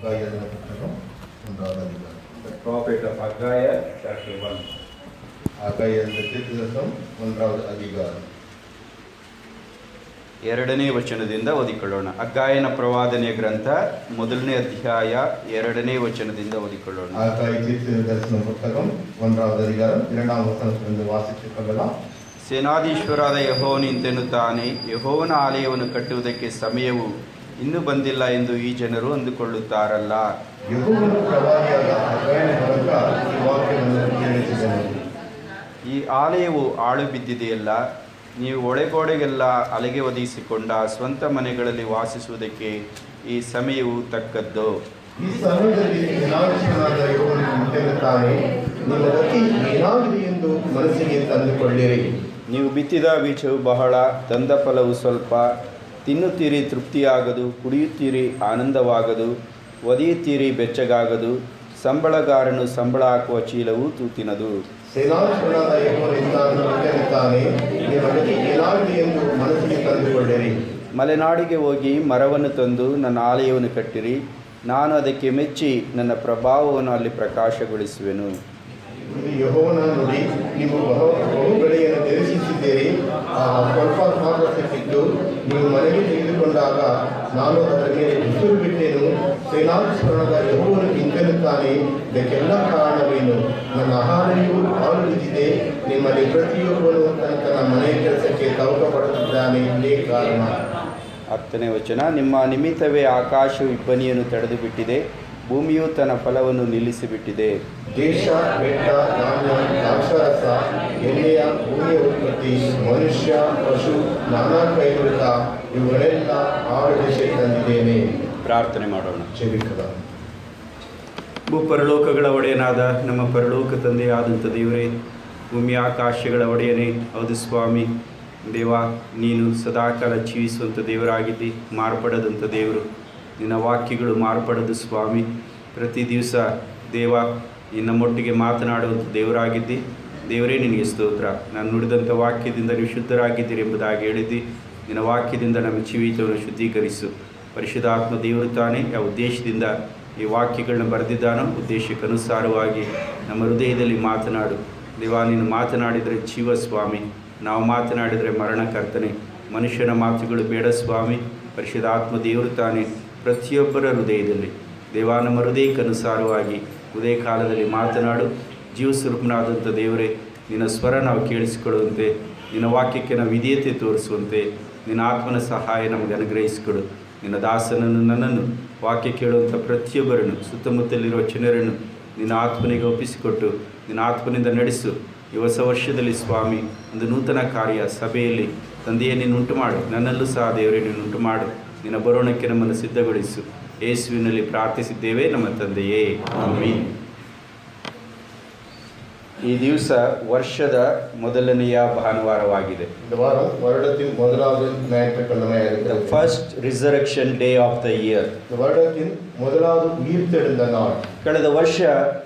அகாயன புத்தகம் 1வது அதிகாரம். The prophet of Haggai, chapter 1. அகாயನ தீர்க்கதரிசனம் 1வது அதிகாரம். ಎರಡನೇ ವಚನದಿಂದ ಓದಿಕೊಳ್ಳೋಣ. ಹಗ್ಗಾಯನ ಪ್ರವಾದನೆಯ ಗ್ರಂಥ 1ನೇ ಅಧ್ಯಾಯ 2ನೇ ವಚನದಿಂದ ಓದಿಕೊಳ್ಳೋಣ. அகாய தீர்க்கதரிசன புத்தகம் 1வது அதிகாரம் 2வது வசனத்திலிருந்து வாசித்துக் கொள்ளலாம். ಸೇನಾಧೀಶ್ವರಾದ ಯೆಹೋವನು ಇಂತೆನ್ನುತ್ತಾನೆ, ಯೆಹೋವನ ಆಲಯವನ್ನು ಕಟ್ಟುವುದಕ್ಕೆ ಸಮಯವು ಇನ್ನೂ ಬಂದಿಲ್ಲ ಎಂದು ಈ ಜನರು ಅಂದುಕೊಳ್ಳುತ್ತಾರಲ್ಲ. ಯೆಹೋವನ ಪ್ರವಾದಿಯಾದ ಅಗಾಯನ ಮೂಲಕ ಈ ವಾಕ್ಯವನ್ನು ತಿಳಿಸಿದನು. ಈ ಆಲಯವು ಹಾಳು ಬಿದ್ದಿದೆಯಲ್ಲ, ನೀವು ಒಳಗೋಡೆಗೆಲ್ಲ ಅಲೆಗೆ ಒದಗಿಸಿಕೊಂಡ ಸ್ವಂತ ಮನೆಗಳಲ್ಲಿ ವಾಸಿಸುವುದಕ್ಕೆ ಈ ಸಮಯವು ತಕ್ಕದ್ದು. ಈ ಸಮಯದಲ್ಲಿ ಸೇನಾಧೀಶ್ವರನಾದ ಯೆಹೋವನು ಇಂತೆನ್ನುತ್ತಾನೆ, ನಿಮಗತಿ ಏನಾಗಿದೆ ಎಂದು ಮನಸ್ಸಿಗೆ ತಂದುಕೊಳ್ಳಿರಿ. ನೀವು ಬಿತ್ತಿದ ಬೀಜವು ಬಹಳ, ತಂದ ಫಲವು ಸ್ವಲ್ಪ. ತಿನ್ನುತ್ತೀರಿ ತೃಪ್ತಿಯಾಗದು, ಕುಡಿಯುತ್ತೀರಿ ಆನಂದವಾಗದು, ಒದೆಯುತ್ತೀರಿ ಬೆಚ್ಚಗಾಗದು. ಸಂಬಳಗಾರನು ಸಂಬಳ ಹಾಕುವ ಚೀಲವು ತೂತಿನದು. ಸೇನಾಧೀಶ್ವರನಾದ ಯೆಹೋವನು ಇಂತೆನ್ನುತ್ತಾನೆ, ನಿಮಗತಿ ಏನಾಗಿದೆ ಎಂದು ಮನಸ್ಸಿಗೆ ತಂದುಕೊಳ್ಳಿರಿ. ಮಲೆನಾಡಿಗೆ ಹೋಗಿ ಮರವನ್ನು ತಂದು ನನ್ನ ಆಲಯವನ್ನು ಕಟ್ಟಿರಿ. ನಾನು ಅದಕ್ಕೆ ಮೆಚ್ಚಿ ನನ್ನ ಪ್ರಭಾವವನ್ನು ಅಲ್ಲಿ ಪ್ರಕಾಶಗೊಳಿಸುವೆನು. ಇದು ಯೆಹೋವನ ನುಡಿ. ನೀವು ಬಹು ಬೆಳೆಯನ್ನು ನಿರೀಕ್ಷಿಸಿದ್ದೀರಿ, ಸ್ವಲ್ಪ ಮಾತ್ರ ಸಿಕ್ಕಿದ್ದು. ನೀವು ಮನೆಗೆ ತೆಗೆದುಕೊಂಡಾಗ ನಾನು ಅದರ ಮೇಲೆ ಉಸಿರು ಬಿಟ್ಟೆನು. ಸೇನಾಧೀಶ್ವರನಾದ ಯೆಹೋವನು ಇಂತೆನ್ನುತ್ತಾನೆ, ಇದಕ್ಕೆಲ್ಲ ಕಾರಣವೇನು? ನನ್ನ ಆಹಾರವು ಹಾಳು ಬಿದ್ದಿದೆ. ನಿಮ್ಮಲ್ಲಿ ಪ್ರತಿಯೊಬ್ಬನು ತನ್ನ ಮನೆಯ ಕೆಲಸಕ್ಕೆ ತವಕ ಪಡುತ್ತಿದ್ದಾನೆ. ಇದೇ ಕಾರಣ. 10ನೇ ವಚನ. ನಿಮ್ಮ ನಿಮಿತ್ತವೇ ಆಕಾಶವು ಇಬ್ಬನಿಯನ್ನು ತಡೆದು ಬಿಟ್ಟಿದೆ, ಭೂಮಿಯು ತನ್ನ ಫಲವನ್ನು ನಿಲ್ಲಿಸಿಬಿಟ್ಟಿದೆ. ದೇಶ, ಬೆಟ್ಟ, ಧಾನ್ಯ, ದ್ರಾಕ್ಷಾರಸ, ಎಣ್ಣೆಯ, ಭೂಮಿಯ ಉತ್ಪತ್ತಿ, ಮನುಷ್ಯ, ಪಶು, ನಾನಾ ಕೈಗೊಳ್ಳ ಇವುಗಳೆಲ್ಲ ಆಳು ದೇಶಕ್ಕೆ ತಂದಿದ್ದೇನೆ. ಪ್ರಾರ್ಥನೆ ಮಾಡೋಣ. ಜೀವಿಕದ ಭೂಪರಲೋಕಗಳ ಒಡೆಯನಾದ ನಮ್ಮ ಪರಲೋಕ ತಂದೆಯಾದಂಥ ದೇವರೇ, ಭೂಮಿ ಆಕಾಶಗಳ ಒಡೆಯನೇ, ಹೌದು ಸ್ವಾಮಿ ದೇವ, ನೀನು ಸದಾಕಾಲ ಜೀವಿಸುವಂಥ ದೇವರಾಗಿದ್ದಿ, ಮಾರ್ಪಡದಂಥ ದೇವರು. ನಿನ್ನ ವಾಕ್ಯಗಳು ಮಾರ್ಪಡದು ಸ್ವಾಮಿ. ಪ್ರತಿ ದಿವಸ ದೇವ ನಮ್ಮೊಟ್ಟಿಗೆ ಮಾತನಾಡುವಂಥ ದೇವರಾಗಿದ್ದಿ. ದೇವರೇ ನಿನಗೆ ಸ್ತೋತ್ರ. ನಾನು ನುಡಿದಂಥ ವಾಕ್ಯದಿಂದ ನೀವು ಶುದ್ಧರಾಗಿದ್ದೀರಿ ಎಂಬುದಾಗಿ ಹೇಳಿದ್ದಿ. ನಿನ್ನ ವಾಕ್ಯದಿಂದ ನಮ್ಮ ಜೀವಿತವನ್ನು ಶುದ್ಧೀಕರಿಸು. ಪರಿಶುದ್ಧಾತ್ಮ ದೇವರು ತಾನೇ ಯಾವ ಉದ್ದೇಶದಿಂದ ಈ ವಾಕ್ಯಗಳನ್ನ ಬರೆದಿದ್ದಾನೋ ಉದ್ದೇಶಕ್ಕನುಸಾರವಾಗಿ ನಮ್ಮ ಹೃದಯದಲ್ಲಿ ಮಾತನಾಡು ದೇವ. ನೀನು ಮಾತನಾಡಿದರೆ ಜೀವ ಸ್ವಾಮಿ, ನಾವು ಮಾತನಾಡಿದರೆ ಮರಣಕರ್ತನೆ. ಮನುಷ್ಯನ ಮಾತುಗಳು ಬೇಡ ಸ್ವಾಮಿ. ಪರಿಶುದ್ಧಾತ್ಮ ದೇವರು ತಾನೇ ಪ್ರತಿಯೊಬ್ಬರ ಹೃದಯದಲ್ಲಿ ದೇವ ನಮ್ಮ ಹೃದಯಕ್ಕನುಸಾರವಾಗಿ ಉದಯ ಕಾಲದಲ್ಲಿ ಮಾತನಾಡು. ಜೀವಸ್ವರೂಪನಾದಂಥ ದೇವರೇ, ನಿನ್ನ ಸ್ವರ ನಾವು ಕೇಳಿಸಿಕೊಳ್ಳುವಂತೆ, ನಿನ್ನ ವಾಕ್ಯಕ್ಕೆ ನಾವು ವಿಧೇಯತೆ ತೋರಿಸುವಂತೆ ನಿನ್ನ ಆತ್ಮನ ಸಹಾಯ ನಮಗೆ ಅನುಗ್ರಹಿಸಿಕೊಡು. ನಿನ್ನ ದಾಸನನ್ನು, ನನ್ನನ್ನು, ವಾಕ್ಯ ಕೇಳುವಂಥ ಪ್ರತಿಯೊಬ್ಬರನ್ನು, ಸುತ್ತಮುತ್ತಲಿರುವ ಜನರನ್ನು ನಿನ್ನ ಆತ್ಮನಿಗೆ ಒಪ್ಪಿಸಿಕೊಟ್ಟು ನಿನ್ನ ಆತ್ಮನಿಂದ ನಡೆಸು. ಈ ಹೊಸ ವರ್ಷದಲ್ಲಿ ಸ್ವಾಮಿ ಒಂದು ನೂತನ ಕಾರ್ಯ ಸಭೆಯಲ್ಲಿ ತಂದೆಯೇ ನೀನು ಉಂಟು ಮಾಡು. ನನ್ನಲ್ಲೂ ಸಹ ದೇವರೇ ನೀನು ಉಂಟು ಮಾಡು. ನಿನ್ನ ಬರೋಣಕ್ಕೆ ನಮ್ಮನ್ನು ಸಿದ್ಧಗೊಳಿಸು. ಯೇಸುವಿನಲ್ಲಿ ಪ್ರಾರ್ಥಿಸಿದ್ದೇವೆ ನಮ್ಮ ತಂದೆಯೇ, ಆಮೀನ್. ಈ ದಿವಸ ವರ್ಷದ ಮೊದಲನೆಯ ಭಾನುವಾರವಾಗಿದೆ. இந்த வாரம் வருடத்தின் முதலாவது ஞாயிற்றுக்கிழமையாக இருக்கிறது. First resurrection day of the year. இந்த வருடத்தின் முதலாவது உயிர்த்தெழுந்த நாள். ಕಳೆದ ವರ್ಷ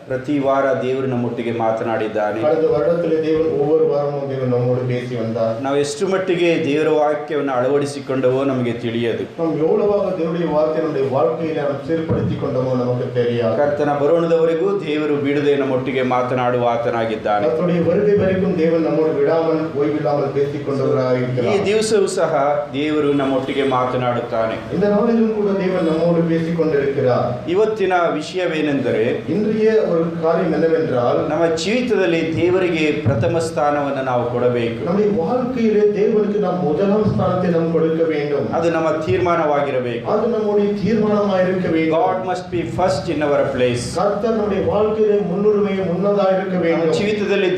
ಪ್ರತಿ ವಾರ ದೇವರು ನಮ್ಮೊಟ್ಟಿಗೆ ಮಾತನಾಡಿದ್ದಾನೆ. ಕಳೆದ வருடத்திலே தேவன் ஒவ்வொரு வாரமும் தேவன் நம்மோடு பேசி வந்தார். ನಾವು ಎಷ್ಟು ಮಟ್ಟಿಗೆ ದೇವರ ವಾಕ್ಯವನ್ನು ಅಳವಡಿಸಿಕೊಂಡವೋ ನಮಗೆ ತಿಳಿಯದು. நாம் எவ்வளவாக தேவனுடைய வார்த்தையை நம்முடைய வாழ்க்கையில நாம் சீர்படுத்திக் கொண்டோமோ நமக்கு தெரியாது. ಕರ್ತನ ಬರೋಣದವರೆಗೂ ದೇವರು ಬಿಡದೆ ನಮ್ಮೊಟ್ಟಿಗೆ ಮಾತನಾಡುವ ಆತನಾಗಿದ್ದಾನೆ. ಕರ್ತನುடைய வருகை வரைக்கும் தேவன் நம்மோடு விடாமல் ஓய்வில்லாமல் பேசிக் கொண்டவராக இருக்கிறார். ಈ ದಿವಸವೂ ಸಹ ದೇವರು ನಮ್ಮೊಟ್ಟಿಗೆ ಮಾತನಾಡುತ್ತಾನೆ. இந்த நாளிலும் கூட தேவன் நம்மோடு பேசிக் கொண்டிருக்கிறார். ಇವತ್ತಿನ ವಿಷಯವೇನೆಂದರೆ, இன்றைய ஒரு காரியம் என்னவென்றால், ನಮ್ಮ ಜೀವಿತದಲ್ಲಿ ದೇವರಿಗೆ ಪ್ರಥಮ ಸ್ಥಾನವನ್ನು ನಾವು ಕೊಡಬೇಕು. நம்முடைய வாழ்க்கையிலே தேவனுக்கு நாம் முதலாம் ஸ்தானத்தை நாம் கொடுக்க வேண்டும். ಅದು ನಮ್ಮ ತೀರ್ಮಾನವಾಗಿರಬೇಕು. அது நம்முடைய தீர்மானமாக இருக்க வேண்டும். God must be first in our place. கர்த்தர் நம்முடைய வாழ்க்கையிலே முன்னுரிமையை முன்னதாக இருக்க ನಮ್ಮ வேண்டும். ಜೀವಿತದಲ್ಲಿ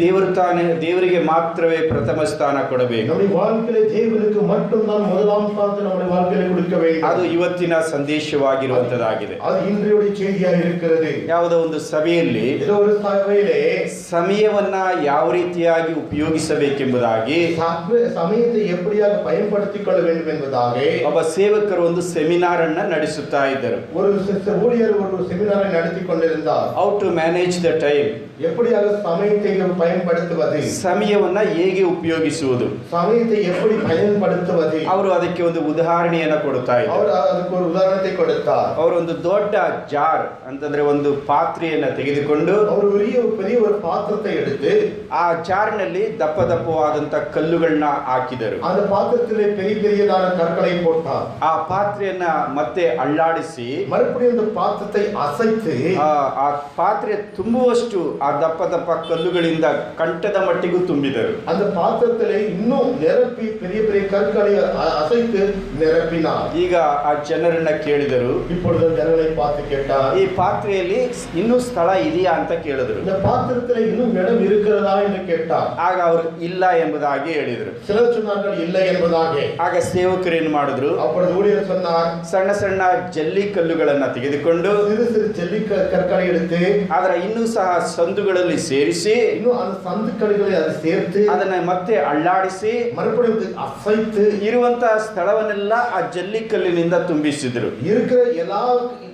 ದೇವರಿಗೆ ಮಾತ್ರವೇ ಪ್ರಥಮ ಸ್ಥಾನ ಕೊಡಬೇಕು. நம்முடைய வாழ்க்கையிலே தேவனுக்கு மட்டும் தான் முதலாம் ஸ்தானத்தை நம்முடைய வாழ்க்கையிலே கொடுக்க வேண்டும். ಅದು ಇವತ್ತಿನ ಸಂದೇಶವಾಗಿರುವಂತದ್ದಾಗಿದೆ. அது இன்றைய செய்தியாக இருக்கிறது. ಯಾವುದೋ ಒಂದು ಸಭೆಯಲ್ಲಿ ಇದು ஒரு ಸಭೆಯಲ್ಲಿ ಸಮಯವನ್ನ ಯಾವ ರೀತಿಯಾಗಿ ಉಪಯೋಗಿಸಬೇಕೆಂಬುದಾಗಿ, ಸಮಯத்தை எப்படியாக பயன்படுத்திக் வேண்டும் என்பதாக ಒಬ್ಬ ಸೇವಕರು ಒಂದು ಸೆಮಿನಾರ್ ಅನ್ನ ನಡೆಸುತ್ತಾ ಇದ್ದರು. ஒரு ஊழியர் ஒரு செமினாரை நடத்தி கொண்டிருந்தார். How to manage the time. எப்படியாக சமய சமயத்தை பயன்படுத்துவது, ಸಮಯವನ್ನ ಹೇಗೆ ಉಪಯೋಗಿಸುವುದು, சமயத்தை எப்படி பயன்படுத்துவது, ಅವರು ಅದಕ್ಕೆ ಒಂದು ಉದಾಹರಣೆಯನ್ನ ಕೊಡ್ತಾ ಇದ್ದಾರೆ. அவர் அதுக்கு ஒரு உதாரணத்தை கொடுத்தார். ಅವರು ಒಂದು ದೊಡ್ಡ ಜಾರ್ ಅಂತಂದ್ರೆ ಒಂದು ಪಾತ್ರೆಯನ್ನ ತೆಗೆದುಕೊಂಡು அவர் பெரிய ஒரு பாத்திரத்தை எடுத்து ಆ ಜಾರ್ನಲ್ಲಿ ದಪ್ಪ ದಪ್ಪವಾದಂತ ಕಲ್ಲುಗಳನ್ನ ಹಾಕಿದರು. அந்த பாத்திரத்திலே பெரியதான கற்களை போட்டார். ಆ ಪಾತ್ರೆಯನ್ನ ಮತ್ತೆ ಅಳ್ಳಾಡಿಸಿ மறுபடியும் அந்த பாத்திரத்தை அசைத்து ಆ ಪಾತ್ರೆ ತುಂಬುವಷ್ಟು ಆ ದಪ್ಪ ದಪ್ಪ ಕಲ್ಲುಗಳಿಂದ ಕಂಠದ ಮಟ್ಟಿಗೂ ತುಂಬಿದರು. அந்த பாத்திரத்திலே இன்னும் நிரப்பி பெரிய கற்களை அசைத்து நிரப்பினார். ಈಗ ಆ ಜನರನ್ನ ಕೇಳಿದರು, இப்பொழுது ಜನங்களை பார்த்து கேட்டார், ಈ ಪಾತ್ರೆಯಲ್ಲಿ ಇನ್ನೂ ಸ್ಥಳ ಇದೆಯಾ ಅಂತ ಕೇಳಿದ್ರು. இந்த பாத்திரத்திலே இன்னும் இடம் இருக்கிறதா என்று கேட்டார். ಆಗ ಅವರು ಇಲ್ಲ ಎಂಬುದಾಗಿ ಹೇಳಿದರು. சிலர் சொன்னார்கள் இல்லை என்பதாக. ಆಗ ಸೇವಕರು ಏನ್ ಮಾಡಿದ್ರು, அப்பொழுது ஊழியர் சொன்னார், ಸಣ್ಣ ಸಣ್ಣ ಜಲ್ಲಿ ಕಲ್ಲುಗಳನ್ನ ತೆಗೆದುಕೊಂಡು சிறு ஜல்லி கற்களை எடுத்து ಅದರ ಇನ್ನೂ ಸಹ ಸಂದುಗಳಲ್ಲಿ ಸೇರಿಸಿ இன்னும் அந்த சந்துக்களை அதை சேர்த்து ಅದನ್ನ ಮತ್ತೆ ಅಳ್ಳಾಡಿಸಿ மறுபடியும் அசைத்து ಇರುವಂತಹ ಸ್ಥಳವನ್ನೆಲ್ಲ ಆ ಜಲ್ಲಿ ಕಲ್ಲಿನಿಂದ ತುಂಬಿಸಿದ್ರು. இருக்கிற எல்லா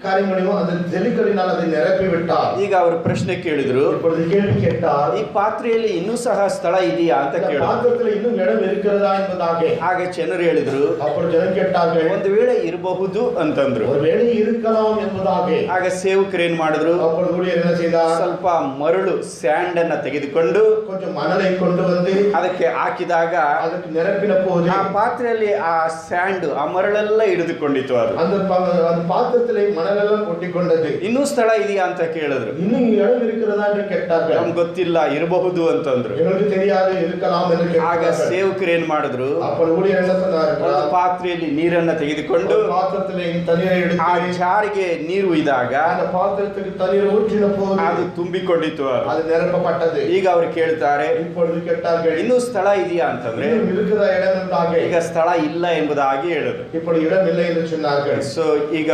காரியங்களையும் அந்த ஜல்லிக்கல்லினால் அதை நிரப்பி விட்டார். ಈಗ ಅವರು ಪ್ರಶ್ನೆ ಕೇಳಿದ್ರು, இப்பொழுது கேள்வி கேட்டார், ಈ ಪಾತ್ರೆಯಲ್ಲಿ ಇನ್ನೂ ಸಹ ಸ್ಥಳ ಇದೆಯಾ ಅಂತ இந்த ಕೇಳಿದ್ರು. பாத்திரத்தில் இன்னும் இடம் இருக்கிறதா என்பதாக. ಆಗ ಜನರು ಹೇಳಿದ್ರು, அப்பொழுது ஜனம் கேட்டார்கள், ಒಂದು ವೇಳೆ ಇರಬಹುದು ಅಂತಂದ್ರು. ஒரு வேளை இருக்கலாம் என்பதாக. ಆಗ ಸೇವಕರು ಏನ್ ಮಾಡಿದ್ರು, அப்பொழுது ஊழியர் என்ன செய்தார், ಸ್ವಲ್ಪ ಮರಳು ಸ್ಯಾಂಡ್ ಅನ್ನ ತೆಗೆದುಕೊಂಡು கொஞ்சம் மணலை கொண்டு வந்து ಅದಕ್ಕೆ ಹಾಕಿದಾಗ ಅದಕ್ಕೆ நிரப்பின போது ಆ ಪಾತ್ರೆಯಲ್ಲಿ ಆ ಸ್ಯಾಂಡ್ ಆ ಮರಳೆಲ್ಲ ಹಿಡಿದುಕೊಂಡಿತ್ತು. ಅದು அந்த பாத்திரத்திலே மணலெல்லாம் கொட்டிக்கொண்டது. ಇನ್ನೂ ಸ್ಥಳ ಇದೆಯಾ ಅಂತ ಕೇಳಿದ್ರು. இன்னும் இடம் இருக்கிறதா என்று கேட்டார்கள். ನಮ್ಗೆ ಗೊತ್ತಿಲ್ಲ, ಇರಬಹುದು ಅಂತಂದ್ರು. எங்களுக்கு தெரியாது, இருக்கலாம் என்று ಆಗ கேட்டார்கள். ಸೇವಕರು ಏನ್ ಮಾಡಿದ್ರು, அப்பொழுது ஊழியர் என்ன சொன்னார், ಒಂದು ಪಾತ್ರೆಯಲ್ಲಿ ನೀರನ್ನ ತೆಗೆದುಕೊಂಡು பாத்திரத்திலே தண்ணீரை ಆ எடுத்து ಜಾರಿಗೆ ನೀರು ಇದ್ದಾಗ அந்த பாத்திரத்துக்கு தண்ணீர் ஊற்றின போது ಅದು ತುಂಬಿಕೊಂಡಿತ್ತು. அது நிரப்பப்பட்டது. ಈಗ ಅವ್ರು ಕೇಳ್ತಾರೆ, இப்பொழுது கேட்டார்கள், ಇನ್ನೂ ಸ್ಥಳ ಇದೆಯಾ ಅಂತಂದ್ರೆ இன்னும் இருக்குதா இடம் என்றாக. ಈಗ ಸ್ಥಳ ಇಲ್ಲ ಎಂಬುದಾಗಿ ಹೇಳಿದ್ರು. இப்பொழுது இடம் இல்லை என்று சொன்னார்கள். ಸೊ ಈಗ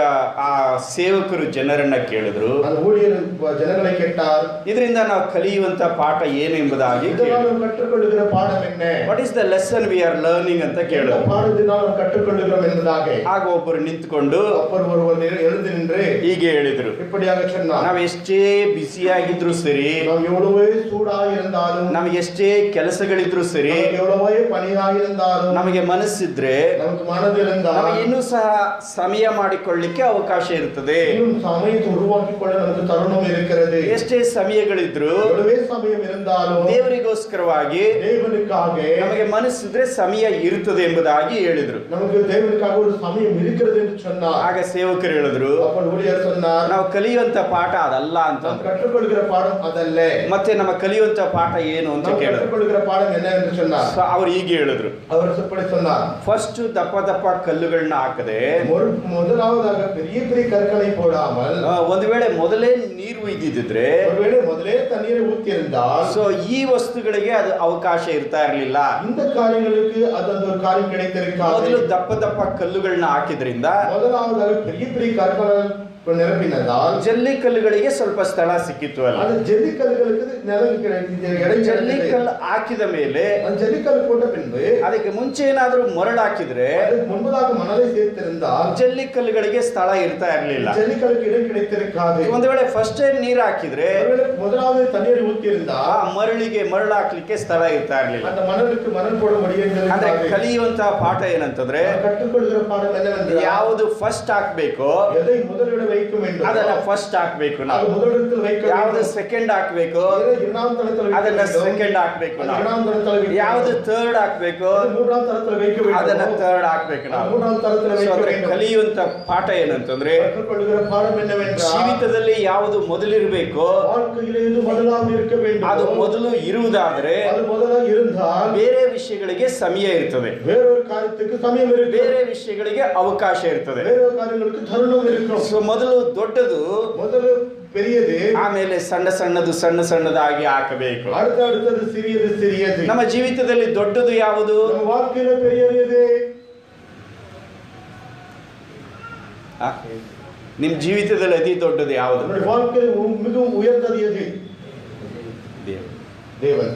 ಆ ಸೇವಕರು ಜನರನ್ನ ಕೇಳಿದ್ರು, அந்த ஊழியர் ಜನங்களை கேட்டார், ಇದರಿಂದ ನಾವು ಕಲಿಯುವಂತ ಪಾಠ ಏನು ಎಂಬುದಾಗಿ இதனால் நாம் கற்றுக்கொள்ளுகிற பாடம் என்ன, what is the lesson we are learning ಅಂತ இந்த ಕೇಳಿದ್ರು. பாடத்தினால் நாம் கற்றுக்கொள்ளுகிறோம் என்பதாக. ಆಗ ಒಬ್ಬರು ನಿಂತ್ಕೊಂಡು அப்பொழுது ஒருவர் எழுந்து நின்று ಹೀಗೆ ಹೇಳಿದ್ರು, இப்படியாக சொன்னார், ನಾವ್ ಎಷ್ಟೇ ಬಿಸಿಯಾಗಿದ್ರು ಸರಿ, நாம் எவ்வளவே சூடாக இருந்தாலும், ನಮಗೆ ಎಷ್ಟೇ ಕೆಲಸಗಳಿದ್ರು ಸರಿ, நமக்கு எவ்வளவே பணியாக இருந்தாலும், ನಮಗೆ ಮನಸ್ಸಿದ್ರೆ நமக்கு மனதிருந்தால் ನಮಗೆ ಇನ್ನೂ ಸಹ ಸಮಯ ಮಾಡಿಕೊಳ್ಳಿಕ್ಕೆ ಅವಕಾಶ ಇರ್ತದೆ. இன்னும் சமயத்தை உருவாக்கிக் கொள்ள நமக்கு தருணம் இருக்கிறது. ಎಷ್ಟೇ ಸಮಯಗಳಿದ್ರು எவ்வளவே சமயம் இருந்தாலும் ದೇವರಿಗೋಸ್ಕರವಾಗಿ தேவனுக்காக ನಮಗೆ ಮನಸ್ಸಿದ್ರೆ ಸಮಯ ಇರುತ್ತದೆ ಎಂಬುದಾಗಿ ಹೇಳಿದ್ರು. நமக்கு தேவனுக்காக ஒரு சமயம் இருக்கிறது என்று சொன்னார். ಆಗ ಸೇವಕರು ಹೇಳಿದ್ರು, அப்போ ஊழியர் சொன்னார், ನಾವು ಕಲಿಯುವಂತ ಪಾಠ ಅದಲ್ಲ ಅಂತ. நாம் கற்றுக்கொள்கிற பாடம் அதல்ல. ಮತ್ತೆ ನಮ್ಮ ಕಲಿಯುವಂತ ಪಾಠ ಏನು ಅಂತ நாம் ಕೇಳಿದ್ರು. கற்றுக்கொள்கிற பாடம் என்ன என்று சொன்னார். ಅವ್ರು ಹೀಗೆ ಹೇಳಿದ್ರು, அவர் இப்படி சொன்னார், ಫಸ್ಟ್ ದಪ್ಪ ದಪ್ಪ ಕಲ್ಲುಗಳನ್ನ ಹಾಕದೆ முதலாவதாக பெரிய கற்களை போடாமல் ಒಂದು ವೇಳೆ ಮೊದಲೇ ನೀರು ಇದ್ದಿದ್ರೆ ஒருவேளை முதலே தண்ணீரை ஊற்றியிருந்தால் ಸೊ ಈ ವಸ್ತುಗಳಿಗೆ ಅದು ಅವಕಾಶ ಇರ್ತಾ ಇರಲಿಲ್ಲ. இந்த காரியங்களுக்கு அது ஒரு காரியம் கிடைத்திருக்காது. ಮೊದಲು ದಪ್ಪ ದಪ್ಪ ಕಲ್ಲುಗಳನ್ನ ಹಾಕಿದ್ರಿಂದ முதலாவதாக பெரிய கற்களை நிரப்பினதால் ಜಲ್ಲಿ ಕಲ್ಲುಗಳಿಗೆ ಸ್ವಲ್ಪ ಸ್ಥಳ ಸಿಕ್ಕಿತ್ತು. ಅಲ್ಲ, அது ஜல்லிக்கல்லுகளுக்கு நிலம் ಜಲ್ಲಿಕಲ್ಲು ಹಾಕಿದ ಮೇಲೆ அந்த ஜல்லிக்கல் போட்ட பின்பு ಅದಕ್ಕೆ ಮುಂಚೆ ಏನಾದ್ರೂ ಮರಳು ಹಾಕಿದ್ರೆ அதுக்கு முன்பதாக மணலை சேர்த்திருந்தால் ಜಲ್ಲಿಕಲ್ಲುಗಳಿಗೆ ಸ್ಥಳ ಇರ್ತಾ ಇರಲಿಲ್ಲ. ஜல்லிக்கல்லுக்கு இடம் கிடைத்திருக்காது. ಒಂದು ವೇಳೆ ಫಸ್ಟ್ ಟೈಮ್ ನೀರು ಹಾಕಿದ್ರೆ முதலாவது தண்ணீர் ஊற்றியிருந்தால் ಆ ಮರಳಿಗೆ ಮರಳು ಹಾಕ್ಲಿಕ್ಕೆ ಸ್ಥಳ ಇರ್ತಾ ಇರಲಿಲ್ಲ. அந்த மணலுக்கு மணல் போட ಅಂದ್ರೆ முடியாது. ಕಲಿಯುವಂತಹ ಪಾಠ ಏನಂತಂದ್ರೆ, கற்றுக்கொள்கிற பாடம் என்னவென்றால் ಯಾವುದು ಫಸ್ಟ್ ಹಾಕ್ಬೇಕು எதை முதலிட வைக்க வேண்டும் ಅದನ್ನ ಫಸ್ಟ್ ಹಾಕ್ಬೇಕು அது ನಾವು. முதலிடத்தில் வைக்க ಯಾವ್ದು வேண்டும். ಸೆಕೆಂಡ್ ಹಾಕ್ಬೇಕು இரண்டாம் தளத்தில் வைக்க ಅದನ್ನ வேண்டும். ಸೆಕೆಂಡ್ ಹಾಕ್ಬೇಕು ನಾವು. இரண்டாம் தளத்தில் வைக்க ಯಾವ್ದು வேண்டும். ಥರ್ಡ್ ಹಾಕ್ಬೇಕು மூன்றாம் தளத்தில் வைக்க வேண்டும். ಅದನ್ನ ಥರ್ಡ್ ಹಾಕ್ಬೇಕು ನಾವು. மூன்றாம் தளத்தில் So வைக்க ಅಂದ್ರೆ வேண்டும். ಕಲಿಯುವಂತ ಪಾಠ ಏನಂತಂದ್ರೆ, கற்றுக்கொள்கிற பாடம் என்னவென்றால் ಜೀವಿತದಲ್ಲಿ ಯಾವುದು ಮೊದಲಿರಬೇಕು வாழ்க்கையிலே இது முதலாக இருக்க வேண்டும். ಅದು ಮೊದಲು ಇರುವುದಾದ್ರೆ அது முதலாக இருந்தால் ಬೇರೆ ವಿಷಯಗಳಿಗೆ ಸಮಯ ಇರ್ತದೆ, வேறொரு காரியத்துக்கு சமயம் இருக்கு. ಬೇರೆ ವಿಷಯಗಳಿಗೆ ಅವಕಾಶ ಇರ್ತದೆ. வேறொரு காரியங்களுக்கு தருணம் இருக்கும். ಸೊ ಮೊದಲು ದೊಡ್ಡದು, முதல்ல பெரியது, ಆಮೇಲೆ ಸಣ್ಣ ಸಣ್ಣದು ಸಣ್ಣ ಸಣ್ಣದಾಗಿ ಹಾಕಬೇಕು. அடுத்தது சிறியது சிறியது. ನಮ್ಮ ಜೀವಿತದಲ್ಲಿ ದೊಡ್ಡದು ಯಾವುದು? நம்ம வாழ்க்கையில பெரியது. ನಿಮ್ ಜೀವಿತದಲ್ಲಿ ಅತಿ ದೊಡ್ಡದು ಯಾವುದು? நம்முடைய வாழ்க்கையில் மிகவும் உயர்ந்தது எது? ದೇವರು. தேவன்.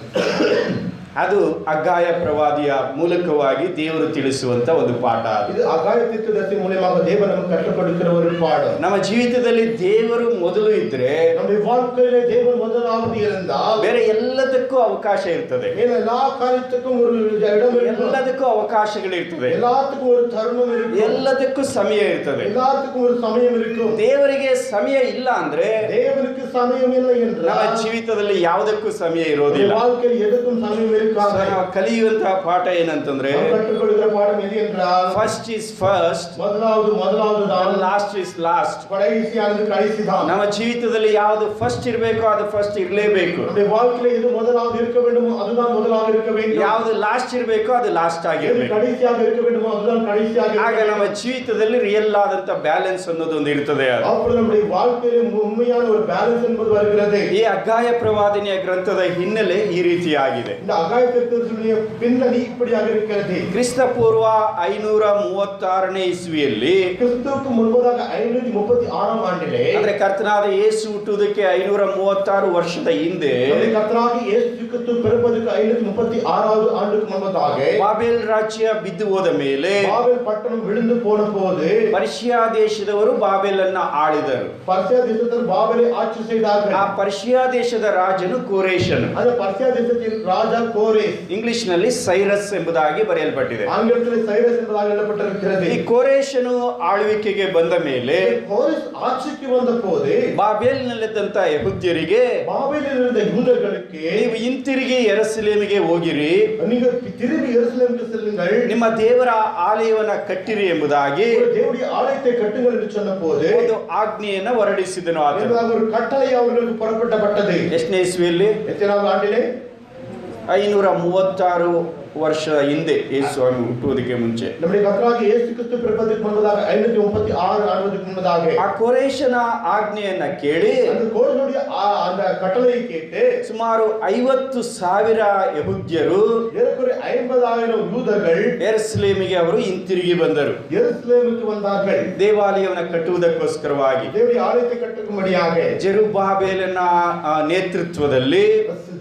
ಅದು ಅಗ್ಗಾಯ ಪ್ರವಾದಿಯ ಮೂಲಕವಾಗಿ ದೇವರು ತಿಳಿಸುವಂತ ಒಂದು ಪಾಠ. இது அகாய தீர்க்கதரிசி மூலமாக தேவன் நமக்கு கற்றுக் கொடுக்கிற ஒரு பாடம். ನಮ್ಮ ಜೀವಿತದಲ್ಲಿ ದೇವರು ಮೊದಲು ಇದ್ರೆ, நம்முடைய வாழ்க்கையிலே தேவன் முதலாவது இருந்தால் ಬೇರೆ ಎಲ್ಲದಕ್ಕೂ ಅವಕಾಶ ಇರ್ತದೆ. எல்லா காரியத்துக்கும் ஒரு இடம் இருக்கும். ಎಲ್ಲದಕ್ಕೂ ಅವಕಾಶಗಳಿರ್ತದೆ. எல்லாத்துக்கும் ஒரு தருணம் இருக்கும். ಎಲ್ಲದಕ್ಕೂ ಸಮಯ ಇರ್ತದೆ. எல்லாத்துக்கும் ஒரு சமயம் இருக்கும். ದೇವರಿಗೆ ಸಮಯ ಇಲ್ಲ ಅಂದ್ರೆ தேவனுக்கு சமயம் இல்லை என்றால் ನಮ್ಮ ಜೀವಿತದಲ್ಲಿ ಯಾವುದಕ್ಕೂ ಸಮಯ ಇರೋದಿಲ್ಲ. வாழ்க்கையில் எதுக்கும் சமயம் இருக்காது. ನಾವು ಕಲಿಯುವಂತಹ ಪಾಠ ಏನಂತಂದ್ರೆ, கற்றுக்கொள்கிற பாடம் எது என்றால் ಫಸ್ಟ್ ಇಸ್ ಫಸ್ಟ್, முதலாவது தான், ಲಾಸ್ಟ್ ಇಸ್ ಲಾಸ್ಟ್. கடைசியானது கடைசி தான். ನಮ್ಮ ಜೀವಿತದಲ್ಲಿ ಯಾವುದು ಫಸ್ಟ್ ಇರಬೇಕೋ ಅದು ಫಸ್ಟ್ ಇರಲೇಬೇಕು. நம்முடைய வாழ்க்கையில எது முதலாவது இருக்க வேண்டுமோ அதுதான் முதலாவது இருக்க வேண்டும். ಯಾವುದು ಲಾಸ್ಟ್ ಇರಬೇಕೋ ಅದು ಲಾಸ್ಟ್ ಆಗಿರಬೇಕು. கடைசியாக இருக்க வேண்டுமோ அதுதான் கடைசியாக இருக்க ಆಗ ನಮ್ಮ ಜೀವಿತದಲ್ಲಿ ರಿಯಲ್ ಆದಂತ ಬ್ಯಾಲೆನ್ಸ್ ಅನ್ನೋದೊಂದು ಇರ್ತದೆ. அப்பொழுது நம்முடைய வாழ்க்கையில உண்மையான ஒரு பேலன்ஸ் என்பது வருகிறது. ಈ ಅಗ್ಗಾಯ ಪ್ರವಾದನೆಯ ಗ್ರಂಥದ ಹಿನ್ನೆಲೆ ಈ ರೀತಿಯಾಗಿದೆ. இந்த அகாய தீர்க்கதரிசியுடைய பின்னணி இப்படியாக இருக்கிறது. ಕ್ರಿಸ್ತ ಪೂರ್ವ 536ನೇ ಇಸ್ವಿಯಲ್ಲಿ, கிறிஸ்துவுக்கு முன்பதாக 536ஆம் ஆண்டிலே, ಅಂದ್ರೆ ಕರ್ತನಾದ ಯೇಸು ಹುಟ್ಟುವುದಕ್ಕೆ 536 ವರ್ಷದ ಹಿಂದೆ, நம்முடைய கர்த்தராகிய இயேசு கிறிஸ்து பிறப்பதற்கு 536வது ஆண்டுக்கு முன்பதாக ಬಾಬೆಲ್ ರಾಜ್ಯ ಬಿದ್ದು ಹೋದ ಮೇಲೆ பாபேல் பட்டணம் விழுந்து போன போது ಪರ್ಷಿಯಾ ದೇಶದವರು ಬಾಬೆಲನ್ನ ಆಳಿದರು. பர்சியா தேசத்தில் பாபேலை ஆட்சி செய்தார்கள். ಆ ಪರ್ಷಿಯಾ ದೇಶದ ರಾಜನು ಕೋರೇಷನು. அந்த பர்சியா தேசத்தின் ராஜா கோரேஸ், ಇಂಗ್ಲಿಷ್ ನಲ್ಲಿ ಸೈರಸ್ ಎಂಬುದಾಗಿ ಬರೆಯಲ್ಪಟ್ಟಿದೆ. ஆங்கிலத்தில் சைரஸ் என்பதாக எழுதப்பட்டிருக்கிறது. ಈ ಕೋರೇಷನು ಆಳ್ವಿಕೆಗೆ ಬಂದ ಮೇಲೆ, கோரேஸ் ஆட்சிக்கு வந்த போது ಬಾಬೆಲ್ ನಲ್ಲಿದ್ದಂತ ಯೆಹೂದ್ಯರಿಗೆ, பாபேலில் இருந்த யூதர்களுக்கு, ನೀವು ಹಿಂತಿರುಗಿ ಯೆರೂಸಲೇಮಿಗೆ ಹೋಗಿರಿ, நீங்க திரும்பி எருசலேமுக்கு செல்லுங்கள், ನಿಮ್ಮ ದೇವರ ಆಲಯವನ್ನ ಕಟ್ಟಿರಿ ಎಂಬುದಾಗಿ தேவனுடைய ஆலயத்தை கட்டுங்கள் என்று சொன்ன போது ಒಂದು ಆಜ್ಞೆಯನ್ನ ಹೊರಡಿಸಿದನು ಆತನು. என்பதாக ஒரு கட்டளை அவர்களுக்கு புறப்பட்டப்பட்டது. ಎಷ್ಟನೇ ಇಸ್ವಿಯಲ್ಲಿ? எத்தனாவது ஆண்டிலே? 536 ವರ್ಷ ಹಿಂದೆ, ಯೇಸು ಸ್ವಾಮಿ ಹುಟ್ಟುವುದಕ್ಕೆ ಮುಂಚೆ. நம்முடைய கர்த்தராகிய இயேசு கிறிஸ்து பிறப்பதற்கு முன்பதாக 536 ஆண்டுகளுக்கு முன்பதாக ಆ ಕೋರೇಷನ ಆಜ್ಞೆಯನ್ನ ಕೇಳಿ அந்த கோரேசுடைய அந்த கட்டளையை கேட்டு ಸುಮಾರು 50,000 ಯೆಹೂದ್ಯರು ஏறக்குறைய 50,000 யூதர்கள் ಯೆರೂಸಲೇಮಿಗೆ ಅವರು ಹಿಂತಿರುಗಿ ಬಂದರು. எருசலேமுக்கு வந்தார்கள். ದೇವಾಲಯವನ್ನು ಕಟ್ಟುವುದಕ್ಕೋಸ್ಕರವಾಗಿ. தேவனுடைய ஆலயத்தை கட்டும்படியாக ಜೆರುಬ್ಬಾಬೆಲನ ನೇತೃತ್ವದಲ್ಲಿ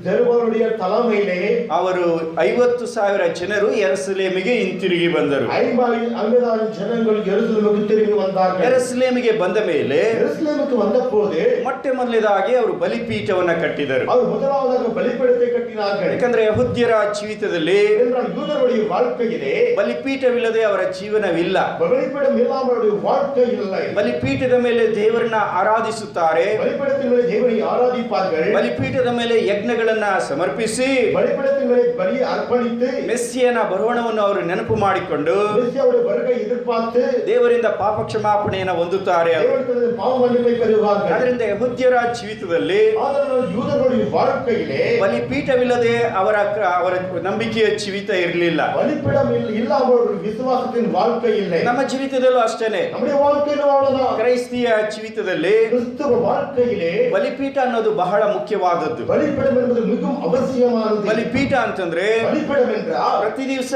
ಜೆರುಬ್ಬಾಬೆಲುடைய தலைமையிலே ಅವರು 50,000 ಜನರು ಯೆರೂಸಲೇಮಿಗೆ ಹಿಂತಿರುಗಿ ಬಂದರು. 50,000 ಜನಗಳು ಯೆರೂಸಲೇಮಿಗೆ ತಿರುಗಿ ಬಂದಾர்கள். ಯೆರೂಸಲೇಮಿಗೆ ಬಂದ ಮೇಲೆ ಯೆರೂಸಲೇಮಿಗೆ ಬಂದ போது ಮೊಟ್ಟ ಮೊದಲನೇದಾಗಿ ಅವರು ಬಲಿಪೀಠವನ್ನ ಕಟ್ಟಿದರು. ಅವರು ಮೊದಲಾವதாக ಬಲಿಪೀಠத்தை ಕಟ್ಟಿனார்கள். ಯಾಕಂದ್ರೆ ಯೆಹೂದ್ಯರ ಜೀವಿತದಲ್ಲಿ என்றால் யூதர்களுடைய வாழ்க்கையிலே ಬಲಿಪೀಠವಿಲ್ಲದೆ ಅವರ ಜೀವನವಿಲ್ಲ. பலிபீடம் இல்லாமல் வாழ்க்கை இல்லை. ಬಲಿಪೀಠದ ಮೇಲೆ ದೇವರನ್ನ ಆರಾಧಿಸುತ್ತಾರೆ. பலிபீடத்தின் மேலே தேவனை ஆராதிப்பார்கள். ಬಲಿಪೀಠದ ಮೇಲೆ ಯಜ್ಞಗಳನ್ನ ಸಮರ್ಪಿಸಿ பலிபீடத்தின் மேலே பலி அர்ப்பணித்து ಮೆಸ್ಸಿಯನ ಬರುವಣವನ್ನು ಅವರು ನೆನಪು ಮಾಡಿಕೊಂಡು மெசியாவுடைய வருகை எதிர்பார்த்து ದೇವರಿಂದ ಪಾಪ ಕ್ಷಮಾಪಣೆಯನ್ನು ಹೊಂದುತ್ತಾರೆ. தேவனிடத்தில் பாவ மன்னிப்பை பெறுவார்கள். ಅದರಿಂದ ಯೆಹೂದ್ಯರ ಜೀವಿತದಲ್ಲಿ ஆனால் யூதர்களுடைய வாழ்க்கையிலே ಬಲಿಪೀಠವಿಲ್ಲದೆ ಅವರ ನಂಬಿಕೆಯ ಜೀವಿತ ಇರಲಿಲ್ಲ. பலிபீடம் இல்லாமல் ஒரு விசுவாசத்தின் வாழ்க்கை இல்லை. ನಮ್ಮ ಜೀವಿತದಲ್ಲೂ ಅಷ್ಟೇನೆ. நம்முடைய வாழ்க்கையிலும் அவ்வளவுதான். ಕ್ರೈಸ್ತಿಯ ಜೀವಿತದಲ್ಲಿ கிறிஸ்தவ வாழ்க்கையிலே ಬಲಿಪೀಠ ಅನ್ನೋದು ಬಹಳ ಮುಖ್ಯವಾದದ್ದು. பலிபீடம் என்பது மிகவும் அவசியமானது. ಬಲಿಪೀಠ ಅಂತಂದ್ರೆ பலிபீடம் என்றால் ಪ್ರತಿ ದಿವಸ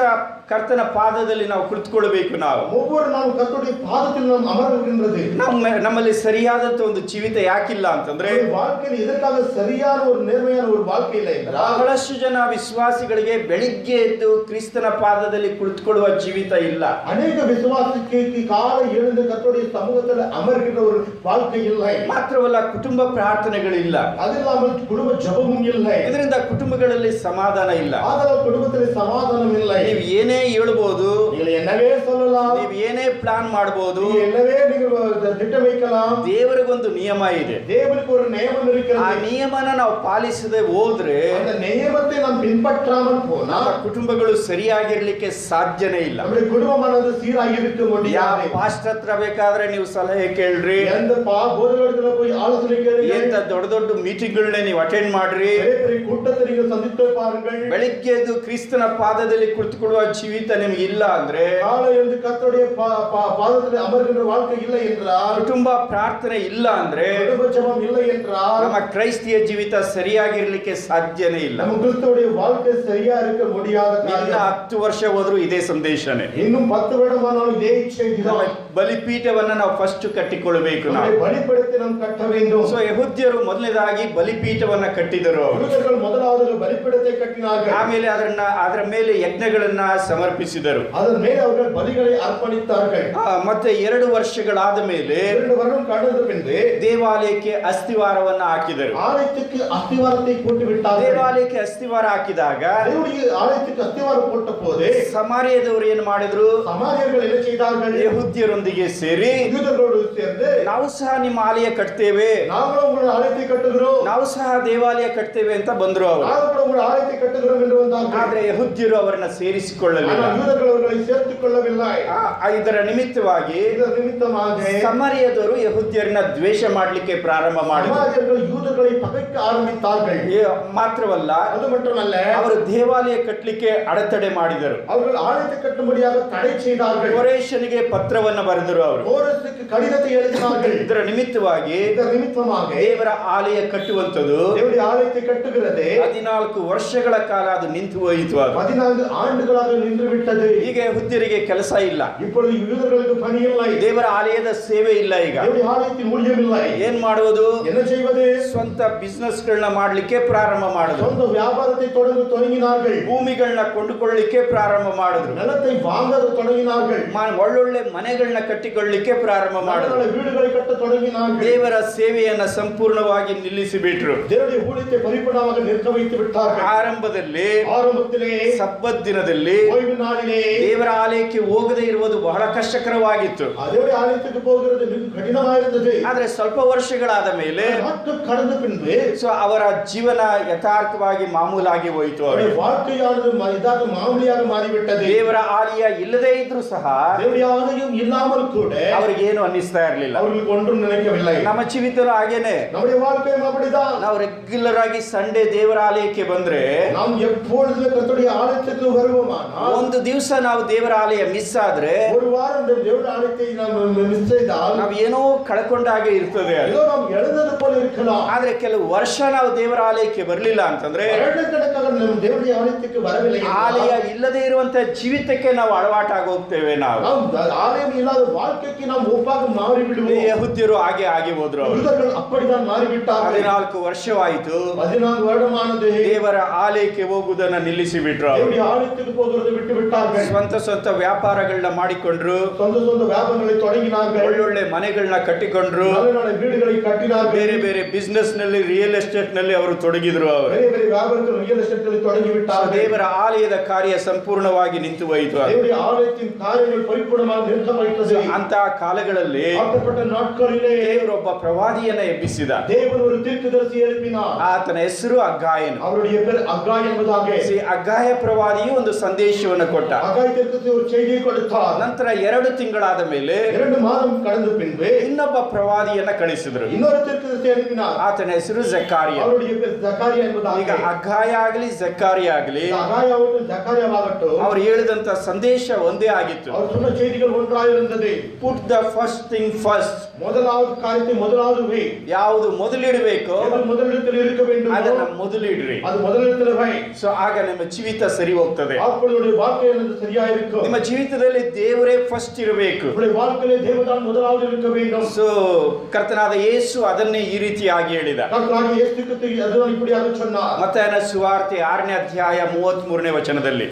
ಕರ್ತನ ಪಾದದಲ್ಲಿ ನಾವು ಕುಳಿತುಕೊಳ್ಬೇಕು. ನಾವು ஒவ்வொரு நாளும் கர்த்தருடைய பாதத்தில் நாம் அமர்கின்றது. ನಮ್ಮಲ್ಲಿ ಸರಿಯಾದಂತ ಒಂದು ಜೀವಿತ ಯಾಕಿಲ್ಲ ಅಂತಂದ್ರೆ, வாழ்க்கையில் இதற்காக சரியான ஒரு நேர்மையான ஒரு வாழ்க்கை இல்லை என்றால் ಬಹಳಷ್ಟು ಜನ ವಿಶ್ವಾಸಿಗಳಿಗೆ ಬೆಳಿಗ್ಗೆ ಎದ್ದು ಕ್ರಿಸ್ತನ ಪಾದದಲ್ಲಿ ಕುಳಿತುಕೊಳ್ಳುವ ಜೀವಿತ ಇಲ್ಲ. ಅನೇಕ ವಿಶ್ವಾಸಕ್ಕೆ ಕಾಲ எழுந்து கர்த்தருடைய சமூகத்தில் அமர்கின்ற ஒரு வாழ்க்கை இல்லை. ಮಾತ್ರವಲ್ಲ, ಕುಟುಂಬ ಪ್ರಾರ್ಥನೆಗಳಿಲ್ಲ. அதில்லாமல் குடும்ப ஜெபமும் இல்லை. ಇದರಿಂದ ಕುಟುಂಬಗಳಲ್ಲಿ ಸಮಾಧಾನ ಇಲ್ಲ. ஆதலால் குடும்பத்தில் சமாதானம் இல்லை. ನೀವು ಏನೇ ಹೇಳ್ಬೋದು, நீங்கள் என்னவே சொல்லலாம், ನೀವು ಏನೇ ಪ್ಲಾನ್ ಮಾಡಬಹುದು, என்னவே நீங்கள் திட்டம் வைக்கலாம். ದೇವರಿಗೊಂದು ನಿಯಮ ಇದೆ. தேவனுக்கு ஒரு நியமம் ಆ இருக்கிறது. ನಿಯಮನ ನಾವು ಪಾಲಿಸದೆ ಹೋದ್ರೆ அந்த நியமத்தை நாம் பின்பற்றாமல் போனால் ನಮ್ಮ ಕುಟುಂಬಗಳು ಸರಿಯಾಗಿರ್ಲಿಕ್ಕೆ ಸಾಧ್ಯನೇ ಇಲ್ಲ. நம்முடைய குடும்பமானது சீராಗಿ இருக்க முடியாது. ಪಾಸ್ಟರ್ ಹತ್ರ ಬೇಕಾದ್ರೆ ನೀವು ಸಲಹೆ ಕೇಳ್ರಿ, எந்த போதகர்களிடத்துல போய் ஆலோசனை கேளுங்க. ಎಂತ ದೊಡ್ಡ ದೊಡ್ಡ ಮೀಟಿಂಗ್ಗಳನ್ನ ನೀವು ಅಟೆಂಡ್ ಮಾಡ್ರಿ. பெரிய பெரிய கூட்டத்தை நீங்கள் சந்தித்து பாருங்கள். ಬೆಳಿಗ್ಗೆ ಎದ್ದು ಕ್ರಿಸ್ತನ ಪಾದದಲ್ಲಿ ಕುಳಿತುಕೊಳ್ಳುವ ಜೀವಿತ ನಿಮ್ಗೆ ಇಲ್ಲ ಅಂದ್ರೆ, காலை எழுந்து கர்த்தருடைய பாதத்தில் அமர்கின்ற வாழ்க்கை இல்லை என்றால், ಕುಟುಂಬ ಪ್ರಾರ್ಥನೆ ಇಲ್ಲ ಅಂದ್ರೆ, குடும்ப ஜெபம் இல்லை என்றால் ನಮ್ಮ ಕ್ರೈಸ್ತಿಯ ಜೀವಿತ ಸರಿಯಾಗಿರ್ಲಿಕ್ಕೆ ಸಾಧ್ಯನೇ ಇಲ್ಲ. நம்ம கிறிஸ்துவுடைய வாழ்க்கை சரியா இருக்க முடியாத ಇನ್ನ காரியம். 10 ವರ್ಷ ಹೋದ್ರು ಇದೇ ಸಂದೇಶನೇ. இன்னும் 10 வருடமானாலும் இதே செய்திதான். ಬಲಿಪೀಠವನ್ನ ನಾವು ಫಸ್ಟ್ ಕಟ್ಟಿಕೊಳ್ಳಬೇಕು ನಾವು. நம்முடைய பலிபீடத்தை நாம் கட்ட வேண்டும். ಸೊ ಯಹೂದ್ಯರು ಮೊದಲನೇದಾಗಿ ಬಲಿಪೀಠವನ್ನ ಕಟ್ಟಿದರು. யூதர்கள் முதலாவது பலிபீடத்தை கட்டினார்கள். ಆಮೇಲೆ ಅದರ ಮೇಲೆ ಯಜ್ಞಗಳನ್ನ ಸಮರ್ಪಿಸಿದರು. அதன் மேல் அவர்கள் பலிகளை அர்ப்பணித்தார்கள். ಮತ್ತೆ 2 ವರ್ಷಗಳಾದ ಮೇಲೆ 2 வருடம் கடந்த பின்பு ದೇವಾಲಯಕ್ಕೆ ಅಸ್ತಿವಾರವನ್ನ ಹಾಕಿದರು. ஆலயத்துக்கு அஸ்திவாரத்தை போட்டு விட்டார்கள். ದೇವಾಲಯಕ್ಕೆ ಅಸ್ತಿವಾರ ಹಾಕಿದಾಗ தேவனுடைய ஆலயத்துக்கு அஸ்திவாரம் போட்ட போது ಸಮಾರ್ಯದವರು ಏನು ಮಾಡಿದ್ರು? சமாரியர்கள் என்ன செய்தார்கள்? ಯಹೂದ್ಯರೊಂದಿಗೆ ಸೇರಿ யூதர்களோடு சேர்ந்து ನಾವು ಸಹ ನಿಮ್ಮ ಆಲಯ ಕಟ್ತೇವೆ, நாங்களும் உங்கள் ஆலயத்தை கட்டுகிறோம், ನಾವು ಸಹ ದೇವಾಲಯ ಕಟ್ತೇವೆ ಅಂತ ಬಂದ್ರು ಅವರು. நாங்கள் கூட உங்கள் ஆலயத்தை கட்டுகிறோம் என்று வந்தார்கள். ಆದ್ರೆ ಯಹೂದ್ಯರು ಅವರನ್ನ ಸೇರಿಸಿಕೊಳ್ಳಲಿಲ್ಲ. ஆனால் யூதர்கள் அவர்களை சேர்த்துக் கொள்ளவில்லை. ಇದರ ನಿಮಿತ್ತವಾಗಿ ಇದರ ನಿಮಿತ್ತವಾಗಿ ಸಮಾರ್ಯದವರು ಯಹೂದ್ಯರನ್ನ ದ್ವೇಷ ಮಾಡಲಿಕ್ಕೆ ಪ್ರಾರಂಭ ಮಾಡಿದರು. சமாரியர்கள் யூதர்களை பகைக்க ஆரம்பித்தார்கள். ಮಾತ್ರವಲ್ಲ, அது மட்டுமல்ல, ಅವರು ದೇವಾಲಯ ಕಟ್ಟಲಿಕ್ಕೆ ಅಡೆತಡೆ ಮಾಡಿದರು. அவர்கள் ஆலயத்தை கட்டும்படியாக தடை செய்தார்கள். ಕೋರೇಷನಿಗೆ ಪತ್ರವನ್ನು ಬರೆದರು ಅವರು. கோரேசுக்கு கடிதத்தை எழுதினார்கள். ಇದರ ನಿಮಿತ್ತವಾಗಿ ಇದರ ನಿಮಿತ್ತವಾಗಿ ದೇವರ ಆಲಯ ಕಟ್ಟುವಂತದ್ದು தேவனுடைய ஆலயத்தை கட்டுகிறது 14 ವರ್ಷಗಳ ಕಾಲ ಅದು ನಿಂತು ಹೋಯಿತು. ಅದು 14 ஆண்டுகளாக நின்று விட்டது. ಈಗ ಯಹೂದ್ಯರಿಗೆ ಕೆಲಸ ಇಲ್ಲ, இப்பொழுது யூதர்களுக்கு பணி இல்லை, ದೇವರ ಆಲಯದ ಸೇವೆ ಇಲ್ಲ. ಈಗ தேவனுடைய ஆலயத்தின் ஊழியம் இல்லை. ಏನ್ ಮಾಡುವುದು? என்ன செய்வது? ಸ್ವಂತ ಬಿಸ್ನೆಸ್ ಗಳನ್ನ ಮಾಡ್ಲಿಕ್ಕೆ ಪ್ರಾರಂಭ ಮಾಡಿದ್ರು. சொந்த வியாபாரத்தை தொடங்கினார்கள். ಭೂಮಿಗಳನ್ನ ಕೊಂಡುಕೊಳ್ಳಲಿಕ್ಕೆ ಪ್ರಾರಂಭ ಮಾಡಿದ್ರು. நிலத்தை வாங்க தொடங்கினார்கள். ಒಳ್ಳೊಳ್ಳೆ ಮನೆಗಳನ್ನ ಕಟ್ಟಿಕೊಳ್ಳಲಿಕ್ಕೆ ಪ್ರಾರಂಭ ಮಾಡಿದ್ರು. வீடுகளை கட்ட தொடங்கினார்கள். ದೇವರ ಸೇವೆಯನ್ನ ಸಂಪೂರ್ಣವಾಗಿ ನಿಲ್ಲಿಸಿಬಿಟ್ರು. தேவனுடைய ஊழியத்தை பரிபூர்ணமாக நிற்க வைத்து விட்டார்கள். ஆரம்பத்திலே ಸಬ್ಬತ್ ದಿನದಲ್ಲಿ ஓய்வு நாளிலே ದೇವರ ಆಲಯಕ್ಕೆ ಹೋಗದೇ ಇರುವುದು ಬಹಳ ಕಷ್ಟಕರವಾಗಿತ್ತು. தேவனுடைய ஆலயத்துக்கு போகிறது கடினமாயிருந்தது. ಆದ್ರೆ ಸ್ವಲ್ಪ ವರ್ಷಗಳಾದ ಮೇಲೆ நாட்கள் கடந்த பின்பு ಅವರ ಜೀವನ ಯಥಾರ್ಥವಾಗಿ ಮಾಮೂಲಾಗಿ ಹೋಯಿತು. அவருடைய வாழ்க்கையானது இதாக மாமூலியாக மாறிவிட்டது. ದೇವರ ಆಲಯ ಇಲ್ಲದೇ ಇದ್ರೂ ಸಹ தேவனுடைய ஆலயம் இல்லாமல் கூட ಅವರಿಗೆ ಏನು ಅನ್ನಿಸ್ತಾ ಇರಲಿಲ್ಲ. அவர்களுக்கு ஒன்றும் நினைக்கவில்லை. ನಮ್ಮ ಜೀವಿತರು ಹಾಗೇನೆ. நம்முடைய வாழ்க்கையும் அப்படிதான். ನಾವು ರೆಗ್ಯುಲರ್ ಆಗಿ ಸಂಡೇ ದೇವರ ಆಲಯಕ್ಕೆ ಬಂದ್ರೆ, நாம் எப்பொழுது கர்த்தருடைய ஆலயத்துக்கு வருவோமானால், ಒಂದು ದಿವಸ ನಾವು ದೇವರ ಆಲಯ ಮಿಸ್ ಆದ್ರೆ, ஒரு வாரம் தேவனுடைய ஆலயத்தை நாம் மிஸ் செய்தால் ನಾವು ಏನೋ ಕಳ್ಕೊಂಡಾಗೆ ಇರ್ತದೆ. ஏதோ நாம் எழுந்தது போல இருக்கலாம். ಆದ್ರೆ ಕೆಲವು ವರ್ಷ ನಾವು ದೇವರ ಆಲಯಕ್ಕೆ ಬರಲಿಲ್ಲ ಅಂತಂದ್ರೆ, வருடக்கணக்காக ನಮ್ಮ ದೇವರುடைய ಆಲಯಕ್ಕೆ வரவில்லை, ಆಲಯ ಇಲ್ಲದೆ ಇರುವಂತ ಜೀವಿತಕ್ಕೆ ನಾವು ಅಳವಾಟಾಗಿ ಹೋಗ್ತೇವೆ. ನಾವು ஆலயம் இல்லாத வாழ்க்கைக்கு நாம் ஒப்பாக மாறி விடுவோம். ಯಹೂದ್ಯರು ಹಾಗೆ ಹೋದ್ರು. யூதர்கள் அப்படிதான் மாறிவிட்டார்கள். 14 ವರ್ಷವಾಯಿತು. 14 வருடமானது. ದೇವರ ಆಲಯಕ್ಕೆ ಹೋಗುವುದನ್ನ ನಿಲ್ಲಿಸಿ ಬಿಟ್ರು. தேவனுடைய ஆலயத்துக்கு போகிறது விட்டு விட்டார்கள். ಸ್ವಂತ ವ್ಯಾಪಾರಗಳನ್ನ ಮಾಡಿಕೊಂಡ್ರು. சொந்த வியாபாரங்களை தொடங்கினார்கள். ಒಳ್ಳೊಳ್ಳೆ ಮನೆಗಳನ್ನ ಕಟ್ಟಿಕೊಂಡ್ರು. நல்ல வீடுகளை கட்டினார்கள். ಬೇರೆ ಬಿಸ್ನೆಸ್ ನಲ್ಲಿ, ರಿಯಲ್ ಎಸ್ಟೇಟ್ ನಲ್ಲಿ ಅವರು ತೊಡಗಿದ್ರು. ಅವರು பெரிய வியாபாரத்தில் ரியல் எஸ்டேட்களை தொடங்கி விட்டார்கள். ದೇವರ ಆಲಯದ ಕಾರ್ಯ ಸಂಪೂರ್ಣವಾಗಿ ನಿಂತು ಹೋಯಿತು. தேவனுடைய ஆலயத்தின் காரியங்கள் பரிபூர்ணமாக நிறுத்தப்பட்டது. ಅಂತ ಕಾಲಗಳಲ್ಲಿ அப்பட்ட நாட்களிலே ದೇವರೊಬ್ಬ ಪ್ರವಾದಿಯನ್ನ ಎಬ್ಬಿಸಿದ. தேவன் ஒரு தீர்க்கதரிசி எழுப்பினார். ಆತನ ಹೆಸರು ಅಗ್ಗಾಯನು. அவருடைய பேர் அகாய் என்பதாக. ಅಗ್ಗಾಯ ಪ್ರವಾದಿಯು ಒಂದು ಸಂದೇಶವನ್ನು ಕೊಟ್ಟ. அகாய் தீர்க்கதரிசி ஒரு செய்தியை கொடுத்தார். ನಂತರ 2 ತಿಂಗಳಾದ ಮೇಲೆ 2 மாதம் கடந்த பின்பு ಇನ್ನೊಬ್ಬ ಪ್ರವಾದಿಯನ್ನ ಕಳಿಸಿದ್ರು. இன்னொரு தீர்க்கதரிசி எழுப்பினார். ಆತನ ಹೆಸರು ಜಕಾರಿಯ. அவருடைய பேர் ஜக்காரியா என்பதாக. ಈಗ ಅಗ್ಗಾಯ ಆಗಲಿ ಜಕಾರಿಯ ಆಗಲಿ அகாய் ஆகட்டும் ஜக்காரியாவாகட்டும் ಅವರು ಹೇಳಿದಂತ ಸಂದೇಶ ಒಂದೇ ಆಗಿತ್ತು. அவர் சொன்ன செய்திகள் ஒன்றாயிருந்தது. Put the first thing first. முதலாவது காரியத்தை முதலாவது வை. ಯಾವುದು ಮೊದಲಿಡಬೇಕು எது முதலிடத்தில் இருக்க வேண்டும் ಅದನ್ನ ಮೊದಲಿಡ್ರಿ. அது முதலிடத்தில் வை. ಸೊ ಆಗ ನಿಮ್ಮ ಜೀವಿತ ಸರಿ ಹೋಗ್ತದೆ. அப்பொழுது வாழ்க்கை என்னது சரியா இருக்கும். ನಿಮ್ಮ ಜೀವಿತದಲ್ಲಿ ದೇವರೇ ಫಸ್ಟ್ ಇರಬೇಕು. உங்களுடைய வாழ்க்கையிலே தேவதான் முதலாவது இருக்க வேண்டும். ಸೊ ಕರ್ತನಾದ ಯೇಸು ಅದನ್ನೇ ಈ ರೀತಿಯಾಗಿ ಹೇಳಿದ. கர்த்தராகிய இயேசு கிறிஸ்து ಅದನ್ನು இப்படியாக சொன்னார். ಮತ್ತಾಯನ ಸುವಾರ್ತೆ 6ನೇ ಅಧ್ಯಾಯ 33ನೇ ವಚನದಲ್ಲಿ,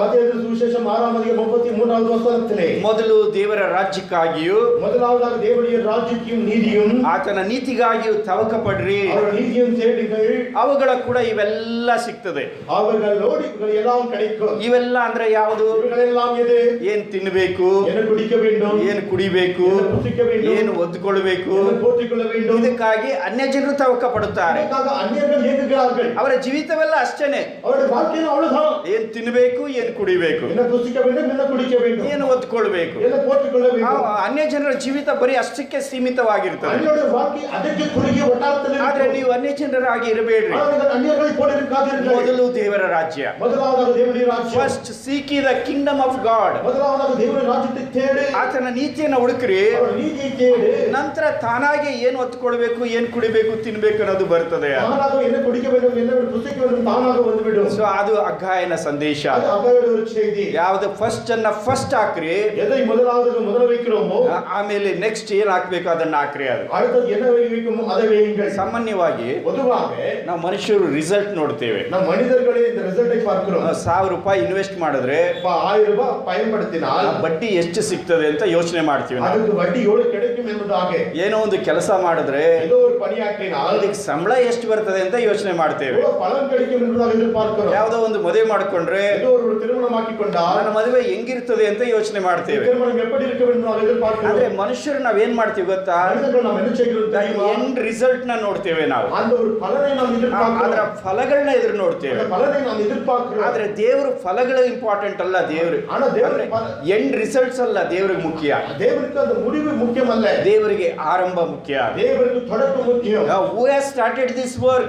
மத்தேயு சுவிசேஷம் 6ஆம் அதிகாரம் 33வது வசனத்திலே, ಮೊದಲು ದೇವರ ರಾಜ್ಯಕ್ಕಾಗಿಯೂ முதலாவதாக தேவனுடைய ராஜ்யத்தையும் நீதியும் ಆತನ ನೀತಿಗಾಗಿಯೂ ತವಕ ಪಡ್ರಿ, அவர் நீதியும் தேடுங்கள், ಅವುಗಳ ಕೂಡ ಇವೆಲ್ಲ ಸಿಗ್ತದೆ. அவர்களோடு இவைகள் எல்லாம் கிடைக்கும். ಇವೆಲ್ಲ ಅಂದ್ರೆ ಯಾವುದು? இவைகளெல்லாம் எது? ಏನ್ ತಿನ್ನಬೇಕು, என்ன குடிக்க வேண்டும், ಏನ್ ಕುಡಿಬೇಕು, என்ன புசிக்க வேண்டும், ಏನು ಒದ್ದುಕೊಳ್ಳಬೇಕು, என்ன போற்றிக்கொள்ள வேண்டும். ಇದಕ್ಕಾಗಿ ಅನ್ಯ ಜನರು ತವಕ ಪಡುತ್ತಾರೆ. இதற்காக அந்நியர்கள் ஏங்குகிறார்கள். ಅವರ ಜೀವಿತವೆಲ್ಲ ಅಷ್ಟೇನೆ. அவருடைய வாழ்க்கையும் அவ்வளவுதான். ಏನ್ ತಿನ್ನಬೇಕು, ಏನ್ ಕುಡಿಬೇಕು, என்ன புசிக்க வேண்டும், என்ன குடிக்க வேண்டும், ಏನು ಒದ್ದುಕೊಳ್ಬೇಕು. என்ன போற்றிக்கொள்ள வேண்டும். ಅನ್ಯ ಜನರ ಜೀವಿತ ಬರೀ ಅಷ್ಟಕ್ಕೆ ಸೀಮಿತವಾಗಿರ್ತದೆ. அந்நியருடைய வாழ்க்கை ಅದಕ್ಕೆ ಕುರುಗಿಯ ವಟಾರದಲ್ಲಿ. ಆದ್ರೆ ನೀವು ಅನ್ಯ ಜನರಾಗಿ ಇರಬೇಡ್ರಿ. ஆனால் அந்நியர்களை போல இருக்காதீர்கள். ಮೊದಲು ದೇವರ ರಾಜ್ಯ. முதலாவதாக தேவனுடைய ராஜ்யம். First seek the Kingdom of god. முதலாவதாக தேவனுடைய ராஜ்யத்தை தேடு. ಆತನ ನೀತಿಯನ್ನು ಹುಡುಕ್ರಿ. ಅವರ ನೀತಿயை தேடு. ನಂತರ ತಾನಾಗೆ ಏನು ಒತ್ತುಕೊಳ್ಬೇಕು, ಏನ್ ಕುಡಿಬೇಕು, ತಿನ್ಬೇಕು ಅನ್ನೋದು ಬರ್ತದೆ. தானாக என்ன குடிக்க வேண்டும், என்ன புசிக்க வேண்டும், தானாக வந்துவிடும். ಸೊ ಅದು ಅಗ್ಗಾಯನ ಸಂದೇಶ. அது அகாயுடைய ஒரு செய்தி. ಯಾವ್ದು ಫಸ್ಟ್ ಅನ್ನ ಫಸ್ಟ್ ಹಾಕ್ರಿ, எதை முதலாவது முதல்ல வைக்கிறோமோ ಆಮೇಲೆ ನೆಕ್ಸ್ಟ್ ಏನ್ ಹಾಕ್ಬೇಕು ಅದನ್ನ ಹಾಕ್ರಿ. ಅದು அடுத்தது என்ன வைக்கணுமோ அதை வையுங்கள். ಸಾಮಾನ್ಯವಾಗಿ பொதுவாக ನಾವು ಮನುಷ್ಯರು ರಿಸಲ್ಟ್ ನೋಡ್ತೇವೆ. நம்ம மனிதர்களே இந்த ரிசல்ட்டை பார்க்கிறோம். 1000 ರೂಪಾಯಿ ಇನ್ವೆಸ್ಟ್ ಮಾಡಿದ್ರೆ 1000 ரூபாய் பயன்படுத்தினால் ಬಡ್ಡಿ ಎಷ್ಟು ಸಿಗ್ತದೆ ಅಂತ ಯೋಚನೆ ಮಾಡ್ತೀವಿ. ಅದಕ್ಕೆ ಬಡ್ಡಿ ಎவ்வளவு கிடைக்கும் ಎಂಬುದಾக ಏನೋ ಒಂದು ಕೆಲಸ ಮಾಡಿದ್ರೆ ஏதோ ஒரு பணியாற்றினால் ಅದಕ್ಕೆ ಸಂಬಳ ಎಷ್ಟು ಬರ್ತದೆ ಅಂತ ಯೋಚನೆ ಮಾಡ್ತೇವೆ. எவ்வளவு பலன் கிடைக்கும் ಎಂಬುದಾக எதிர்பார்க்கிறோம். ಯಾವುದೋ ಒಂದು ಮದುವೆ ಮಾಡ್ಕೊಂಡ್ರೆ ஏதோ ஒரு திருமணமாக்கிಕೊಂಡால் ನನ್ನ ಮದುವೆ ಹೆಂಗಿರ್ತದೆ ಅಂತ ಯೋಚನೆ ಮಾಡ್ತೇವೆ. திருமணம் எப்படி இருக்க வேண்டும் ಎಂದು எதிர்பார்க்கிறோம். ಆದ್ರೆ ಮನುಷ್ಯರು ನಾವೇನ್ ಮಾಡ್ತೀವಿ ಗೊತ್ತಾ? ಮನುಷ್ಯರು ನಾವು ಏನು ചെയ്യുന്നു? ಎಂಡ್ ರಿಸಲ್ಟ್ ನ ನೋಡ್ತೇವೆ ನಾವು. அந்த ஒரு பலனை நாம் எதிர்பார்க்கிறோம். ಅದರ ಫಲಗಳನ್ನ ಎದುರು ನೋಡ್ತೇವೆ. அந்த பலனை நாம் எதிர்பார்க்கிறோம். ಆದ್ರೆ ದೇವರು ಫಲಗಳು ಇಂಪಾರ್ಟೆಂಟ್ ಅಲ್ಲ. ದೇವರು ஆனா தேவனுக்கு ಎಂಡ್ ರಿಸಲ್ಟ್ಸ್ ಅಲ್ಲ ದೇವರಿಗೆ ಮುಖ್ಯ. தேவனுக்கு அந்த முடிவு முக்கியமல்ல. ದೇವರಿಗೆ ಆರಂಭ ಮುಖ್ಯ. தேவனுக்கு தொடக்கம் முக்கியம். Who has started this work?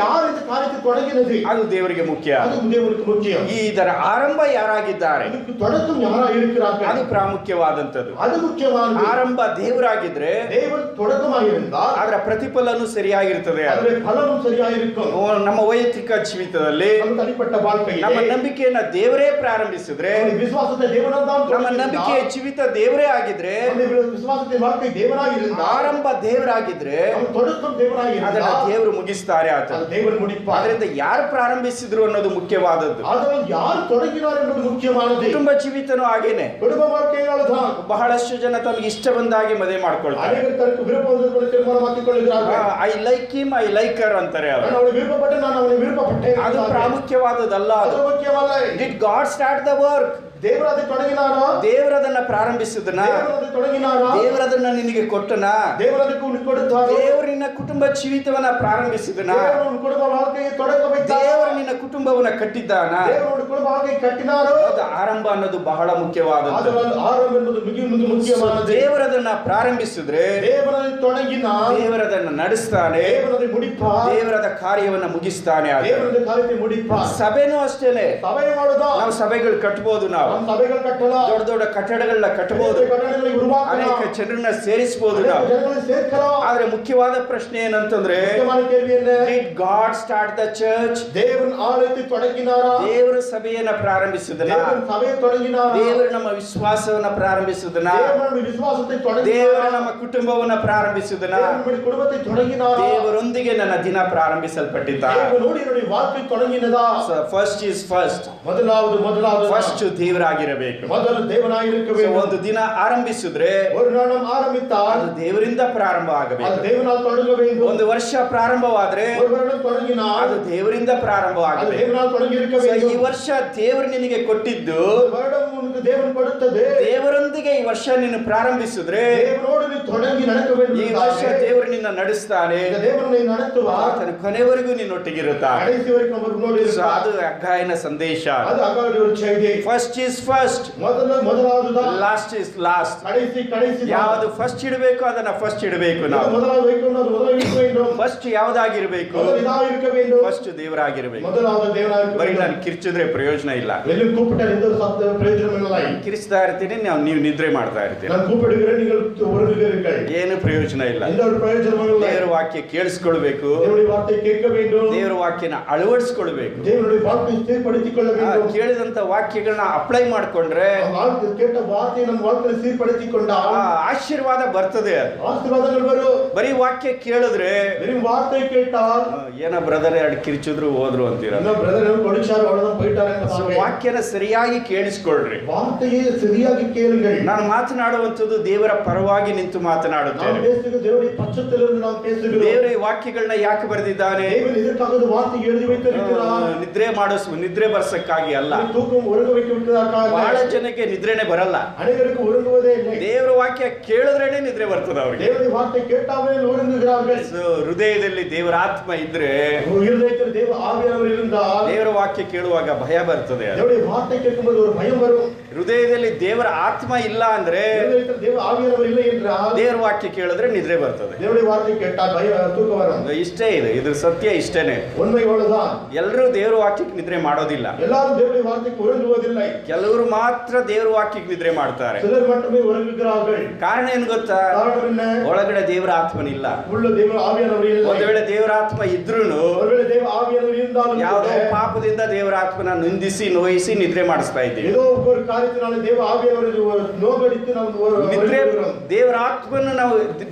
ಯಾರು இந்த ಕಾರ್ಯத்தை தொடங்கினது? ಅದು ದೇವರಿಗೆ ಮುಖ್ಯ. ಅದು ದೇವರಿಗೆ ಮುಖ್ಯ. ಇದರ ಆರಂಭ ಯಾರಾಗಿದ್ದಾರೆ? ಇದಕ್ಕೆ தொடக்கம் ಯಾರು இருக்கிறார்கள்? ಅದು ಪ್ರಾಮುಖ್ಯವಾದಂತದ್ದು. ಅದು ಮುಖ್ಯವಾದ ಆರಂಭ ದೇವರಾಗಿದ್ರೆ ದೇವರ தொடக்கமாயிருந்தால் ಅದರ ಪ್ರತಿಫಲನೂ ಸರಿಯಾಗಿರ್ತದೆ. ಅದರ ಫಲವೂ ಸರಿಯಾಗಿರುತ್ತದೆ. ನಮ್ಮ ವೈಯಕ್ತಿಕ ಜೀವಿತದಲ್ಲಿ ನಮ್ಮ ತನಿಪಟ್ಟ ಬಾಳ್ಕೆಯಲ್ಲಿ ನಮ್ಮ ನಂಬಿಕೆಯನ್ನ ದೇವರೇ ಪ್ರಾರಂಭಿಸಿದ್ರೆ, ವಿಶ್ವಾಸದ ದೇವನಂತ ನಮ್ಮ ನಂಬಿಕೆಯ ಜೀವಿತ ದೇವರೇ ಆಗಿದ್ರೆ, ವಿಶ್ವಾಸದ ಬಾಳ್ಕೆ ದೇವರಾಗಿರಿಂದ ಆರಂಭ ದೇವರಾಗಿದ್ರೆ தொடக்கம் ದೇವರಾಗಿರಿಂದ ಅದನ್ನ ದೇವರು ಮುಗಿಸ್ತಾರೆ. ದೇವರು ಮುಗಿಸ್ತಾರೆ. ಅದರಿಂದ ಯಾರು ಪ್ರಾರಂಭಿಸಿದ್ರು ಅನ್ನೋದು ಮುಖ್ಯವಾದದ್ದು. ಅದನ್ನು ಯಾರು ತೊಡಗಿದ್ದಾರೆ ಅನ್ನೋದು ಮುಖ್ಯವಾದದ್ದು. ಕುಟುಂಬ ಜೀವಿತನೂ ಹಾಗೇನೆ. ಕುಟುಂಬ ಬಾಳ್ಕೆಗಳದ ಬಹಳಷ್ಟು ಜನ ತಮಗೆ ಇಷ್ಟ ಬಂದಾಗೆ ಮದುವೆ ಮಾಡ್ಕೊಳ್ತಾರೆ. ಅನೇಕ ತರಕ ವಿರುಪವನ್ನು ತೀರ್ಮಾನ ಮಾಡಿಕೊಳ್ಳುತ್ತಾರೆ. I like him, I like her ಅಂತಾರೆ. ನಾನು ಅವನಿಗೆ ವಿರುಪಪಟ್ಟೆ, ನಾನು ಅವನಿಗೆ ವಿರುಪಪಟ್ಟೆ. ಅದು ಪ್ರಾಮುಖ್ಯವಾದದ್ದಲ್ಲ. ಅದು ಮುಖ್ಯವಲ್ಲ. Did God start the work? ದೇವರದು ತೊಡಗಿನಾರ? ದೇವರದನ್ನ ಪ್ರಾರಂಭಿಸಿದನ? ದೇವರದು ತೊಡಗಿನಾರ? ದೇವರದನ್ನ ನಿನಗೆ ಕೊಟ್ಟನ? ದೇವರದಕ್ಕೆ ಕೊಡುತ್ತಾರೆ. ದೇವರು ನಿನ್ನ ಕುಟುಂಬ ಜೀವಿತವನ್ನ ಪ್ರಾರಂಭಿಸಿದನ? ದೇವರು ಕುಟುಂಬ ಬಾಳ್ಕೆಗೆ ತೊಡಗಬೇಕು. ದೇವರು ನಿನ್ನ ಕುಟುಂಬವನ್ನ ಕಟ್ಟಿದ್ದಾನ? ದೇವರು ಕುಟುಂಬ ಬಾಳ್ಕೆಗೆ ಕಟ್ಟಿನಾರು. ಅದು ಆರಂಭ ಅನ್ನೋದು ಬಹಳ ಮುಖ್ಯವಾದದ್ದು. ಆರಂಭ ಅನ್ನೋದು ಮುಖ್ಯವಾದದ್ದು. ದೇವರದನ್ನ ಪ್ರಾರಂಭಿಸಿದ್ರೆ ದೇವರಲ್ಲಿ ತೊಡಗಿನ ದೇವರದನ್ನ ನಡೆಸ್ತಾನೆ. ದೇವರದು ಮುಡಿಪ. ದೇವರದ ಕಾರ್ಯವನ್ನ ಮುಗಿಸ್ತಾನೆ. ದೇವರದ ಕಾರ್ಯಕ್ಕೆ ಮುಡಿಪ. ಸಭೆನೂ ಅಷ್ಟೇನೆ. ಸಭೆ ಮಾಡುದ. ನಾವು ಸಭೆಗಳು ಕಟ್ಟಬಹುದು. ನಾವು ಸಭೆಗಳು ಕಟ್ಟಲ. ದೊಡ್ಡ ದೊಡ್ಡ ಕಟ್ಟಡಗಳನ್ನ ಕಟ್ಟಬಹುದು. ಅನೇಕ ಜನರನ್ನ ಸೇರಿಸಬಹುದು ನಾವು. ಆದ್ರೆ ಮುಖ್ಯವಾದ ಪ್ರಶ್ನೆ ಏನಂತಂದ್ರೆ, did God start the church? ದೇವರ ಆಳತೆ ತೊಡಗಿನಾರ? ದೇವರ ಸಭೆಯನ್ನ ಪ್ರಾರಂಭಿಸಿದನ? ಸಭೆ ತೊಡಗಿನಾರ? ದೇವರು ನಮ್ಮ ವಿಶ್ವಾಸವನ್ನ ಪ್ರಾರಂಭಿಸಿದನ? ವಿಶ್ವಾಸತೆ ತೊಡಗಿನಾರ? ದೇವರು ನಮ್ಮ ಕುಟುಂಬವನ್ನ ಪ್ರಾರಂಭಿಸಿದನ? ಕುಟುಂಬತೆ ತೊಡಗಿನಾರ? ದೇವರೊಂದಿಗೆ ನನ್ನ ದಿನ ಪ್ರಾರಂಭಿಸಲ್ಪಟ್ಟಿದ್ದಾರೆ. ನೋಡಿ ನೋಡಿ ವಾಕ್ಯ ತೊಡಗಿನದ. First is first. ಮೊದಲಾவது ಫಸ್ಟ್ ದೇವರಾಗಿರಬೇಕು. ಮೊದಲು ದೇವನಾಗಿರಬೇಕು. ಒಂದು ದಿನ ಆರಂಭಿಸಿದ್ರೆ ஒரு நாள் ஆரம்பித்தால் ಅದು ದೇವರಿಂದ ಪ್ರಾರಂಭ ಆಗಬೇಕು. ಅದು ದೇವனால் தொடங்கಬೇಕು. ಒಂದು ವರ್ಷ ಪ್ರಾರಂಭವಾದ್ರೆ ஒரு வருடம் தொடங்கினால் ಅದು ದೇವರಿಂದ ಪ್ರಾರಂಭ ಅದು ಆಗಬೇಕು. ದೇವனால் தொடங்கிರಬೇಕು. ಈ ವರ್ಷ ದೇವರು ನಿನಗೆ ಕೊಟ್ಟಿದ್ದು, வருடம் உனக்கு தேவன் கொடுத்தது. ದೇವರೊಂದಿಗೆ ಈ ವರ್ಷ ನೀನು ಪ್ರಾರಂಭಿಸಿದ್ರೆ ದೇವರೋடு ನೀನು ತೊಡಗಿ ನಡೆಸಬೇಕು. ಈ ವರ್ಷ ದೇವರು ನಿನ್ನ ನಡೆಸ್ತಾನೆ. ದೇವರು ನೀನು ನಡೆಸುವ ಆತನ ಕೊನೆವರೆಗೂ ನಿನ್ನೊಟ್ಟಿಗಿರುತ್ತಾನೆ. ಕಡೆಯವರೆಗೂ ಅವರು ನೋಡಿರುತ್ತಾರೆ. ಅದು ಅಗ್ಗಾಯನ ಸಂದೇಶ. ಅದು ಅಗಾಡಿಯ ಚೈದೆ. First is first. ಮೊದಲಾದ ಲಾಸ್ಟ್ ಈಸ್ ಲಾಸ್ಟ್. ಕಡೆಸಿ ಯಾವುದು ಫಸ್ಟ್ ಇಡಬೇಕು ಅದನ್ನ ಫಸ್ಟ್ ಇಡಬೇಕು. ನಾವು ಫಸ್ಟ್ ಯಾವ್ದಾಗಿರ್ಬೇಕು? ಫಸ್ಟ್ ದೇವರಾಗಿರ್ಬೇಕು. ಬರೀ ನಾನು ಕಿರ್ಚಿದ್ರೆ ಪ್ರಯೋಜನ ಇಲ್ಲ. ಕಿರಿಸ್ತಾ ಇರ್ತೀನಿ, ನೀವು ನಿದ್ರೆ ಮಾಡ್ತಾ ಇರ್ತೀನಿ, ಏನು ಪ್ರಯೋಜನ ಇಲ್ಲ. ದೇವರ ವಾಕ್ಯ ಕೇಳಿಸ್ಕೊಳ್ಬೇಕು. ದೇವರ ವಾಕ್ಯನ ಅಳವಡಿಸ್ಕೊಳ್ಬೇಕು. ಕೇಳಿದಂತ ವಾಕ್ಯಗಳನ್ನ ಅಪ್ಲೈ ಮಾಡ್ಕೊಂಡ್ರೆ ಆಶೀರ್ವಾದ ಬರ್ತದೆ. ಬರೀ ವಾಕ್ಯ ಕೇಳಿದ್ರೆ ಏನ ಬ್ರದರ್ ಎರಡು ಕಿರ್ಚಿದ್ರು ಹೋದ್ರು ಅಂತೀರ. ವಾಕ್ಯನ ಸರಿಯಾಗಿ ಕೇಳಿಸ್ಕೊಳ್ರಿ. ನಾನು ಮಾತನಾಡುವಂಥದ್ದು ದೇವರ ಪರವಾಗಿ ನಿಂತು ಮಾತನಾಡುತ್ತೇನೆ. ದೇವರ ವಾಕ್ಯಗಳನ್ನ ಯಾಕೆ ಬರೆದಿದ್ದಾನೆ? ನಿದ್ರೆ ಬರ್ಸಕ್ಕಾಗಿ ಅಲ್ಲ. ಬಹಳ ಜನಕ್ಕೆ ನಿದ್ರೆನೆ ಬರಲ್ಲ. ದೇವರ ವಾಕ್ಯ ಕೇಳಿದ್ರೇನೆ ನಿದ್ರೆ ಬರ್ತದೆ ಅವ್ರಿಗೆ. ಹೃದಯದಲ್ಲಿ ದೇವರ ಆತ್ಮ ಇದ್ರೆ ದೇವರ ವಾಕ್ಯ ಕೇಳುವಾಗ ಭಯ ಬರ್ತದೆ. ಹೃದಯದಲ್ಲಿ ದೇವರ ಆತ್ಮ ಇಲ್ಲ ಅಂದ್ರೆ ದೇವರ ವಾಕ್ಯ ಕೇಳಿದ್ರೆ ನಿದ್ರೆ ಬರ್ತದೆ. ಇಷ್ಟೇ ಇದೆ, ಇದ್ರ ಸತ್ಯ ಇಷ್ಟೇನೆ. ಎಲ್ಲರೂ ದೇವರ ವಾಕ್ಯಕ್ಕೆ ನಿದ್ರೆ ಮಾಡೋದಿಲ್ಲ. ಕೆಲವರು ಮಾತ್ರ ದೇವರ ವಾಕ್ಯಕ್ಕೆ ನಿದ್ರೆ ಮಾಡ್ತಾರೆ. ಕಾರಣ ಏನು ಗೊತ್ತಾ? ಒಳಗಡೆ ದೇವರ ಆತ್ಮ ದೇವರಾತ್ಮನಿಲ್ಲ. உள்ள தேவ ஆவியானவர் இல்லை. ಒಂದು ವೇಳೆ ದೇವರಾತ್ಮ ಇದ್ರೂನು ஒருவேளை தேவ ஆவியானவர் இருந்தாலும் ಯಾವುದೋ ಪಾಪದಿಂದ ದೇವರಾತ್ಮನ ನಿಂದಿಸಿ ನೋಯಿಸಿ ನಿದ್ರೆ ಮಾಡಿಸ್ತಾ ಇದ್ದೀವಿ. ஏதோ ஒரு காரியத்தினால தேவ ஆவியானவர் நோகடித்து ನಾವು ನಿದ್ರೆ ದೇವರಾತ್ಮನ ನಾವು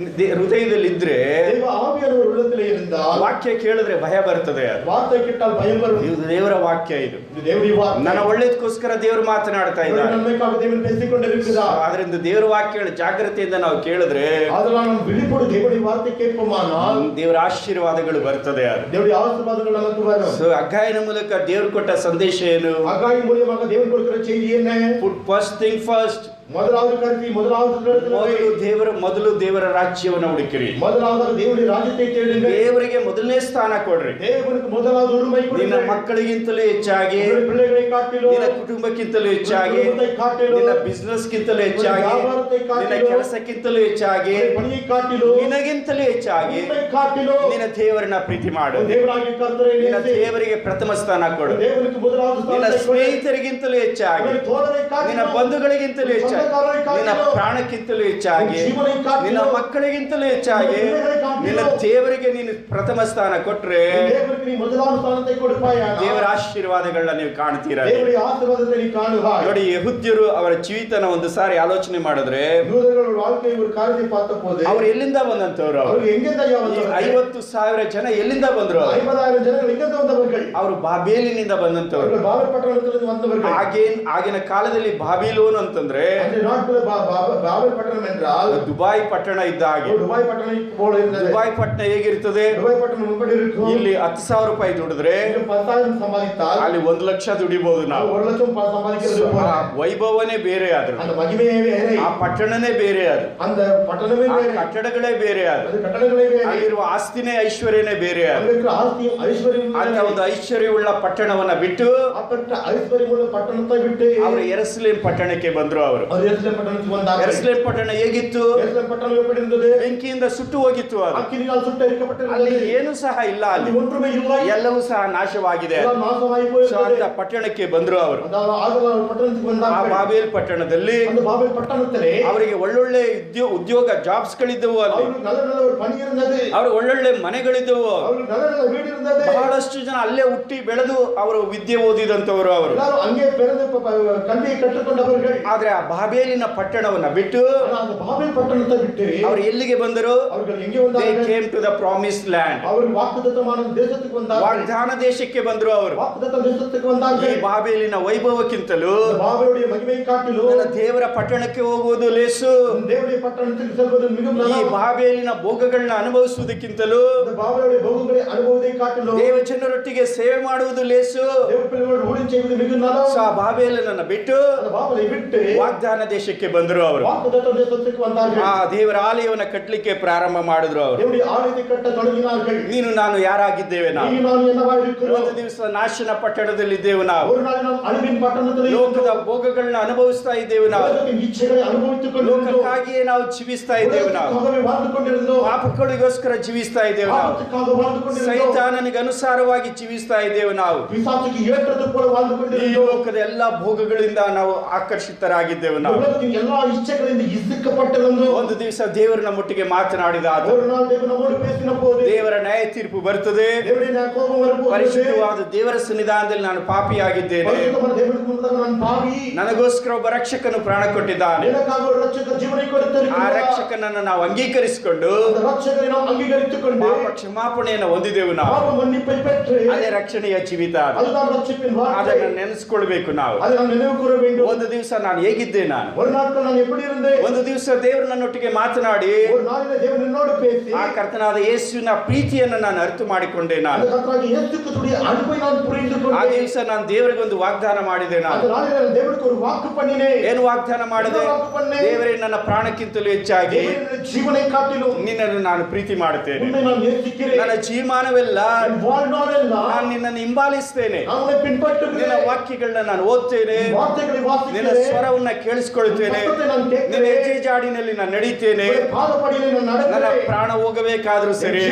ಹೃದಯದಲ್ಲಿ ಇದ್ರೆ தேவ ஆவியானவர் உள்ளத்திலே இருந்தால் ವಾಕ್ಯ ಕೇಳಿದ್ರೆ ಭಯ ಬರ್ತದೆ. வார்த்தை கேட்டால் பயம் வரும். ಇದು ದೇವರ ವಾಕ್ಯ. ಇದು தேவனுடைய வார்த்தை. ನನ್ನ ಒಳ್ಳೇದಕ್ಕೋಸ್ಕರ ದೇವರು ಮಾತನಾಡ್ತಾ ಇದ್ದಾರೆ. ನಮ್ಮಕ್ಕಾಗಿ ದೇವರು பேசிக்கொண்டிருக்கிறார். ಆದ್ರಿಂದ ದೇವರ ವಾಕ್ಯಗಳ ಜಾಗೃತಿಯಿಂದ ನಾವು ಕೇಳಿದ್ರೆ அதனால நாம் விழிப்போடு தேவனுடைய வார்த்தை கேட்போமானால் ದೇವರ ಆಶೀರ್ವಾದಗಳು ಬರ್ತದೆ. தேவனுடைய ஆசீர்வாதங்கள் நமக்கு வரும். ಸೊ ಅಗ್ಗಾಯನ ಮೂಲಕ ದೇವರು ಕೊಟ್ಟ ಸಂದೇಶ ಏನು? அகாய் மூலமாக தேவன் கொடுக்கிற செய்தி என்ன? Put first thing first. முதலாவது கருத்து ಮೊದಲು ದೇವರ ರಾಜ್ಯವನ್ನು ಹುಡುಕಿರಿ. முதலாவது தேவனுடைய ராஜ்யத்தை தேடுங்கள். ದೇವರಿಗೆ ಮೊದಲನೇ ಸ್ಥಾನ ಕೊಡ್ರಿ. தேவனுக்கு முதலாவது உரிமை கொடுங்கள். ನಿನ್ನ ಮಕ್ಕಳಿಗಿಂತಲೂ ಹೆಚ್ಚಾಗಿ, பிள்ளைகளை காட்டிலும், ನಿನ್ನ ಕುಟುಂಬಕ್ಕಿಂತಲೂ ಹೆಚ್ಚಾಗಿ, ನಿನ್ನ ಬಿಸಿನೆಸ್ ಗಿಂತಲೂ ಹೆಚ್ಚಾಗಿ, ನಿನ್ನ ಕೆಲಸಕ್ಕಿಂತಲೂ ಹೆಚ್ಚಾಗಿ, ಪಣಿயை காட்டிலும், ನಿನಗಿಂತಲೂ ಹೆಚ್ಚಾಗಿ காட்டிலும் ನಿನ್ನ ದೇವರನ್ನ ಪ್ರೀತಿ ಮಾಡು. ದೇವರಾಗಿ ಕರ್ತನೇ ನಿನ್ನ ದೇವರಿಗೆ ಪ್ರಥಮ ಸ್ಥಾನ ಕೊಡು. ದೇವರಿಗೆ ಮೊದಲಾದ ಸ್ಥಾನ ನಿನ್ನ ಕೊಡು. ಸ್ನೇಹಿತರಿಗಿಂತಲೂ ಹೆಚ್ಚಾಗಿ, ನಿನ್ನ ಬಂಧುಗಳಿಗಿಂತಲೂ ಹೆಚ್ಚಾಗಿ, ನಿನ್ನ ಪ್ರಾಣಕ್ಕಿಂತಲೂ ಹೆಚ್ಚಾಗಿ, ನಿನ್ನ ಮಕ್ಕಳಿಗಿಂತಲೂ ಹೆಚ್ಚಾಗಿ ನಿನ್ನ ದೇವರಿಗೆ ನೀನು ಪ್ರಥಮ ಸ್ಥಾನ ಕೊಟ್ರೆ ದೇವರ ಆಶೀರ್ವಾದಗಳನ್ನ ನೀವು ಕಾಣ್ತೀರಾ. ನೋಡಿ, ಯೆಹೂದ್ಯರು ಅವರ ಜೀವಿತನ ಒಂದು ಸಾರಿ ಆಲೋಚನೆ ಮಾಡಿದ್ರೆ ಅವ್ರು ಎಲ್ಲಿಂದ ಬಂದಂತವ್ರು? 50,000 ಜನ ಎಲ್ಲಿಂದ ಬಂದ್ರು? ಅವರು ಬಾಬೇಲಿನಿಂದ ಬಂದಂತವ್ರು. ಆಗಿನ ಕಾಲದಲ್ಲಿ ಬಾಬಿಲೋನ್ ಅಂತಂದ್ರೆ ದುಬಾಯ್ ಪಟ್ಟಣ ಇದ್ದ ಹಾಗೆ. ದುಬಾಯ್ ಪಟ್ಟಣ ಹೇಗಿರ್ತದೆ? ಇಲ್ಲಿ 10,000 ರೂಪಾಯಿ ದುಡಿದ್ರೆ ಅಲ್ಲಿ 1 ಲಕ್ಷ ದುಡಿಬಹುದು ನಾವು. ವೈಭವನೇ ಬೇರೆ ಆದ್ರು, ಆ ಪಟ್ಟಣನೇ ಬೇರೆ ಆದ್ರು, ಕಟ್ಟಡಗಳೇ ಬೇರೆ ಆದ್ರು, ಅಲ್ಲಿರುವ ಆಸ್ತಿನೇ ಐಶ್ವರ್ಯನೇ ಬೇರೆ ಆದ್ರು. ಅಂತ ಒಂದು ಐಶ್ವರ್ಯವುಳ್ಳ ಪಟ್ಟಣವನ್ನ ಬಿಟ್ಟು ಅವರು ಯೆರೂಸಲೇಮ್ ಪಟ್ಟಣಕ್ಕೆ ಬಂದ್ರು. ಅವರು ಯೆರೂಸಲೇಮ್ ಪಟ್ಟಣ ಹೇಗಿತ್ತು? ಬೆಂಕಿಯಿಂದ ಸುಟ್ಟು ಹೋಗಿತ್ತು. ಅಲ್ಲಿ ಏನು ಸಹ ಇಲ್ಲ, ಅಲ್ಲಿ ಎಲ್ಲವೂ ಸಹ ನಾಶವಾಗಿದೆ. ಅಂತ ಪಟ್ಟಣಕ್ಕೆ ಬಂದ್ರು ಅವರು. ಆ ಬಾಬೇಲ್ ಪಟ್ಟಣದಲ್ಲಿ ಅವರಿಗೆ ಒಳ್ಳೊಳ್ಳೆ ಉದ್ಯೋಗ ಜಾಬ್ಸ್ ಗಳಿದ್ದವು. ಅಲ್ಲಿ ಅವರು ಒಳ್ಳೊಳ್ಳೆ ಮನೆಗಳಿದ್ದವು. ಬಹಳಷ್ಟು ಜನ ಅಲ್ಲೇ ಹುಟ್ಟಿ ಬೆಳೆದು ಅವರು ವಿದ್ಯೆ ಓದಿದಂತವರು ಅವರು. ಆದ್ರೆ ಆ ಬಾಬೇಲಿನ ಪಟ್ಟಣವನ್ನ ಬಿಟ್ಟು ಅವರು ಎಲ್ಲಿಗೆ ಬಂದರು? They came to the promised land. ವಾಗ್ದಾನ ದೇಶಕ್ಕೆ ಬಂದರು ಅವರು. ಈ ಬಾಬೇಲಿನ ವೈಭವಕ್ಕಿಂತಲೂ ನನ್ನ ದೇವರ ಪಟ್ಟಣಕ್ಕೆ ಹೋಗುವುದು ಲೇಸು. ಈ ಬಾಬೇಲಿನ ಭೋಗಗಳನ್ನ ಅನುಭವಿಸುವುದಕ್ಕಿಂತಲೂ ದೇವ ಜನರೊಟ್ಟಿಗೆ ಸೇವೆ ಮಾಡುವುದು ಲೇಸು. ಬಾಬೇಲನ್ನ ಬಿಟ್ಟು ವಾಗ್ದಾನ ದೇಶಕ್ಕೆ ಬಂದರು ಅವರು. ಆ ದೇವರ ಆಲಯವನ್ನ ಕಟ್ಟಲಿಕ್ಕೆ ಪ್ರಾರಂಭ ಮಾಡಿದ್ರು ಅವರು. ನೀನು ನಾನು ಯಾರಾಗಿದ್ದೇವೆ? ನಾವು ಒಂದು ದಿವಸ ನಾಶನ ಪಟ್ಟಣದಲ್ಲಿದ್ದೇವೆ. ನಾವು ಲೋಕದ ಭೋಗಗಳನ್ನ ಅನುಭವಿಸ್ತಾ ಇದ್ದೇವೆ. ನಾವು ಲೋಕಕ್ಕಾಗಿಯೇ ನಾವು ಜೀವಿಸ್ತಾ ಇದ್ದೇವೆ. ನಾವು ಪಾಪಗಳಿಗೋಸ್ಕರ ಜೀವಿಸ್ತಾ ಇದ್ದೇವೆ. ನಾವು ಸೈತಾನನಿಗೆ ಅನುಸಾರವಾಗಿ ಜೀವಿಸ್ತಾ ಇದ್ದೇವೆ. ನಾವು ಈ ಲೋಕದ ಎಲ್ಲಾ ಭೋಗಗಳಿಂದ ನಾವು ಆಕರ್ಷಿತರಾಗಿದ್ದೇವೆ. ನಾವು ಒಂದು ದಿವಸ ದೇವರು ನಮ್ಮೊಟ್ಟಿಗೆ ಮಾತನಾಡಿದ ದೇವರ ನ್ಯಾಯ ತೀರ್ಪು ಬರ್ತದೆ. ಪರಿಶುದ್ಧವಾದ ದೇವರ ಸನ್ನಿಧಾನದಲ್ಲಿ ನಾನು ಪಾಪಿಯಾಗಿದ್ದೇನೆ, ನನಗೋಸ್ಕರ ಒಬ್ಬ ರಕ್ಷಕನು ಪ್ರಾಣ ಕೊಟ್ಟಿದ್ದಾನೆ. ಆ ರಕ್ಷಕನನ್ನು ನಾವು ಅಂಗೀಕರಿಸಿಕೊಂಡು ಪಾಪ ಕ್ಷಮಾಪಣೆಯನ್ನು ಹೊಂದಿದೆವು. ನಾವು ಅದೇ ರಕ್ಷಣೆಯ ಜೀವಿತ. ಅದನ್ನು ನೆನೆಸ್ಕೊಳ್ಬೇಕು ನಾವು. ಒಂದು ದಿವಸ ನಾನು ಹೇಗಿದ್ದೆ? ನಾನು ಒಂದು ದಿವಸ ದೇವರು ನನ್ನೊಟ್ಟಿಗೆ ಮಾತನಾಡಿ ಆ ಕರ್ತನಾದ ಯೇಸುವಿನ ಪ್ರೀತಿಯನ್ನು ನಾನು ಅರಿತು ಮಾಡಿಕೊಂಡೆ. ನಾನು ಆ ದಿವಸ ನಾನು ದೇವರಿಗೆ ಒಂದು ವಾಗ್ದಾನ ಮಾಡಿದೆ. ನಾನು ಏನು ವಾಗ್ದಾನ ಮಾಡಿದೆ? ದೇವರೇ, ನನ್ನ ಪ್ರಾಣಕ್ಕಿಂತಲೂ ಹೆಚ್ಚಾಗಿ ನಿನ್ನನ್ನು ನಾನು ಪ್ರೀತಿ ಮಾಡುತ್ತೇನೆ. ನನ್ನ ಜೀವಮಾನವೆಲ್ಲ ನಾನು ನಿನ್ನನ್ನು ಹಿಂಬಾಲಿಸ್ತೇನೆ. ನಿನ್ನ ವಾಕ್ಯಗಳನ್ನ ನಾನು ಓದ್ತೇನೆ, ನಿನ್ನ ಸ್ವರವನ್ನ ಕೇಳಿಸ್ಕೊಳ್ತೇನೆ, ನಿನ್ನ ಹೆಜ್ಜೆ ಜಾಡಿನಲ್ಲಿ ನಾನು ನಡೀತೇನೆ. ನನ್ನ ಪ್ರಾಣ ಹೋಗಬೇಕಾದ್ರೂ ಸರಿ,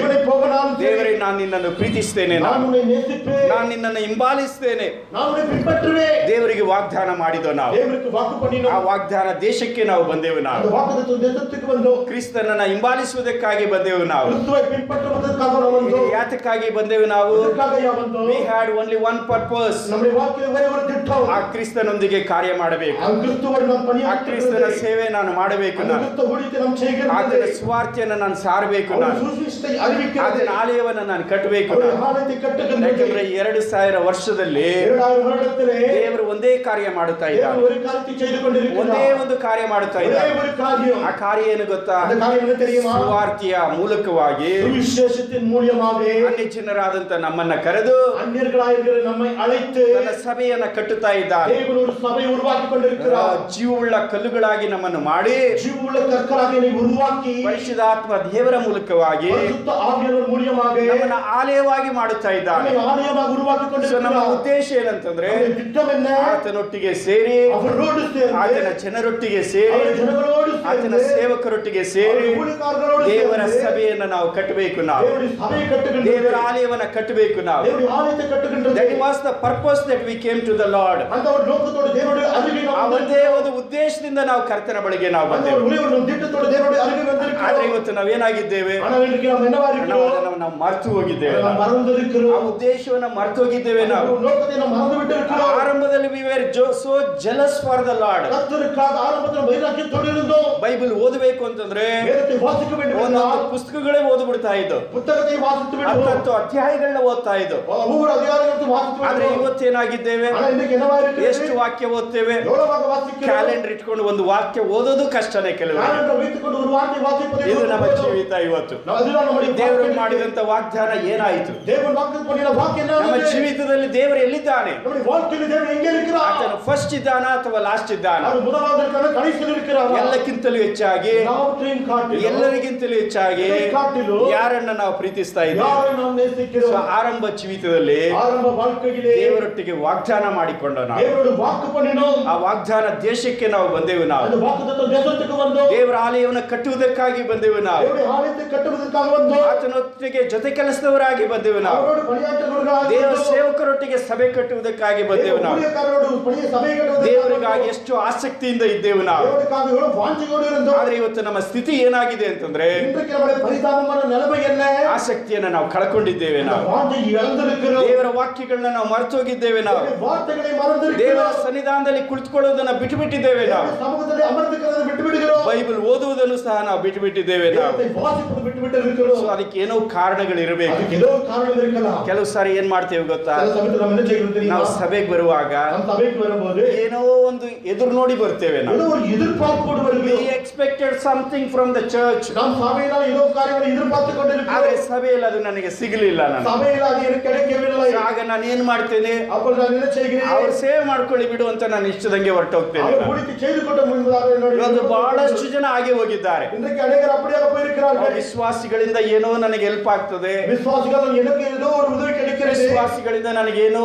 ದೇವರೇ, ನಾನು ನಿನ್ನನ್ನು ಪ್ರೀತಿಸ್ತೇನೆ, நான் உன்னை நேசிப்பேன், ನಾನು ನಿನ್ನನ್ನು ಹಿಂಬಾಲಿಸ್ತೇನೆ. நான் உன்னை பின்பற்றுவேன். ದೇವರಿಗೆ ವಾಗ್ದಾನ ಮಾಡಿದೋ ನಾವು, தேவனுக்கு வாக்கு பண்ணினோம். ಆ ವಾಗ್ದಾನ ದೇಶಕ್ಕೆ ನಾವು ಬಂದೆವು. அந்த ನಾವು வாக்குத்தத்தம் தேசத்துக்கு வந்தோம். ಕ್ರಿಸ್ತನನ್ನ ಹಿಂಬಾಲಿಸುವುದಕ್ಕಾಗಿ ಬಂದೆವು. ನಾವು கிறிஸ்துவை பின்பற்றுவதற்காக நாம் வந்தோம். ಯಾತಕ್ಕಾಗಿ ಬಂದೆವು? ನಾವು எதற்காக வந்தோம்? we had only one purpose. நம்முடைய வாழ்க்கையில் ஒரே ஒரு திட்டம். ಆ ಕ್ರಿಸ್ತನೊಂದಿಗೆ ಕಾರ್ಯ ಮಾಡಬೇಕು, ಆ ಕ್ರಿಸ್ತುವನ್ನು ನಾವು ಆ ಪಣಿಯಾಗಿ ಕ್ರಿಸ್ತನ ಸೇವೆ ನಾನು ಮಾಡಬೇಕು. ನಾನು ಕ್ರಿಸ್ತ ஊழியத்தை நாம் செய்கிறது. ಆತನ ಸ್ವಾರ್ಥ್ಯವನ್ನು ನಾನು ಸಾರಬೇಕು. ನಾನು ಸುವಿಶೇಷத்தை அறிவிக்கிறது. ಆತನ ಆಲಯವನ್ನು ನಾನು ಕಟ್ಟಬೇಕು. ஒரு ನಾನು ஆலயத்தை கட்டுகின்றது. ಯಾಕಂದ್ರೆ 2000 ವರ್ಷದಲ್ಲಿ 2000 வருடத்திலே ದೇವರು ಒಂದೇ ಕಾರ್ಯ ಮಾಡುತ್ತಾ ಇದ್ದಾರೆ. தேவன் ஒரு காரியத்தை செய்து கொண்டிருக்கிறார். ಒಂದೇ ಒಂದು ಕಾರ್ಯ ಮಾಡುತ್ತಾ ஒரே ಇದ್ದಾರೆ. ஒரு காரியம். ಆ ಕಾರ್ಯ ಏನು ಗೊತ್ತಾ? அந்த காரியம் என்ன தெரியுமா? ಸುವಾರ್ತೆಯ ಮೂಲಕವಾಗಿ சுவிசேஷத்தின் மூலமாக ಅನ್ಯ ಜನರಾದಂತ ನಮ್ಮನ್ನ ಕರೆದು அந்நியர்களாயிருக்கிற நம்மை அழைத்து ತನ್ನ ಸಭೆಯನ್ನ ಕಟ್ಟುತ್ತಾ ಇದ್ದಾನೆ. தேவன் ஒரு சபையை உருவாக்கி கொண்டிருக்கிறார். ಜೀವವುಳ್ಳ ಕಲ್ಲುಗಳಾಗಿ ನಮ್ಮನ್ನು ಮಾಡಿ ஜீவனுள்ள கற்களாக என்னை உருவாக்கி ಪರಿಶುದ್ಧಾತ್ಮ ದೇವರ ಮೂಲಕವಾಗಿ பரிசுத்த ஆவியானவர் மூலமாக ನಮ್ಮನ್ನ ಆಲಯವಾಗಿ ಮಾಡುತ್ತಾ ಇದ್ದಾನೆ. நம்மை ஆலயமாக உருவாக்கி ಸೊ ನಮ್ಮ கொண்டிருக்கிறார். ಉದ್ದೇಶ ಏನಂತಂದ್ರೆ அவருடைய திட்டம் என்ன? ಆತನೊಟ್ಟಿಗೆ ಸೇರಿ, அவரோடு ಆತನ சேர்ந்து ಜನರೊಟ್ಟಿಗೆ ಸೇರಿ, அவருடைய ஜனங்களோடு ಆತನ சேர்ந்து ಸೇವಕರೊಟ್ಟಿಗೆ ಸೇರಿ அவருடைய ஊழியக்காரர்களோடு ದೇವರ சேர்ந்து ಸಭೆಯನ್ನು ನಾವು ಕಟ್ಟಬೇಕು. ನಾವು தேவனுடைய சபையை கட்டுகின்றது. ದೇವರ ಆಲಯವನ್ನ ಕಟ್ಟಬೇಕು. ನಾವು தேவனுடைய ஆலயத்தை கட்டுகின்றது. that was the purpose that we came to the Lord. அந்த ஒரு நோக்கத்தோடு தேவனுடைய அருகே ಆ நாம் ಒಂದೇ ಒಂದು ಉದ್ದೇಶದಿಂದ ನಾವು ಕರ್ತನ ಬಳಿಗೆ ನಾವು அந்த ಬಂದೆವು. ஒரு ஒரே ஒரு திட்டத்தோடு தேவனுடைய அருகே ಆದ್ರೆ வந்திருக்கிறோம். ಇವತ್ತು ನಾವೇನಾಗಿದ್ದೇವೆ? ஆனால் இன்றைக்கு நாம் என்னவா இருக்கிறோம்? ನಾವು ಮರೆತು ಹೋಗಿದ್ದೇವೆ. நாம் ನಾವು மறந்திருக்கிறோம். ಆ ಉದ್ದೇಶವನ್ನ ಮರೆತು ಹೋಗಿದ್ದೇವೆ. ನಾವು ஒரு நோக்கத்தை நாம் மறந்து விட்டு இருக்கிறோம். ಆರಂಭದಲ್ಲಿ we were so jealous for the Lord. கர்த்தருக்காக ஆரம்பத்தில் வைராக்கியத்தோடு இருந்தோம். ಬೈಬಲ್ ಓದಬೇಕು ಅಂತಂದ್ರೆ வேதத்தை வாசிக்க வேண்டும் ಒಂದೊಂದು என்றால் ಪುಸ್ತಕಗಳೇ ಓದ್ಬಿಡ್ತಾ ಇದ್ದು, புத்தகத்தை வாசித்து விடுவோம். 10 ಅಧ್ಯಾಯಗಳನ್ನ ಓದ್ತಾ ಇದ್ದು. ஒவ்வொரு அதிகாரத்தை வாசித்து ಆದ್ರೆ விடுவோம். ಇವತ್ತೇನಾಗಿದ್ದೇವೆ? ஆனால் இன்னைக்கு என்னவா இருக்கிறது? ಎಷ್ಟು ವಾಕ್ಯ ಓದ್ತೇವೆ? எவ்வளவாக வாசிக்கிறோம்? ಕ್ಯಾಲೆಂಡರ್ ಇಟ್ಕೊಂಡು ಒಂದು ವಾಕ್ಯ ಓದೋದು ಕಷ್ಟನೇ ಕೆಲವರಿಗೆ. காலண்டர் வைத்துக்கொண்டு ஒரு வார்த்தை வாசிப்பது ಇದು ನಮ್ಮ ಜೀವಿತ ಇವತ್ತು. அதுதான் நம்முடைய ದೇವರು வாழ்க்கை. ಮಾಡಿದಂತ ವಾಗ್ದಾನ ಏನಾಯಿತು? தேவன் வாக்கு பண்ணின வாக்கு என்ன? ನಮ್ಮ ಜೀವಿತದಲ್ಲಿ ದೇವರು ಎಲ್ಲಿದ್ದಾನೆ? நம்முடைய வாழ்க்கையில் தேவன் எங்கே இருக்கிறார்? ಆತನು ಫಸ್ಟ್ ಇದ್ದಾನ ಅಥವಾ ಲಾಸ್ಟ್ ಇದ್ದಾನ? அவர் முதலாவது இருக்கிறாரா கடைசியில் இருக்கிறாரா? ಎಲ್ಲಕ್ಕಿಂತಲೂ ಹೆಚ್ಚಾಗಿ, எல்லாவற்றையும் காட்டிலும் ಎಲ್ಲರಿಗಿಂತಲೂ ಹೆಚ್ಚಾಗಿ காட்டிலும் ಯಾರನ್ನ ನಾವು ಪ್ರೀತಿಸ್ತಾ ಇದ್ದೇವೆ? யாரை நாம் நேசிக்கிறோம்? ಆರಂಭ ಜೀವಿತದಲ್ಲಿ ஆரம்ப வாழ்க்கையிலே ದೇವರೊಟ್ಟಿಗೆ ವಾಗ್ದಾನ ಮಾಡಿಕೊಂಡ ನಾವು தேவனோடு வாக்கு பண்ணினோம். ಆ ವಾಗ್ದಾನ ದೇಶಕ್ಕೆ ನಾವು ಬಂದೆವು. ನಾವು அந்த வாக்குத்தத்தம் தேசத்துக்கு வந்தோம். ದೇವರ ಆಲಯವನ್ನು ಕಟ್ಟುವುದಕ್ಕಾಗಿ ಬಂದೆವು. ನಾವು தேவனுடைய ஆலயத்தை கட்டுவதற்காக வந்தோம். ಆತನೊಟ್ಟಿಗೆ ಜೊತೆ ಕೆಲಸದವರಾಗಿ ಬಂದೆವು. ನಾವು அவரோடு பணியாற்றுகிறவர்களாக ದೇವರ வந்தோம். ಸೇವಕರೊಟ್ಟಿಗೆ ಸಭೆ ಕಟ್ಟುವುದಕ್ಕಾಗಿ ಬಂದೆವು. ನಾವು ஊழியக்காரரோடு பணியை சபை கட்டுவதற்காக ದೇವರಿಗಾಗಿ ಎಷ್ಟು ಆಸಕ್ತಿಯಿಂದ ಇದ್ದೇವು. ನಾವು தேவனுக்காக எவ்வளவு வாஞ்சியோடு இருந்தோம். ಆದ್ರೆ ಇವತ್ತು ನಮ್ಮ ಸ್ಥಿತಿ ಏನಾಗಿದೆ ಅಂತಂದ್ರೆ இன்றைக்கு நம்முடைய பரிதாபமான நிலைமை என்ன? ಆಸಕ್ತಿಯನ್ನ ನಾವು ಕಳ್ಕೊಂಡಿದ್ದೇವೆ. ನಾವು வாஞ்சை இழந்திருக்கிறோம். ದೇವರ ವಾಕ್ಯಗಳನ್ನ ನಾವು ಮರೆತು ಹೋಗಿದ್ದೇವೆ. ನಾವು வார்த்தைகளை ದೇವರ மறந்திருக்கிறோம். ಸನ್ನಿಧಾನದಲ್ಲಿ ಕುಳಿತುಕೊಳ್ಳೋದನ್ನ ಬಿಟ್ಟು ಬಿಟ್ಟಿದ್ದೇವೆ. ನಾವು சமூகத்தில் அமர்ந்திருக்கிறதை விட்டு விடுகிறோம். ಬೈಬಲ್ ಓದುವುದನ್ನು ಸಹ ನಾವು ಬಿಟ್ಟು ಬಿಟ್ಟಿದ್ದೇವೆ. ನಾವು வேதத்தை வாசிப்பது விட்டு விட்டு இருக்கிறோம். ಸೊ ಅದಕ್ಕೆ ಏನೋ ಕಾರಣಗಳಿರಬೇಕು. அதுக்கு ஏதோ ஒரு காரணம் இருக்கலாம். ಕೆಲವು ಸಾರಿ ಏನ್ ಮಾಡ್ತೇವೆ ಗೊತ್ತಾ? சில சமயத்தில் நம்ம என்ன செய்யணும் தெரியுமா? ನಾವು ಸಭೆಗೆ ಬರುವಾಗ நம்ம சபைக்கு வரும்போது ಏನೋ ಒಂದು ಎದುರು ನೋಡಿ ಬರ್ತೇವೆ. ನಾವು ஏதோ ஒரு எதிர்பார்ப்போடு we வருகிறோம். expected something from the church. நாம் சபையினால் ஏதோ காரியங்களை எதிர்பார்த்து ಆದ್ರೆ கொண்டிருக்கிறோம். ಸಭೆಯಲ್ಲಿ ಅದು ನನಗೆ ಸಿಗಲಿಲ್ಲ. ನಾನು சபையில் அது எனக்கு கிடைக்கவில்லை. ಆಗ ನಾನು ಏನ್ ಮಾಡ್ತೇನೆ? அப்போ நான் என்ன செய்கிறேன்? ಅವ್ರು ಸೇವೆ ಮಾಡ್ಕೊಳ್ಳಿ ಬಿಡು ಅಂತ ನಾನು ಇಷ್ಟದಂಗೆ ಹೊರಟೋಗ್ತೇನೆ. அவர் முடித்து செய்து கொண்ட முன்பதாக ಇವತ್ತು ಬಹಳಷ್ಟು ಜನ ಹಾಗೆ ಹೋಗಿದ್ದಾರೆ. இன்றைக்கு அநேகர் அப்படியாக போயிருக்கிறார்கள். ವಿಶ್ವಾಸಿಗಳಿಂದ ಏನೋ ನನಗೆ ಹೆಲ್ಪ್ ಆಗ್ತದೆ, விசுவாசிகள் எனக்கு ஏதோ ஒரு உதவி கிடைக்கிறது. ವಿಶ್ವಾಸಿಗಳಿಂದ ನನಗೆ ಏನೋ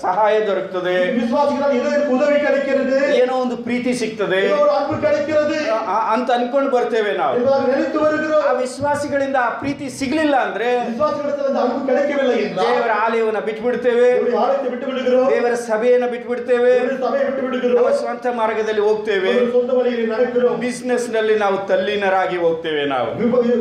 ಸಹಾಯ ದೊರಕುತ್ತದೆ, விசுவாசிகளால் ஏதோ எனக்கு உதவி கிடைக்கிறது. ಏನೋ ಒಂದು ಪ್ರೀತಿ ಸಿಗ್ತದೆ ஏதோ ஒரு அன்பு கிடைக்கிறது ಅಂತ ಅನ್ಕೊಂಡು ಬರ್ತೇವೆ ನಾವು. என்பதாக நினைத்து வருகிறோம். ಆ ವಿಶ್ವಾಸಿಗಳಿಂದ ಆ ಪ್ರೀತಿ ಸಿಗ್ಲಿಲ್ಲ ಅಂದ್ರೆ விசுவாசிகளிடத்தில் அந்த அன்பு கிடைக்கவில்லை என்றால் ದೇವರ ಆಲಯವನ್ನ ಬಿಟ್ಟು ಬಿಡ್ತೇವೆ, தேவனுடைய ஆலயத்தை விட்டு விடுகிறோம். ದೇವರ ಸಭೆಯನ್ನ ಬಿಟ್ಟು ಬಿಡ್ತೇವೆ, தேவனுடைய சபையை விட்டு ನಮ್ಮ விடுகிறோம். ಸ್ವಂತ ಮಾರ್ಗದಲ್ಲಿ ಹೋಗ್ತೇವೆ, ஒரு சொந்த வழியில் நடக்கிறோம். ಬಿಸ್ನೆಸ್ ನಲ್ಲಿ ನಾವು ತಲ್ಲೀನರಾಗಿ ಹೋಗ್ತೇವೆ. ನಾವು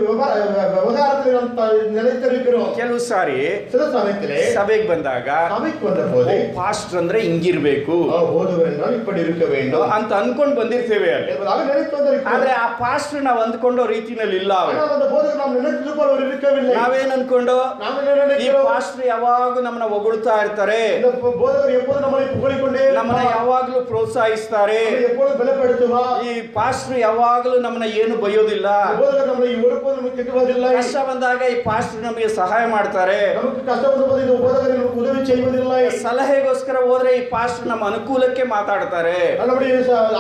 விவகாரத்தில் நாம் நிலைத்திருக்கிறோம். ಕೆಲವು ಸಾರಿ சில சமயத்திலே ಸಭೆಗೆ ಬಂದಾಗ சபைக்கு வந்த போது ಪಾಸ್ಟರ್ ಅಂದ್ರೆ ಹಿಂಗಿರ್ಬೇಕು போதுவர் என்றால் இப்படி இருக்க வேண்டும் ಅಂತ ಅನ್ಕೊಂಡ್ ಬಂದಿರ್ತೇವೆ ಅಲ್ಲಿ. என்பதாக நினைத்து வந்திருக்கிறோம். ಆದ್ರೆ ಆ ಪಾಸ್ಟರ್ ನಾವು ಅಂದ್ಕೊಂಡೋ ರೀತಿನಲ್ಲಿ ಇಲ್ಲ ಅವರು. ஆனால் அந்த போதகர் நாம் நினைத்தது போல அவர் இருக்கவில்லை. ನಾವೇನ್ ಅನ್ಕೊಂಡು நாம் என்ன ಈ நினைக்கிறோம்? ಪಾಸ್ಟರ್ ಯಾವಾಗೂ ನಮ್ಮನ್ನ ಹೊಗಳ್ತಾ ಇರ್ತಾರೆ, இந்த போதகர் எப்போது நம்மை புகழிக்கொண்டே ನಮ್ಮನ್ನ ಯಾವಾಗ್ಲೂ ಪ್ರೋತ್ಸಾಹಿಸ್ತಾರೆ, எப்போது பலப்படுத்துவார். ಈ ಪಾಸ್ಟರ್ ಯಾವಾಗ್ಲೂ ನಮ್ಮನ್ನ ಏನು ಬೈಯೋದಿಲ್ಲ, போதகர் நம்மை ஒருபோதும் நமக்கு திட்டுவதில்லை. ಕಷ್ಟ ಬಂದಾಗ ಈ ಪಾಸ್ಟರ್ ನಮಗೆ ಸಹಾಯ ಮಾಡ್ತಾರೆ, நமக்கு கஷ்டம் வந்தபோது இந்த போதகர் நமக்கு உதவி செய்வதில்லை. ಸಲಹೆಗೋಸ್ಕರ ಹೋದ್ರೆ ಈ ಪಾಸ್ಟರ್ ನಮ್ಮ ಅನುಕೂಲಕ್ಕೆ ಮಾತಾಡ್ತಾರೆ, நம்முடைய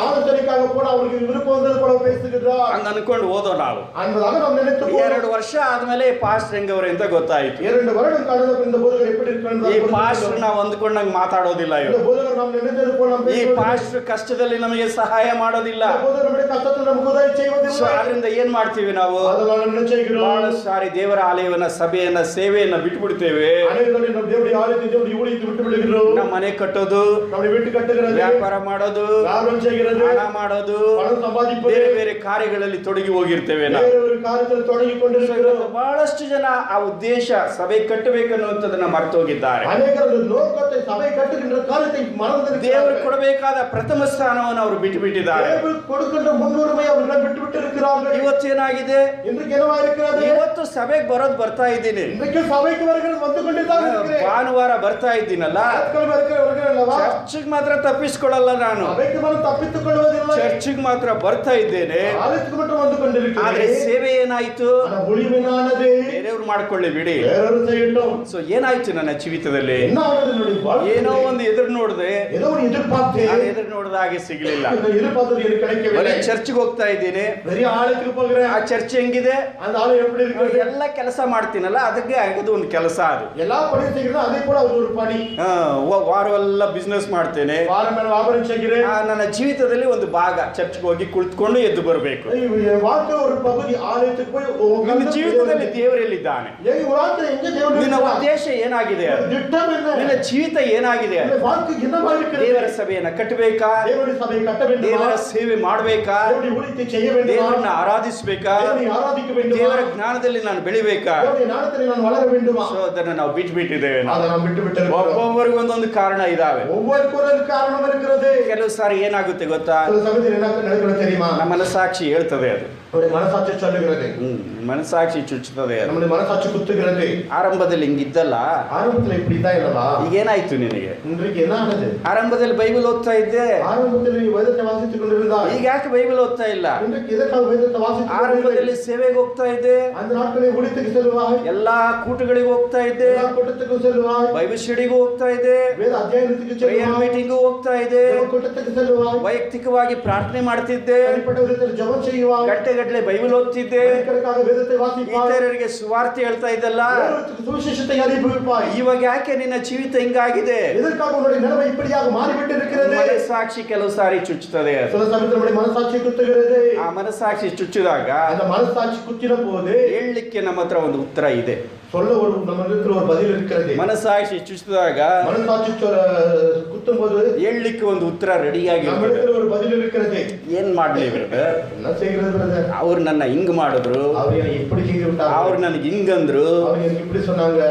ஆலோசனைக்காக போன அவருக்கு விருப்பம் வந்தது போல பேசுகிறார். ಹಂಗ ಅನ್ಕೊಂಡು ಓದೋ ನಾವು. என்பதாக நாம் நினைத்து 2 ವರ್ಷ ಆದ್ಮೇಲೆ ಪಾಸ್ಟರ್ ಹೆಂಗವ್ರೆ ಅಂತ ಗೊತ್ತಾಯ್ತು. 2 வருடம் கடந்த இந்த போதகர் எப்படி இருக்கான்னு ಈ ಪಾಸ್ಟರ್ ನಾವು ಅಂದ್ಕೊಂಡಂಗೆ ಮಾತಾಡೋದಿಲ್ಲ இந்த ಇವರು. போதகர் நாம் நினைத்தது போல நாம் ಈ ಪಾಸ್ಟರ್ ಕಷ್ಟದಲ್ಲಿ ನಮಗೆ ಸಹಾಯ ಮಾಡೋದಿಲ್ಲ. இந்த போதகர் நம்முடைய கஷ்டத்தில் நமக்கு உதவி செய்வதில்லை. ಸೊ ಆದ್ರಿಂದ ಏನ್ ಮಾಡ್ತೀವಿ ನಾವು? அதனால என்ன செய்கிறோம்? ಬಹಳ ಸಾರಿ ದೇವರ ಆಲಯವನ್ನ, ಸಭೆಯನ್ನ, ಸೇವೆಯನ್ನ ಬಿಟ್ಬಿಡ್ತೇವೆ. ಅನೇಕ ಸಲ ನಾವು ದೇವರ ಆಲಯದಿಂದ ದೇವರ ஊழியத்தை விட்டு விடுகிறோம். ನಮ್ಮ ಮನೆ ಕಟ್ಟೋದು, ನಮ್ಮ வீட்டு ಕಟ್ಟುகிறது, ವ್ಯಾಪಾರ ಮಾಡೋದು, ವ್ಯಾಪಾರ செய்கிறது, ಹಣ ಮಾಡೋದು, ಹಣ ಸಂಪಾದಿಸುವುದು, ಬೇರೆ ಬೇರೆ ಕಾರ್ಯಗಳಲ್ಲಿ ತೊಡಗಿ ಹೋಗಿರ್ತೇವೆ ನಾವು. ಬೇರೆ ಬೇರೆ ಕಾರ್ಯದಲ್ಲಿ ತೊಡಗಿಕೊಂಡಿರುತ್ತೇವೆ. ಬಹಳಷ್ಟು ಜನ ಆ ಉದ್ದೇಶ ಸಭೆ ಕಟ್ಟಬೇಕನ್ನುವಂಥದ್ದನ್ನ ಮರೆತು ಹೋಗಿದ್ದಾರೆ. ಅನೇಕರು ಲೋಕத்தை ಸಭೆ ಕಟ್ಟುகின்ற காரியத்தை மறந்திருக்கிறார்கள். ದೇವರು ಕೊಡಬೇಕಾದ ಪ್ರಥಮ ಸ್ಥಾನವನ್ನು ಅವರು ಬಿಟ್ಟು ಬಿಟ್ಟಿದ್ದಾರೆ. ದೇವರು ಕೊಡುಕೊಂಡ ಮುನ್ನುರಿಮೆ ಅವರನ್ನು ಬಿಟ್ಟು ಬಿಟ್ಟಿರುತ್ತಾರೆ. ಇವತ್ತೇನಾಗಿದೆ? இன்றைக்கு என்னவாயிருக்கிறது? ಇವತ್ತು ಸಭೆಗೆ ಬರೋದು ಬರ್ತಾ ಇದ್ದೀನಿ, இன்றைக்கு சபைக்கு வருகிறது வந்துಕೊಂಡಿದ್ದಾರೆ. ಭಾನುವಾರ ಬರ್ತಾ ಇದ್ದೀನಲ್ಲ, ಚರ್ಚ್ಗೆ ಮಾತ್ರ ತಪ್ಪಿಸ್ಕೊಳ್ಳಲ್ಲ ನಾನು. ಸಭೆಗೆ ಬಂದು ತಪ್ಪಿಸಿಕೊಳ್ಳುವುದಿಲ್ಲ, ಚರ್ಚ್ಗೆ ಮಾತ್ರ ಬರ್ತಾ ಇದ್ದೇನೆ. ಆಲಯಕ್ಕೆ ಮಾತ್ರ வந்துಕೊಂಡಿರುತ್ತೇನೆ. ಆದ್ರೆ ಸೇವೆ ಏನಾಯ್ತು? ಉಳಿವಿನಾನದೇ ಬೇರೆಯವ್ರು ಮಾಡ್ಕೊಳ್ಳಿ ಬಿಡಿ. ಬೇರೆಯವರು செய்யட்டும். ಸೊ ಏನಾಯ್ತು ನನ್ನ ಜೀವಿತದಲ್ಲಿ? என்ன ஆனது ನೋಡಿ? ಏನೋ ಒಂದು ಎದುರು ನೋಡಿದೆ, ஏதோ ஒரு எதிர்பார்த்தே, ನಾನು ಎದುರು ನೋಡಿದ ಹಾಗೆ ಸಿಗ್ಲಿಲ್ಲ. எதிர்பார்த்தது எனக்கு கிடைக்கவில்லை. ಚರ್ಚ್ಗೆ ಹೋಗ್ತಾ ಇದ್ದೀನಿ, பெரிய ಆಲಯಕ್ಕೆ ಹೋಗ್ರೆ ಆ ಚರ್ಚ್ ಹೆಂಗಿದೆ? அந்த ஆலயம் எப்படி இருக்கு? ಎಲ್ಲ ಕೆಲಸ ಮಾಡ್ತೀನಲ್ಲ, ಅದಕ್ಕೆ ಆಗೋದು ಒಂದು ಕೆಲಸ. ಅದು எல்லா பணியும் செய்கிறோம், அதே கூட அது ஒரு பணி. ವಾರವೆಲ್ಲ ಬಿಸ್ನೆಸ್ ಮಾಡ್ತೇನೆ, வார ಮೇಲೆ ವ್ಯಾಪಾರ செய்கிறேன். ನನ್ನ ಜೀವಿತದಲ್ಲಿ ಒಂದು ಭಾಗ ಚರ್ಚ್ಗೆ ಹೋಗಿ ಕುಳಿತುಕೊಂಡು ಎದ್ದು ಬರಬೇಕು. வாழ்க்கை ஒரு பகுதி ஆலயத்துக்கு போய் ನಿನ್ನ ಜೀವಿತದಲ್ಲಿ ದೇವರೆಲ್ಲಿದ್ದಾನೆ? ஏய் வாழ்க்கை எங்க தேவன் ನಿನ್ನ ಉದ್ದೇಶ ಏನಾಗಿದೆ? திட்டம் என்ன? ನಿನ್ನ ಜೀವಿತ ಏನಾಗಿದೆ? இந்த வாழ்க்கை என்னவா இருக்கிறது? ದೇವರ ಸಭೆಯನ್ನ ಕಟ್ಟಬೇಕಾ? தேவனுடைய சபையை கட்ட வேண்டுமா? ದೇವರ ಸೇವೆ ಮಾಡಬೇಕಾ? தேவனுடைய ஊழியத்தை செய்ய வேண்டுமா? ದೇವರನ್ನ ಆರಾಧಿಸಬೇಕಾ? தேவனை ஆராதிக்க வேண்டுமா? ದೇವರ ಜ್ಞಾನದಲ್ಲಿ ನಾನು ಬೆಳಿಬೇಕಾ? தேவனுடைய ஞானத்தில் நான் வளர வேண்டுமா? ಸೊ ಅದನ್ನ ನಾವು ಬಿಟ್ಟಿದ್ದೇವೆ. அதை நாம் விட்டு விட்டிருக்கிறோம். ಒಬ್ಬೊಬ್ಬರಿಗೂ ಒಂದೊಂದು ಕಾರಣ ಇದಾವೆ. ஒவ்வொருக்கும் ஒரு காரணம் இருக்கிறது. ಕೆಲವು ಸಾರಿ ಏನಾಗುತ್ತೆ ಗೊತ್ತಾ? சில சமயத்தில் என்ன நடக்கிறது தெரியுமா? ನಮ್ಮ ಮನಸ್ಸಾಕ್ಷಿ ಹೇಳ್ತದೆ ಅದು. நம்முடைய மனசாட்சி சொல்லுகிறது. ಮನಸ್ಸಾಕ್ಷಿ ಚುಚ್ಚುತ್ತದೆ ಅದು. நம்முடைய மனசாட்சி குத்துகிறது. ಆರಂಭದಲ್ಲಿ ಹಿಂಗಿದ್ದಲ್ಲ, ஆரம்பத்தில் இப்படி தான் இல்லவா? ಈಗ ಏನಾಯ್ತು ನಿನಗೆ? இன்றைக்கு என்ன ஆனது? ಆರಂಭದಲ್ಲಿ ಬೈಬಲ್ ಓದ್ತಾ ಇದ್ದೆ, ஆரம்பத்தில் நீ வேதத்தை வாசித்துக் கொண்டிருந்தாய். ಈಗ ಯಾಕೆ ಬೈಬಲ್ ಓದ್ತಾ ಇಲ್ಲ? இன்றைக்கு எதற்காக வேதத்தை வாசித்துக் ಆರಂಭದಲ್ಲಿ ಸೇವೆಗೆ ಹೋಗ್ತಾ ಇದ್ದೆ, அந்த நாட்களில் ஊழியத்துக்கு செல்வாய், ಎಲ್ಲಾ ಕೂಟಗಳಿಗೆ ಹೋಗ್ತಾ ಇದ್ದೆ, எல்லா கூட்டத்துக்கும் செல்வாய், ಬೈಬಲ್ ಸ್ಟಡಿಗೂ ಹೋಗ್ತಾ ಇದ್ದೆ, வேத ಅಧ್ಯಯನಕ್ಕೆ ಪ್ರೇಯರ್ செல்வாய், ಮೀಟಿಂಗ್ ಹೋಗ್ತಾ ಇದ್ದೆ, கூட்டத்துக்கு செல்வாய், ವೈಯಕ್ತಿಕವಾಗಿ ಪ್ರಾರ್ಥನೆ ಮಾಡ್ತಿದ್ದೆ, தனிப்பட்ட விதத்தில் ஜெபம் செய்வாய், ಗಂಟೆಗಟ್ಟಲೆ ಬೈಬಲ್ ಓದ್ತಿದ್ದೆ, கணக்காக வேதத்தை வாசிப்பாய், ಇತರರಿಗೆ ಸುವಾರ್ತೆ ಹೇಳ್ತಾ ಇದ್ದಲ್ಲ. சுவிசேஷத்தை அறிவிப்பாய். ಇವಾಗ ಯಾಕೆ ನಿನ್ನ ಜೀವಿತ ಹಿಂಗಾಗಿದೆ? எதற்காக உன்னுடைய நிலைமை இப்படியாக மாறிவிட்டு இருக்கிறது? ಮನಸ್ಸಾಕ್ಷಿ ಕೆಲವು ಸಾರಿ ಚುಚ್ಚುತ್ತದೆ. சில சமயத்தில் நம்முடைய மனசாட்சி குத்துகிறது. ಆ ಮನಸ್ಸಾಕ್ಷಿ ಚುಚ್ಚಿದಾಗ அந்த மனசாட்சி குத்தின போது ಹೇಳಲಿಕ್ಕೆ ನಮ್ಮ ಹತ್ರ ಒಂದು ಉತ್ತರ ಇದೆ. சொல்ல ஒரு நம்ம இடத்துல ஒரு பதில் இருக்கிறது. ಮನಸ್ಸಾಕ್ಷಿ ಚುಚ್ಚಿದಾಗ மனசாட்சி குத்தும் போது ಹೇಳಲಿಕ್ಕೆ ಒಂದು ಉತ್ತರ ರೆಡಿಯಾಗಿ நம்ம இடத்துல ஒரு பதில் இருக்கிறது. ಏನ್ ಮಾಡ್ಲಿ ಬ್ರದರ್? என்ன செய்கிறது பிரதர்? ಅವ್ರು ನನ್ನ ಹಿಂಗ್ ಮಾಡಿದ್ರು, ಅವರು எனக்கு இப்படி செய்து விட்டாங்க, ಅವ್ರು ನನಗೆ ಹಿಂಗಂದ್ರು, ಅವರು எனக்கு இப்படி சொன்னாங்க.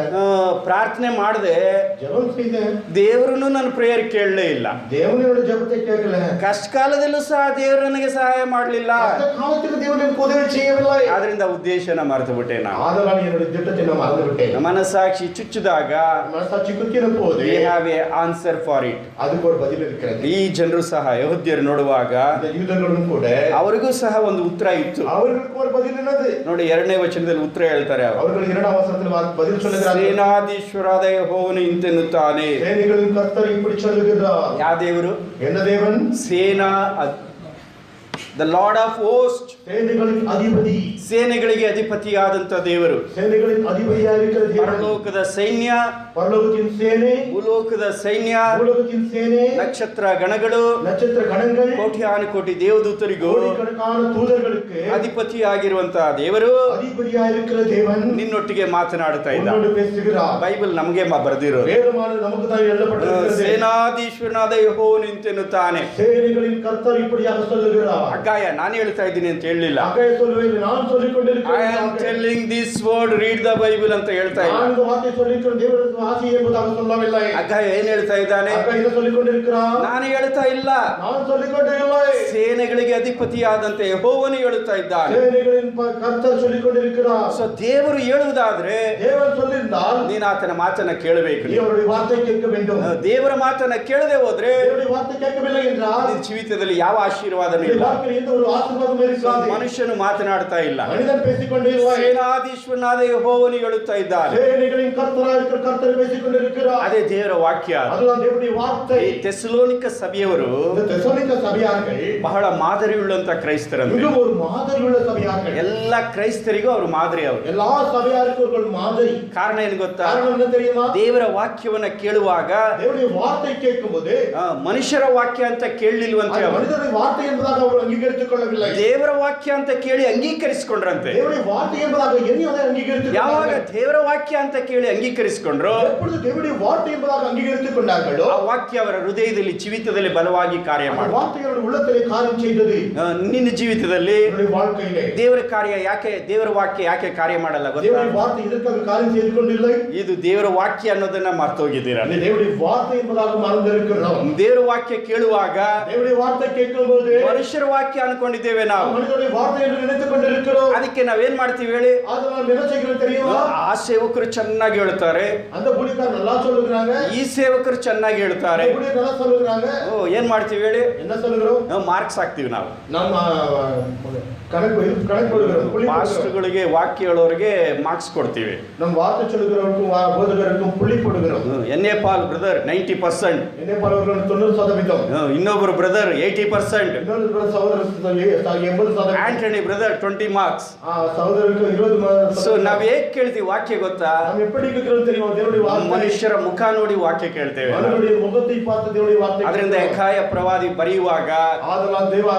ಪ್ರಾರ್ಥನೆ ಮಾಡಿದೆ, ஜெபம் செய்தேன், ದೇವರನ್ನು ನನ್ನ ಪ್ರೇಯರ್ ಕೇಳಲೇ ಇಲ್ಲ. தேவனோட ஜெபத்தை கேட்கல. ಕಷ್ಟ ಕಾಲದಲ್ಲೂ ಸಹ ದೇವರು ನನಗೆ ಸಹಾಯ ಮಾಡಲಿಲ್ಲ. கஷ்ட காலத்தில் தேவன் எனக்கு உதவி செய்யவில்லை. ಆದ್ರಿಂದ ಉದ್ದೇಶನ ಮರೆತು ಬಿಟ್ಟೆ ನಾನು. ஆதலால் என்னுடைய திட்டத்தை நான் மறந்து விட்டேன். ಮನಸ್ಸಾಕ್ಷಿ ಚುಚ್ಚಿದಾಗ மனசாட்சி குத்தின போது we have a answer for it. அதுக்கு ஒரு பதில் இருக்கிறது. ಈ ಜನರು ಸಹ ಯಹೂದ್ಯರು ನೋಡುವಾಗ இந்த யூதர்களும் கூட ಅವರಿಗೂ ಸಹ ಒಂದು ಉತ್ತರ ಇತ್ತು. அவர்களுக்கு ஒரு பதில் என்னது? ನೋಡಿ 2ನೇ ವಚನದಲ್ಲಿ ಉತ್ತರ ಹೇಳ್ತಾರೆ. அவர்கள் 2ஆம் வசனத்தில் பதில் சொல்லுகிறார்கள். ಸೇನಾಧೀಶ್ವರಾದ ಯೆಹೋವನು ಇಂತೆನ್ನುತ್ತಾನೆ. சேனைகளின் கர்த்தர் இப்படி சொல்லுகிறார். ಯಾವ ದೇವರು? என்ன தேவன்? ಸೇನಾ the lord of hosts, சேனைகளின் அதிபதி, ಸೇನೆಗಳಿಗೆ ಅಧಿಪತಿಯಾದಂತ ದೇವರು, சேனைகளின் அதிபதியாக இருக்கிற தேவன், ಪರಲೋಕದ ಸೈನ್ಯ, பரலோகத்தின் சேனை, ಭೂಲೋಕದ ಸೈನ್ಯ, பூலோகத்தின் சேனை, ನಕ್ಷತ್ರ ಗಣಗಳು, நட்சத்திர கணங்கள், ಕೋಟಿ ದೇವದೂತರಿಗೂ கோடிக்கணக்கான தூதர்களுக்கு ಅಧಿಪತಿಯಾಗಿರುವಂತಹ ದೇವರು அதிபதியாக இருக்கிற தேவன் ನಿನ್ನೊಟ್ಟಿಗೆ ಮಾತನಾಡುತ್ತಾ ಇದ್ದಾನೆ. உன்னோடு பேசுகிறார். ಬೈಬಲ್ ನಮಗೆ ಬರೆದಿರೋದು. வேதமானது நமக்கு தான் எழுதப்பட்டிருக்கிறது. ಸೇನಾಧೀಶ್ವರನಾದ ಯೆಹೋವನು ಇಂತೆನ್ನುತ್ತಾನೆ. சேனைகளின் கர்த்தர் இப்படியாக சொல்லுகிறார். ಅಗ್ಗಾಯ ನಾನು ಹೇಳ್ತಾ ಇದ್ದೀನಿ ಅಂತ ಹೇಳಲಿಲ್ಲ. அங்கே சொல்லுவேன், நான் சொல்லிக் I கொண்டிருக்கிறேன். am telling this word, read the Bible ಅಂತ ಹೇಳ್ತಾ ಇಲ್ಲ. நான் இந்த வார்த்தை சொல்லிக்கிறேன், தேவனுடைய வாசி என்பதாக சொல்லவில்லை. ಅಗ್ಗಾಯ ಏನ್ ಹೇಳ್ತಾ ಇದ್ದಾನೆ? அங்கே என்ன சொல்லிக் கொண்டிருக்கிறான்? ನಾನು ಹೇಳ್ತಾ ಇಲ್ಲ, நான் சொல்லிக் கொண்டிருக்கவில்லை. ಸೇನೆಗಳಿಗೆ ಅಧಿಪತಿಯಾದಂತೆ ಯೆಹೋವನು ಹೇಳುತ್ತಾ ಇದ್ದಾನೆ. சேனைகளின் கர்த்தர் சொல்லிக் கொண்டிருக்கிறார். ಸೊ ದೇವರು ಹೇಳುವುದಾದ್ರೆ தேவன் சொல்லியிருந்தால் ನೀನು ಆತನ ಮಾತನ್ನ ಕೇಳಬೇಕು. நீ அவருடைய வார்த்தை கேட்க வேண்டும். ದೇವರ ಮಾತನ್ನ ಕೇಳದೆ ಹೋದ್ರೆ தேவனுடைய வார்த்தை கேட்கவில்லை என்றால் ನಿನ್ನ ಜೀವಿತದಲ್ಲಿ ಯಾವ ಆಶೀರ್ವಾದನೂ ಇಲ್ಲ. வாழ்க்கையில் எந்த ஒரு ஆசீர்வாதமும் இருக்காது. ಮನುಷ್ಯನು ಮಾತನಾಡ್ತಾ ಇಲ್ಲ, மனிதன் பேசிக்கொண்டே இல்லை. ಸೇನಾಧೀಶ್ವರನಾದ ಯೆಹೋವನು ಹೇಳುತ್ತಾ ಇದ್ದಾನೆ. சேனைகளின் கர்த்தராயிருக்கிற கர்த்தர் பேசிக்கொண்டிருக்கிறார். ಅದೇ ದೇವರ ವಾಕ್ಯ. அதுதான் தேவனுடைய வார்த்தை. ಈ ಥೆಸಲೋನಿಕ ಸಭೆಯವರು இந்த தெசலோனிக்க சபையார்கள் ಬಹಳ ಮಾದರಿಯುಳ್ಳಂತ ಕ್ರೈಸ್ತರಂತೆ. மிகவும் ஒரு மாதிரியுள்ள சபையார்கள். ಎಲ್ಲ ಕ್ರೈಸ್ತರಿಗೂ ಅವರು ಮಾದರಿ. ಅವರು எல்லா சபையாருக்கும் ஒரு மாதிரி. ಕಾರಣ ಏನು ಗೊತ್ತಾ? காரணம் என்ன தெரியுமா? ದೇವರ ವಾಕ್ಯವನ್ನ ಕೇಳುವಾಗ தேவனுடைய வார்த்தை கேட்கும்போது ಮನುಷ್ಯರ ವಾಕ್ಯ ಅಂತ ಕೇಳಲಿಲ್ವಂತೆ. ಅವರು மனிதனுடைய வார்த்தை என்பதாக அவர் அங்கீகரித்துக் கொள்ளவில்லை. ದೇವರ ವಾಕ್ಯ ಅಂತ ಕೇಳಿ ಅಂಗೀಕರಿಸಿಕೊಂಡ್ರಂತೆ. தேவனுடைய வார்த்தை என்பதாக எண்ணி அதை அங்கீகரித்துக் ಯಾವಾಗ கொண்டார்கள். ದೇವರ ವಾಕ್ಯ ಅಂತ ಕೇಳಿ ಅಂಗೀಕರಿಸಿಕೊಂಡ್ರು, எப்பொழுது தேவனுடைய வார்த்தை என்பதாக அங்கீகரித்துக் கொண்டார்களோ ಆ ವಾಕ್ಯ ಅವರ ಹೃದಯದಲ್ಲಿ ಜೀವಿತದಲ್ಲಿ ಬಲವಾಗಿ ಕಾರ್ಯ அந்த ಮಾಡಿ வார்த்தை அவருடைய உள்ளத்திலே காரியம் செய்தது. ನಿನ್ನ ಜೀವಿತದಲ್ಲಿ அவருடைய வாழ்க்கையிலே ದೇವರ ಕಾರ್ಯ ಯಾಕೆ, ದೇವರ ವಾಕ್ಯ ಯಾಕೆ ಕಾರ್ಯ ಮಾಡಲ್ಲ ಗೊತ್ತಾ? தேவனுடைய வார்த்தை இதற்காக காரியம் செய்து கொண்டில்லை. ಇದು ದೇವರ ವಾಕ್ಯ ಅನ್ನೋದನ್ನ ಮರ್ತೋಗಿದ್ದೀರಾ? அந்த தேவனுடைய வார்த்தை என்பதாக மறந்திருக்கிறோம். ದೇವರ ವಾಕ್ಯ ಕೇಳುವಾಗ தேவனுடைய வார்த்தை கேட்கும்போது ಮನುಷ್ಯರ ವಾಕ್ಯ ಅನ್ಕೊಂಡಿದ್ದೇವೆ ನಾವು. மனிதனுடைய வார்த்தை என்று நினைத்துக் கொண்டிருக்கிறோம். ಅದಕ್ಕೆ ನಾವೇನ್ ಮಾಡ್ತೀವಿ ಹೇಳಿ? அது நாம் என்ன செய்கிறோம் தெரியுமா? ಆ ಸೇವಕರು ಚೆನ್ನಾಗಿ ಹೇಳ್ತಾರೆ, அந்த ஊழியக்காரர் நல்லா சொல்லுகிறாங்க, ಈ ಸೇವಕರು ಚೆನ್ನಾಗಿ ಹೇಳ್ತಾರೆ. அந்த ஊழியர் நல்லா சொல்லுகிறாங்க. ಏನ್ ಮಾಡ್ತೀವಿ ಹೇಳಿ? என்ன சொல்லுகிறோம்? ನಾವು ಮಾರ್ಕ್ಸ್ ಹಾಕ್ತಿವಿ. ನಾವು நம்ம கணக்கு போடுகிறோம். புள்ளி போடுகிறோம். ಮಾಸ್ಟರ್ಗಳಿಗೆ ವಾಕ್ಯ ಹೇಳೋರಿಗೆ ಮಾರ್ಕ್ಸ್ ಕೊಡ್ತೀವಿ. நம்ம வார்த்தை சொல்லுகிறவருக்கும் போதகருக்கும் புள்ளி போடுகிறோம். ಎನ್ ಎ ಪಾಲ್ ಬ್ರದರ್ 90%, என்ன பலவர்கள் 90%, ಇನ್ನೊಬ್ಬರು ಬ್ರದರ್ 80%, இன்னொரு சகோதரர் 80%, ಆಂಟನಿ ಬ್ರದರ್ 20 ಮಾರ್ಕ್ಸ್. சகோதரருக்கு 20%. ಸೊ ನಾವ್ ಹೇಗ್ ಕೇಳ್ತೀವಿ ವಾಕ್ಯ ಗೊತ್ತಾ? நாம் எப்படி கேட்கிறோம் தெரியுமா? தேவனுடைய வார்த்தை. ಮನುಷ್ಯರ ಮುಖ ನೋಡಿ ವಾಕ್ಯ ಕೇಳ್ತೇವೆ. மனிதனுடைய முகத்தை பார்த்து தேவனுடைய வார்த்தை. ಅದರಿಂದ ಯೆಶಾಯ ಪ್ರವಾದಿ ಬರೆಯುವಾಗ ஆதலால் தேவ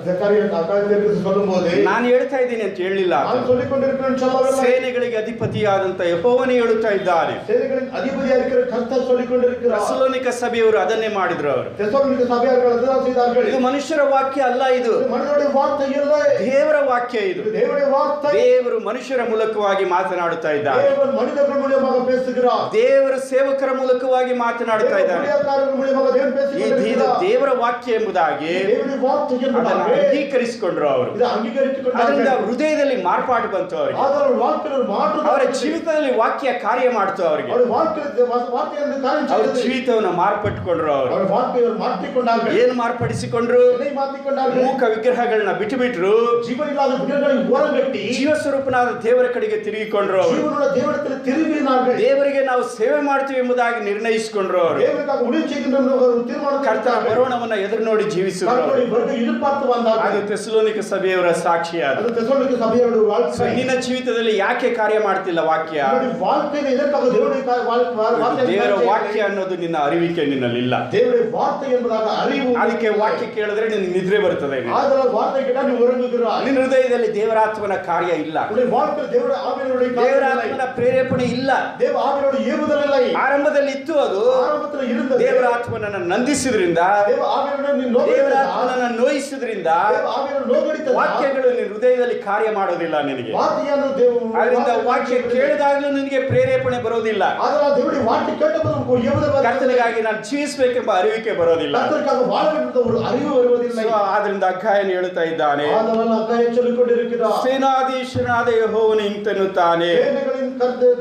ஜக்கரியா அகாயத்திற்கு சொல்லும்போது ನಾನು ಹೇಳ್ತಾ ಇದ್ದೀನಿ ಅಂತ ಹೇಳಿಲ್ಲ. நான் சொல்லிக் கொண்டிருக்கிறேன் சொல்லவில்லை. ಸೇನೆಗಳಿಗೆ ಅಧಿಪತಿಯಾದಂತ ಯೆಹೋವನೇ ಹೇಳುತ್ತಾ ಇದ್ದಾನೆ. சேனைகளின் அதிபதியாக இருக்கிற கர்த்தர் சொல்லிக் கொண்டிருக்கிறார். ಥೆಸಲೋನಿಕ ಸಭೆಯವರು ಅದನ್ನೇ ಮಾಡಿದ್ರು. ಅವರು தெசலோனிக்க சபையார்கள் அதுதான் செய்தார்கள். ಇದು ಮನುಷ್ಯರ ವಾಕ್ಯ ಅಲ್ಲ, ಇದು இது மனிதனுடைய வார்த்தை இல்லை, ದೇವರ ವಾಕ್ಯ. ಇದು இது தேவனுடைய வார்த்தை. ದೇವರು ಮನುಷ್ಯರ ಮೂಲಕವಾಗಿ ಮಾತನಾಡುತ್ತಾ ಇದ್ದಾರೆ. தேவன் மனிதர்கள் மூலமாக பேசுகிறார். ದೇವರ ಸೇವಕರ ಮೂಲಕವಾಗಿ ಮಾತನಾಡುತ್ತಾ ಇದ್ದಾನೆ. ஊழியக்காரர்கள் மூலமாக தேவன் பேசிக் ಇದು கொண்டிருக்கிறார். ದೇವರ ವಾಕ್ಯ ಎಂಬುದಾಗಿ தேவனுடைய வார்த்தை ಅದನ್ನು என்பதாக ಅಂಗೀಕರಿಸಿಕೊಂಡ್ರು. ಅವರು இது அங்கீகரித்துக் ಅದರಿಂದ கொண்டார்கள். ಹೃದಯದಲ್ಲಿ ಮಾರ್ಪಾಡು ಬಂತು ಅವರಿಗೆ. ஆதலால் வாழ்க்கையில் ஒரு மாற்றம் ಅವರ வந்தது. ಜೀವಿತದಲ್ಲಿ ವಾಕ್ಯ ಕಾರ್ಯ ಮಾಡ್ತು ಅವರಿಗೆ. அவருடைய வாழ்க்கையில் வார்த்தைಯನ್ನು காரியம் ಅವ್ರ செய்தது. ಜೀವಿತವನ್ನ ಮಾರ್ಪಟ್ಟುಕೊಂಡ್ರು. ಅವರು அவருடைய வாழ்க்கையை மாற்றிக்கொண்டார்கள். ಏನು ಮಾರ್ಪಡಿಸಿಕೊಂಡ್ರು? என்னை மாற்றிக்கொண்டார்கள். ಮೂಕ ವಿಗ್ರಹಗಳನ್ನ ಬಿಟ್ಟು ಬಿಟ್ರು. ஜீவனில்லாத விக்கிரகங்களை ஓரங்கட்டி ಜೀವ ಸ್ವರೂಪನಾದ ದೇವರ ಕಡೆಗೆ ತಿರುಗಿಕೊಂಡ್ರು. ಅವರು ஜீவனுள்ள தேவனிடத்தில் திரும்பினார்கள். ದೇವರಿಗೆ ನಾವು ಸೇವೆ ಮಾಡ್ತೀವಿ ಎಂಬುದಾಗಿ ನಿರ್ಣಯಿಸಿಕೊಂಡ್ರು. ಅವರು தேவனுக்காக ஊழியம் செய்கின்ற ஒரு தீர்மானம் ಕರ್ತನ எடுத்தார்கள். ಬರೋಣವನ್ನ ಎದುರು ನೋಡಿ ಜೀವಿಸಿದ್ರು. கர்த்தருடைய வருகை எதிர்பார்த்து ಅದು வந்தார்கள். ಥೆಸಲೋನಿಕ ಸಭೆಯವರ ಸಾಕ್ಷಿಯಾದ. அது தெசலோனிக்க சபையோட வாழ்க்கை. ನಿನ್ನ ಜೀವಿತದಲ್ಲಿ ಯಾಕೆ ಕಾರ್ಯ ಮಾಡ್ತಿಲ್ಲ ವಾಕ್ಯ? நம்முடைய வாழ்க்கையில எதற்காக தேவனுடைய வார்த்தை ದೇವರ ವಾಕ್ಯ ಅನ್ನೋದು ನಿನ್ನ ಅರಿವಿಕೆ ನಿನ್ನಲ್ಲಿಲ್ಲ. தேவனுடைய வார்த்தை என்பதாக அறிவு. ಅದಕ್ಕೆ ವಾಕ್ಯ ಕೇಳಿದ್ರೆ ನಿನ್ನ ನಿದ್ರೆ ಬರ್ತದೆ. ஆதலால் வார்த்தை கேட்டால் நீ உறங்குகிறாய். ನಿನ್ನ ಹೃದಯದಲ್ಲಿ ದೇವರಾತ್ಮನ ಕಾರ್ಯ ಇಲ್ಲ. உன்னுடைய வாழ்க்கையில் தேவனுடைய ஆவியினுடைய ದೇವರಾತ್ಮನ ಪ್ರೇರೇಪಣೆ ಇಲ್ಲ. தேவ ஆவியினுடைய ஏவுதல் இல்லை. ಆರಂಭದಲ್ಲಿ ಇತ್ತು, ಅದು ஆரம்பத்தில் இருந்தது. ದೇವರಾತ್ಮನನ್ನ ನಂದಿಸಿದ್ರಿಂದ, தேவ ஆவியினுடைய நீ நோகடித்ததா? ದೇವರಾತ್ಮನನ್ನ ನೋಯಿಸಿದ್ರಿಂದ தேவ ஆவியினுடைய நோகடித்ததா? ವಾಕ್ಯಗಳು ನಿನ್ನ ಹೃದಯದಲ್ಲಿ ಕಾರ್ಯ ಮಾಡೋದಿಲ್ಲ ನಿನಗೆ. வார்த்தையான தேவ ಅದರಿಂದ ವಾಕ್ಯ ಕೇಳಿದಾಗಲೂ ನಿನಗೆ ಪ್ರೇರೇಪಣೆ ಬರೋದಿಲ್ಲ. ஆதலால் தேவனுடைய வார்த்தை கேட்டபோது ஒரு ஏவுதல் வருகிறது. ಕರ್ತನಿಗಾಗಿ ನಾನು ಜೀವಿಸಬೇಕೆಂಬ ಅರಿವಿಕೆ ಬರೋದಿಲ್ಲ. கர்த்தருக்காக வாழ வேண்டும் என்ற ஒரு அறிவு வருவதில்லை. So, ಆದ್ರಿಂದ ಅಗ್ಗಾಯನ ಹೇಳ್ತಾ ಇದ್ದಾನೆ, ஆதலால் அக்காயை சொல்லிக் கொண்டிருக்கிறார். ಸೇನಾಧೀಶನಾದ ಯೆಹೋವನು ಇಂತೆನ್ನುತ್ತಾನೆ, சேனைகளின்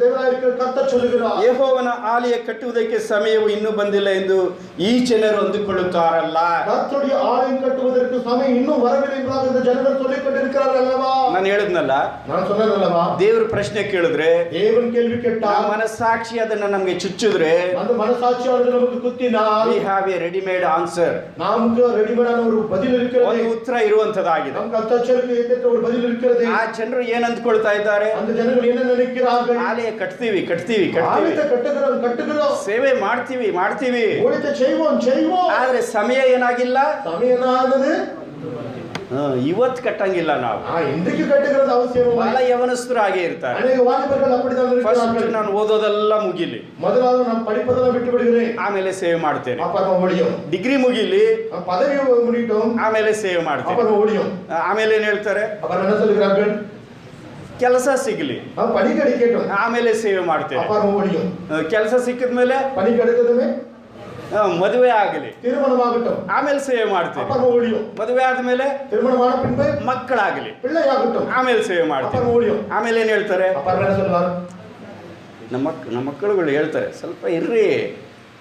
தேவனாயிருக்கிற கர்த்தர் சொல்லுகிறார். ಯೆಹೋವನ ಆಲಯ ಕಟ್ಟುವುದಕ್ಕೆ ಸಮಯವು ಇನ್ನೂ ಬಂದಿಲ್ಲ ಎಂದು ಈ ಜನರು ಅಂದುಕೊಳ್ಳುತ್ತಾರಲ್ಲ. கர்த்தருடைய ஆலயம் கட்டுவதற்கு சமயம் இன்னும் வரவில்லை என்பதாக இந்த ஜனங்கள் சொல்லிக் கொண்டிருக்கிறார்கள் அல்லவா? ನಾನು ಹೇಳಿದ್ನಲ್ಲ, நான் சொன்னேனல்லவா? ದೇವ್ರ ಪ್ರಶ್ನೆ ಕೇಳಿದ್ರೆ, தேவன் கேள்வி கேட்டால் ಮನಸ್ಸಾಕ್ಷಿ ಅದನ್ನ ನಮ್ಗೆ ಚುಚ್ಚಿದ್ರೆ, அந்த மனசாட்சியானது நமக்கு குத்தினால் we have a ready-made answer. நமக்கு ரெடிமேடான ஒரு பதில் இருக்கிறது. ಒಂದು ಉತ್ತರ ಇರುವಂತದಾಗಿದೆ. நமக்கு ಅತ್ತಚ್ಚರಿಗೆ ಏತಕ್ಕೆ ஒரு பதில் இருக்கிறது. ಆ ಜನರು ಏನ್ ಅಂದ್ಕೊಳ್ತಾ ಇದ್ದಾರೆ? அந்த ಜನಗಳು என்ன நினைக்கிறார்கள்? ಆಲಯ ಕಟ್ತೀವಿ ஆலயத்தை கட்டுகிறோம் ಸೇವೆ ಮಾಡ್ತೀವಿ ஊழியத்தை செய்வோம் ಆದ್ರೆ ಸಮಯ ಏನಾಗಿಲ್ಲ. சமயம் ஆனது ಇವತ್ತು ಕಟ್ಟಂಗಿಲ್ಲ. ನಾವು இன்றைக்கு கட்டுகிறது அவசியம். ಎಲ್ಲ ಯವನಸ್ಥರಾಗೆ ಇರ್ತಾರೆ. அநேக வாலிபர்கள் அப்படிதான் ಫಸ್ಟ್ இருக்கிறார்கள். ನಾನು ಓದೋದೆಲ್ಲ ಮುಗಿಲಿ, முதலாவது நான் படிப்பதெல்லாம் விட்டு விடுகிறேன், ಆಮೇಲೆ ಸೇವೆ ಮಾಡ್ತೇನೆ. அப்புறம் முடியும். ಡಿಗ್ರಿ ಮುಗಿಲಿ, பதவி முடியட்டும், ಆಮೇಲೆ ಸೇವೆ ಮಾಡ್ತೇನೆ. அப்புறம் முடியும். ಆಮೇಲೆ ಏನ್ ಹೇಳ್ತಾರೆ? அப்புறம் என்ன சொல்லுகிறார்கள்? ಕೆಲಸ ಸಿಗಲಿ, பணி கிடைக்கட்டும், ಆಮೇಲೆ ಸೇವೆ ಮಾಡ್ತೇನೆ. அப்புறம் முடியும். ಕೆಲಸ ಸಿಕ್ಕಿದ್ಮೇಲೆ பணி கிடைத்ததுமே ಮದುವೆ ಆಗಲಿ, திருமணமாகட்டும், ಆಮೇಲೆ ಸೇವೆ ಮಾಡ್ತೇನೆ. அப்புறம் முடியும். ಮದುವೆ ಆದ್ಮೇಲೆ திருமணமான பின்பு ಮಕ್ಕಳಾಗಲಿ, பிள்ளையாகட்டும், ಆಮೇಲೆ ಸೇವೆ ಮಾಡ್ತೇನೆ. அப்புறம் முடியும். ಆಮೇಲೆ ಏನ್ ಹೇಳ್ತಾರೆ? அப்புறம் என்ன சொல்லுவார்? ನಮ್ಮ ಮಕ್ಕಳುಗಳು ಹೇಳ್ತಾರೆ, ಸ್ವಲ್ಪ ಇರ್ರಿ,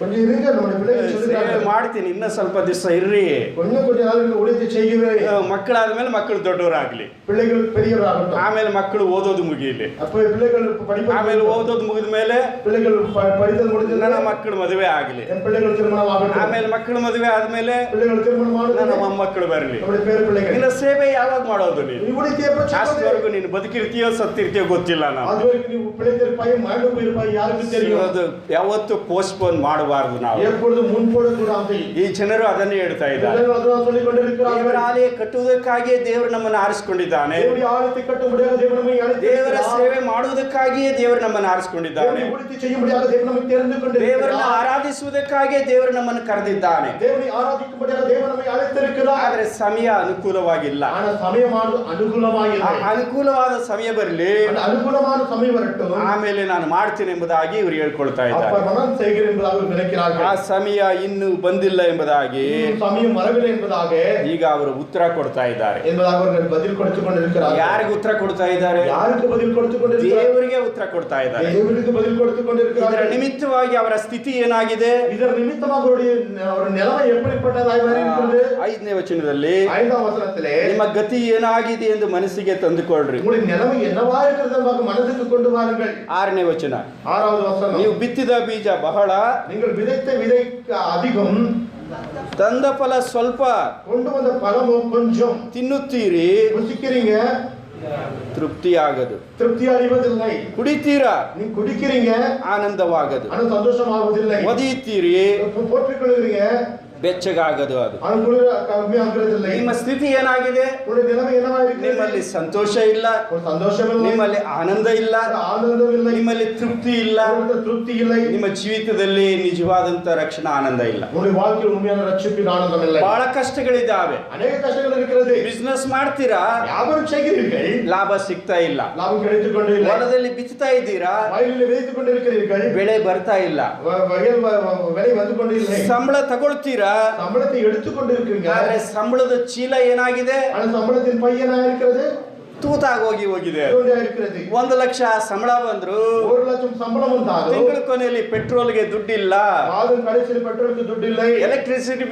கொஞ்சம் இருங்க, நம்முடைய பிள்ளைகள் ಸೇವೆ சொல்லுகிறார்கள். ಮಾಡ್ತೀನಿ, ಇನ್ನ ಸ್ವಲ್ಪ ದಿವಸ ಇರ್ರಿ, கொஞ்ச நாள் ಉಳಿದು செய்கிறேன். ಮಕ್ಕಳಾದ್ಮೇಲೆ ಮಕ್ಕಳು ದೊಡ್ಡವರಾಗ್ಲಿ, பிள்ளைகள் பெரியவராகட்டும். ಆಮೇಲೆ ಮಕ್ಕಳು ಓದೋದು ಮುಗಿಯಲಿ, அப்போ பிள்ளைகள் படிப்பு, ಆಮೇಲೆ ಓದೋದು ಮುಗಿದ ಮೇಲೆ பிள்ளைகள் படித்தல் முடிஞ்ச ನನ್ನ ಮಕ್ಕಳು ಮದುವೆ ಆಗಲಿ, என் பிள்ளைகள் திருமணம் ஆகட்டும். ಆಮೇಲೆ ಮಕ್ಕಳು ಮದುವೆ ಆದ್ಮೇಲೆ பிள்ளைகள் திருமணம் ನನ್ನ ஆகட்டும். ಮೊಮ್ಮಕ್ಕಳು ಬರಲಿ. நம்முடைய பேர பிள்ளைகள் ನಿನ್ನ ಸೇವೆ ಯಾವಾಗ ಮಾಡೋದು ನೀನು? இவனுக்கு எப்ப ಅಷ್ಟವರೆಗೂ ನೀನು ಬದುಕಿರ್ತೀಯೋ ಸತ್ತಿರ್ತೀಯೋ ಗೊತ್ತಿಲ್ಲ. ನಾನು அது வரைக்கும் நீ பிழைத்திருப்பாய், மாண்டு போயிருப்பாய், யாருக்கு தெரியும். ಅದು ಯಾವತ್ತು ಪೋಸ್ಟ್ಪೋನ್ ಮಾಡಬಾರದು. ನಾವು எப்பொழுது முன்போடக்கூடாது. ಈ ಜನರು ಅದನ್ನೇ ಹೇಳ್ತಾ ಇದ್ದಾರೆ. எல்லாரும் அதான் சொல்லிக் கொண்டிருக்கிறார்கள். ದೇವರ ಆಲಯ ಕಟ್ಟುವುದಕ್ಕಾಗಿಯೇ ದೇವರು ನಮ್ಮನ್ನು ಆರಿಸಿಕೊಂಡಿದ್ದಾನೆ. தேவனுடைய ஆலயத்தை கட்ட முடியாத தேவன் நம்மை ದೇವರ அழைத்திருக்கிறார். ಸೇವೆ ಮಾಡುವುದಕ್ಕಾಗಿಯೇ ದೇವರು ನಮ್ಮನ್ನು ಆರಿಸಿಕೊಂಡಿದ್ದಾನೆ. தேவனை ஊழியத்தை செய்ய முடியாத தேவன் நம்மை தெரிந்து ದೇವರನ್ನು கொண்டிருக்கிறார். ಆರಾಧಿಸುವುದಕ್ಕಾಗಿಯೇ ದೇವರು ನಮ್ಮನ್ನು ಕರೆದಿದ್ದಾನೆ. தேவனை ஆராதிக்கும்படியாக தேவன் நம்மை அழைத்திருக்கிறார். ಆದ್ರೆ ಸಮಯ ಅನುಕೂಲವಾಗಿಲ್ಲ. ஆனா ಸಮಯமானது ಅನುಕೂಲವಾಗಿಲ್ಲ. ಅನುಕೂಲವಾದ ಸಮಯ ಬರಲಿ, அந்த அனுகூலமான ಸಮಯ வரட்டும், ಆಮೇಲೆ ನಾನು ಮಾಡ್ತೀನಿ ಎಂಬುದಾಗಿ ಇವರು ಹೇಳ್ಕೊಳ್ತಾ ಇದ್ದಾರೆ. அப்ப நான் செய்கிறேன் என்பதாக அவர் நினைக்கிறார்கள். ಆ ಸಮಯ ಇನ್ನೂ ಬಂದಿಲ್ಲ ಎಂಬುದಾಗಿ ಸಮயம் வரவில்லை என்பதாக ಈಗ ಅವರು ಉತ್ತರ ಕೊಡ್ತಾ ಇದ್ದಾರೆ. என்பதாக அவர்கள் பதில் கொடுத்துக் கொண்டிருக்கிறார்கள். ಯಾರಿಗೆ ಉತ್ತರ ಕೊಡ್ತಾ ಇದ್ದಾರೆ? யாருக்கு பதில் கொடுத்துக் கொண்டிருக்கிறார்கள்? ದೇವರಿಗೆ ಉತ್ತರ ಕೊಡ್ತಾ ಇದ್ದಾರೆ. தேவனுக்கு பதில் கொடுத்துக் ಇದರ கொண்டிருக்கிறார்கள். ನಿಮಿತ್ತವಾಗಿ ಅವರ ಸ್ಥಿತಿ ಏನಾಗಿದೆ? ಇದರ ನಿಮಿತ್ತமாக ಅವರ நிலைமை எப்படிப்பட்டதாய் இருக்கிறது? 5ನೇ ವಚನದಲ್ಲಿ 5ஆம் வசனத்திலே ನಿಮ್ಮ ಗತಿ ಏನಾಗಿದೆ ಎಂದು ಮನಸ್ಸಿಗೆ ತಂದುಕೊಳ್ಳ್ರಿ. உங்களுடைய நிலைமை என்னவா இருக்கிறது என்பதாக மனதுக்கு கொண்டு வாருங்கள். 6ನೇ ವಚನ, 6வது வசனம், ನೀವು ಬಿತ್ತಿದ ಬೀಜ ಬಹಳ, நீங்கள் விதைத்த விதை அதிகம், ತಂದ ಫಲ ಸ್ವಲ್ಪ, கொண்டு வந்த பழமும் கொஞ்சம், ತಿನ್ನುತ್ತೀರಿ, ருசிக்கிறீங்க, ತೃಪ್ತಿಯಾಗದು, திருப்தி அடைவதில்லை. ಕುಡಿತೀರಾ, நீங்க குடிக்கிறீங்க, ಆನಂದವಾಗದು, ஆனா சந்தோஷமாவதில்லை. ಒದಿಯುತ್ತೀರಿ, போற்றிக் கொள்கிறீங்க, ಬೆಚ್ಚಗಾಗದು. ಅದು ஆனா குளிர கம்மியாகிறதில்லை. ನಿಮ್ಮ ಸ್ಥಿತಿ ಏನಾಗಿದೆ? உங்களுடைய நிலைமை என்னவா இருக்கிறது? ನಿಮ್ಮಲ್ಲಿ ಸಂತೋಷ ಇಲ್ಲ, ஒரு சந்தோஷமில்லை, ನಿಮ್ಮಲ್ಲಿ ಆನಂದ ಇಲ್ಲ, ஆனந்தமில்லை, ನಿಮ್ಮಲ್ಲಿ ತೃಪ್ತಿ ಇಲ್ಲ, உங்களுக்கு திருப்தி இல்லை, ನಿಮ್ಮ ಜೀವಿತದಲ್ಲಿ ನಿಜವಾದಂತ ರಕ್ಷಣಾ ಆನಂದ ಇಲ್ಲ. உங்களுடைய வாழ்க்கையில் உண்மையான ரட்சிப்பின் ஆனந்தம் இல்லை. ಬಹಳ ಕಷ್ಟಗಳಿದ್ದಾವೆ. அநேக கஷ்டங்கள் இருக்கிறது. ಬಿಸ್ನೆಸ್ ಮಾಡ್ತೀರಾ, வியாபாரம் செய்கிறீர்கள், ಲಾಭ ಸಿಗ್ತಾ ಇಲ್ಲ. லாபம் கிடைத்துக் கொண்டு இல்லை. ಹೊಲದಲ್ಲಿ ಬಿತ್ತುತ್ತಾ ಇದ್ದೀರಾ, வயலில் விதைத்துக் கொண்டிருக்கிறீர்கள், ಬೆಳೆ ಬರ್ತಾ ಇಲ್ಲ. விலை வந்து கொண்டு இல்லை. ಸಂಬಳ ತಗೊಳ್ತೀರಾ, சம்பளத்தை எடுத்துக் கொண்டிருக்கிறீங்க, ಆದ್ರೆ ಸಂಬಳದ ಚೀಲ ಏನಾಗಿದೆ? ஆனா சம்பளத்தின் பையனா இருக்கிறது, ತೂತಾಗಿ ಹೋಗಿದೆ. இருக்கிறது. 1 ಲಕ್ಷ ಸಂಬಳ ಬಂದ್ರು, 1 ಲಕ್ಷம் சம்பளம் வந்தாலும் ತಿಂಗಳ ಕೊನೆಯಲ್ಲಿ ಪೆಟ್ರೋಲ್ಗೆ ದುಡ್ಡಿಲ್ಲ, மாதம் கடைசியில் பெட்ரோலுக்கு துட்டு இல்லை, ಎಲೆಕ್ಟ್ರಿಸಿಟಿ